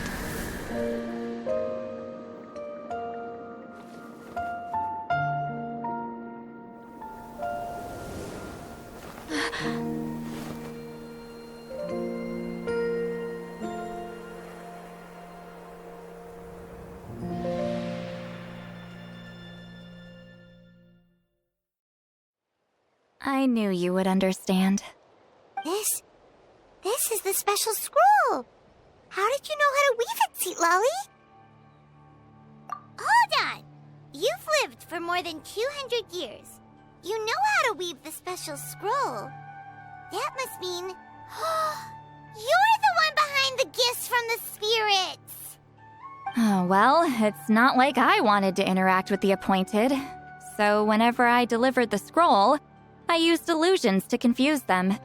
I knew you would understand. This is the special scroll. How did you know how to weave it, Seat Lolly? Hold on! You've lived for more than 200 years. You know how to weave the special scroll. That must mean... you're the one behind the gifts from the spirits! Oh, well, it's not like I wanted to interact with the appointed. So whenever I delivered the scroll, I used illusions to confuse them.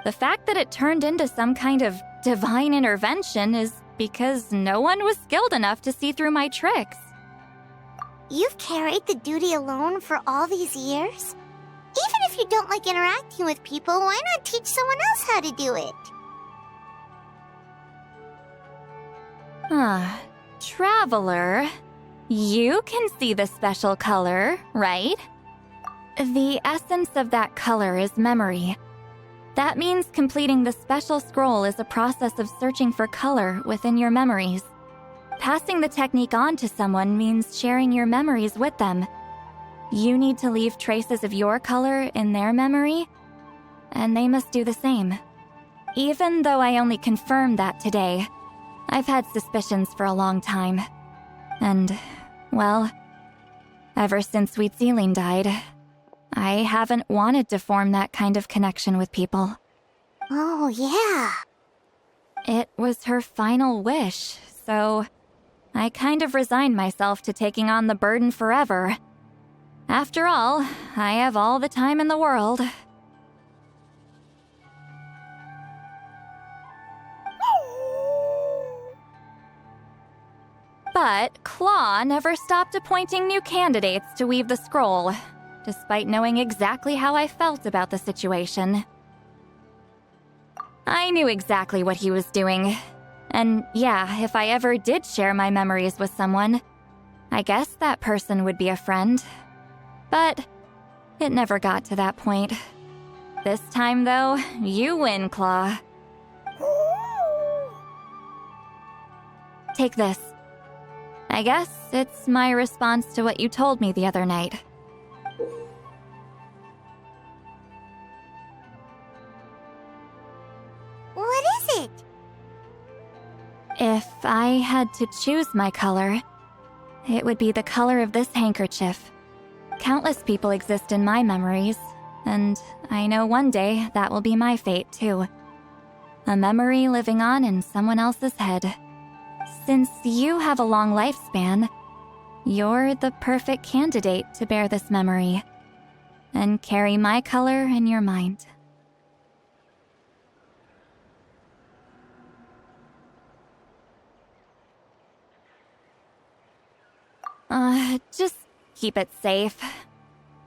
The fact that it turned into some kind of divine intervention is because no one was skilled enough to see through my tricks. You've carried the duty alone for all these years? Even if you don't like interacting with people, why not teach someone else how to do it? Traveler, you can see the special color, right? The essence of that color is memory. That means completing the special scroll is a process of searching for color within your memories. Passing the technique on to someone means sharing your memories with them. You need to leave traces of your color in their memory, and they must do the same. Even though I only confirmed that today, I've had suspicions for a long time. And, well, ever since Sweet Celine died, I haven't wanted to form that kind of connection with people. Oh, yeah. It was her final wish, so I kind of resigned myself to taking on the burden forever. After all, I have all the time in the world. But Claw never stopped appointing new candidates to weave the scroll, despite knowing exactly how I felt about the situation. I knew exactly what he was doing. And yeah, if I ever did share my memories with someone, I guess that person would be a friend. But it never got to that point. This time, though, you win, Claw. Take this. I guess it's my response to what you told me the other night. What is it? If I had to choose my color, it would be the color of this handkerchief. Countless people exist in my memories, and I know one day that will be my fate too. A memory living on in someone else's head. Since you have a long lifespan, you're the perfect candidate to bear this memory and carry my color in your mind. Just keep it safe.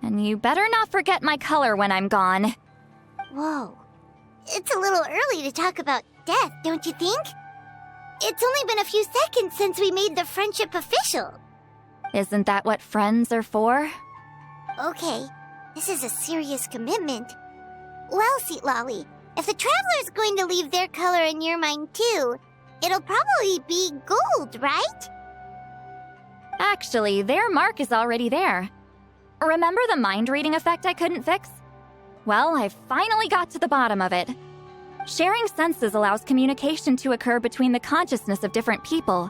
And you better not forget my color when I'm gone. Whoa. It's a little early to talk about death, don't you think? It's only been a few seconds since we made the friendship official. Isn't that what friends are for? Okay, this is a serious commitment. Well, Seat Lolly, if the Traveler's going to leave their color in your mind too, it'll probably be gold, right? Actually, their mark is already there. Remember the mind-reading effect I couldn't fix? Well, I finally got to the bottom of it. Sharing senses allows communication to occur between the consciousness of different people.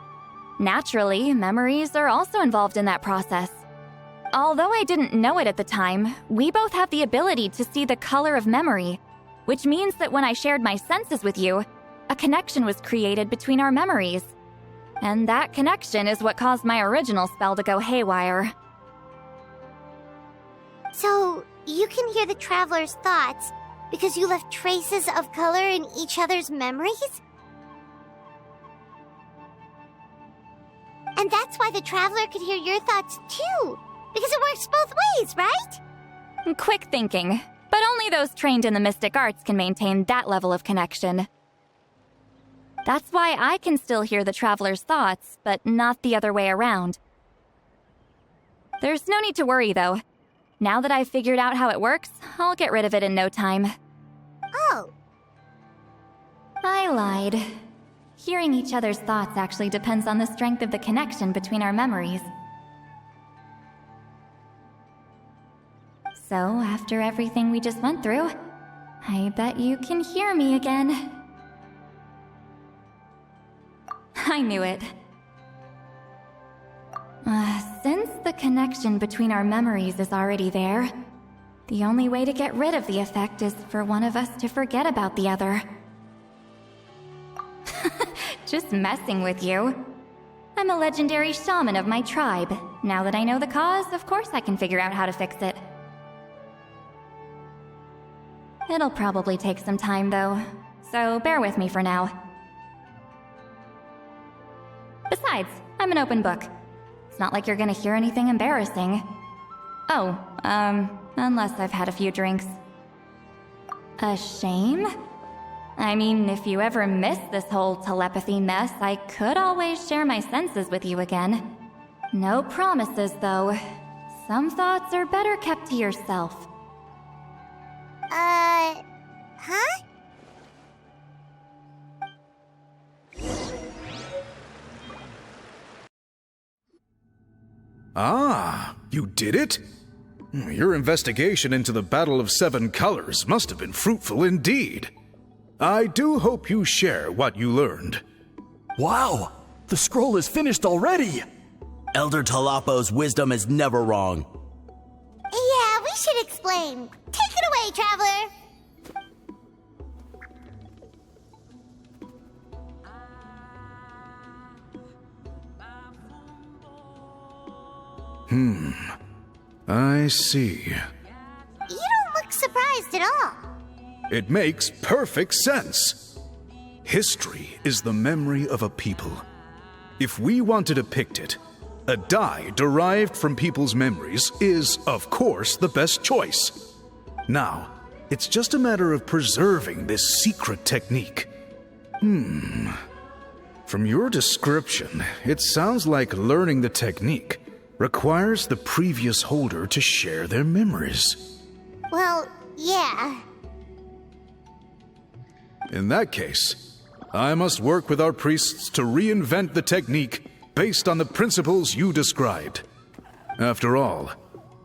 Naturally, memories are also involved in that process. Although I didn't know it at the time, we both have the ability to see the color of memory, which means that when I shared my senses with you, a connection was created between our memories. And that connection is what caused my original spell to go haywire. So, you can hear the Traveler's thoughts because you left traces of color in each other's memories? And that's why the Traveler could hear your thoughts too, because it works both ways, right? Quick thinking, but only those trained in the mystic arts can maintain that level of connection. That's why I can still hear the Traveler's thoughts, but not the other way around. There's no need to worry, though. Now that I've figured out how it works, I'll get rid of it in no time. Oh. I lied. Hearing each other's thoughts actually depends on the strength of the connection between our memories. So, after everything we just went through, I bet you can hear me again. I knew it. Since the connection between our memories is already there, the only way to get rid of the effect is for one of us to forget about the other. Just messing with you. I'm a legendary shaman of my tribe. Now that I know the cause, of course I can figure out how to fix it. It'll probably take some time, though, so bear with me for now. Besides, I'm an open book. It's not like you're gonna hear anything embarrassing. Oh, unless I've had a few drinks. A shame? I mean, if you ever miss this whole telepathy mess, I could always share my senses with you again. No promises, though. Some thoughts are better kept to yourself. Huh? Ah, you did it? Your investigation into the Battle of Seven Colors must have been fruitful indeed. I do hope you share what you learned. Wow! The scroll is finished already! Elder Talapo's wisdom is never wrong. Yeah, we should explain. Take it away, Traveler! I see. You don't look surprised at all. It makes perfect sense. History is the memory of a people. If we want to depict it, a dye derived from people's memories is, of course, the best choice. Now, it's just a matter of preserving this secret technique. From your description, it sounds like learning the technique requires the previous holder to share their memories. Well, yeah. In that case, I must work with our priests to reinvent the technique based on the principles you described. After all,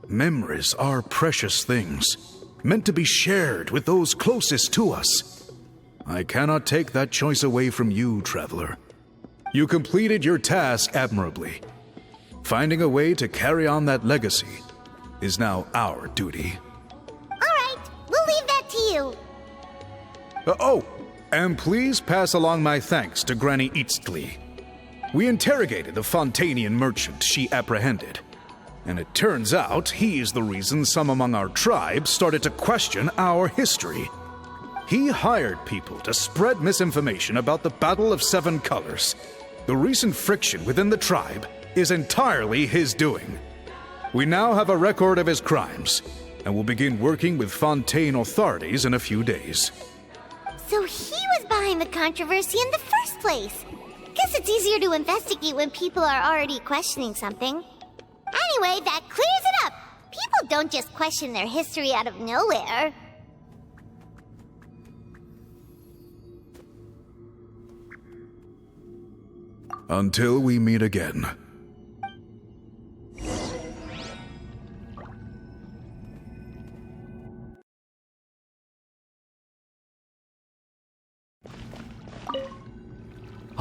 memories are precious things, meant to be shared with those closest to us. I cannot take that choice away from you, Traveler. You completed your task admirably. Finding a way to carry on that legacy is now our duty. All right, we'll leave that to you. And please pass along my thanks to Granny Eastly. We interrogated the Fontanian merchant she apprehended, and it turns out he is the reason some among our tribe started to question our history. He hired people to spread misinformation about the Battle of Seven Colors. The recent friction within the tribe is entirely his doing. We now have a record of his crimes, and will begin working with Fontaine authorities in a few days. So he was behind the controversy in the first place. Guess it's easier to investigate when people are already questioning something. Anyway, that clears it up. People don't just question their history out of nowhere. Until we meet again.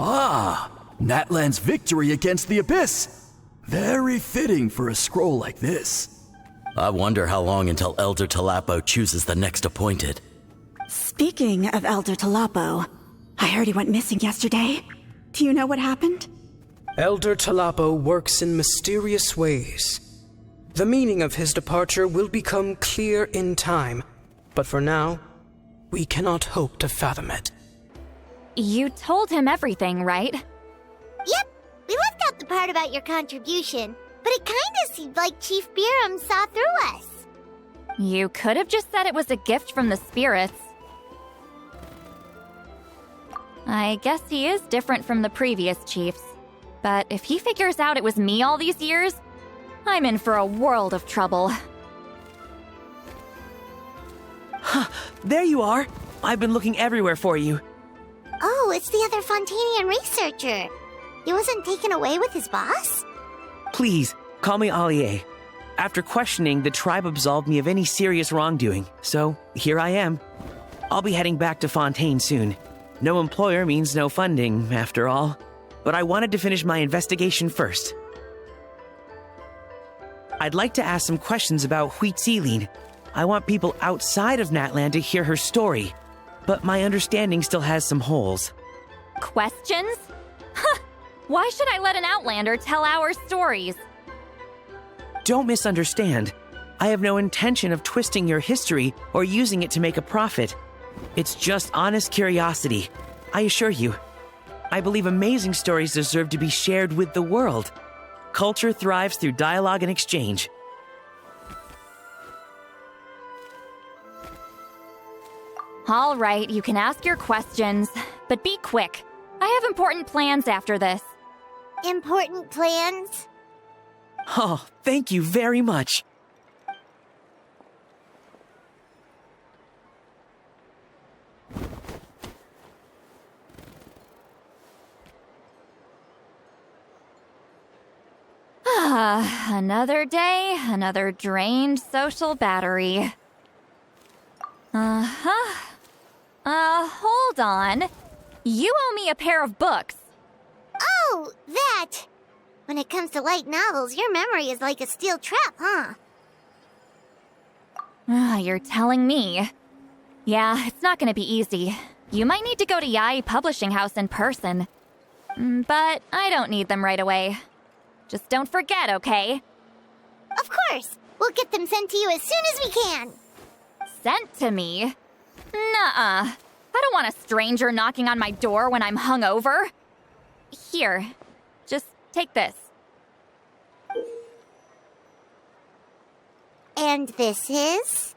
Ah, Natlan's victory against the Abyss. Very fitting for a scroll like this. I wonder how long until Elder Talapo chooses the next appointed. Speaking of Elder Talapo, I heard he went missing yesterday. Do you know what happened? Elder Talapo works in mysterious ways. The meaning of his departure will become clear in time, but for now, we cannot hope to fathom it. You told him everything, right? Yep, we left out the part about your contribution, but it kinda seemed like Chief Biram saw through us. You could have just said it was a gift from the spirits. I guess he is different from the previous chiefs. But if he figures out it was me all these years, I'm in for a world of trouble. There you are! I've been looking everywhere for you. Oh, it's the other Fontanian researcher. He wasn't taken away with his boss? Please, call me Allier. After questioning, the tribe absolved me of any serious wrongdoing, so here I am. I'll be heading back to Fontaine soon. No employer means no funding, after all. But I wanted to finish my investigation first. I'd like to ask some questions about Huitziling. I want people outside of Natlan to hear her story, but my understanding still has some holes. Questions? Huh! Why should I let an Outlander tell our stories? Don't misunderstand. I have no intention of twisting your history or using it to make a profit. It's just honest curiosity, I assure you. I believe amazing stories deserve to be shared with the world. Culture thrives through dialogue and exchange. All right, you can ask your questions, but be quick. I have important plans after this. Important plans? Oh, thank you very much. Another day, another drained social battery. Hold on. You owe me a pair of books. Oh, that! When it comes to light novels, your memory is like a steel trap, huh? You're telling me. Yeah, it's not gonna be easy. You might need to go to Yai Publishing House in person. But I don't need them right away. Just don't forget, okay? Of course! We'll get them sent to you as soon as we can! Sent to me? Nuh-uh. I don't want a stranger knocking on my door when I'm hungover. Here, just take this. And this is?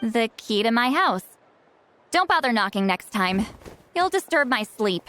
The key to my house. Don't bother knocking next time. You'll disturb my sleep.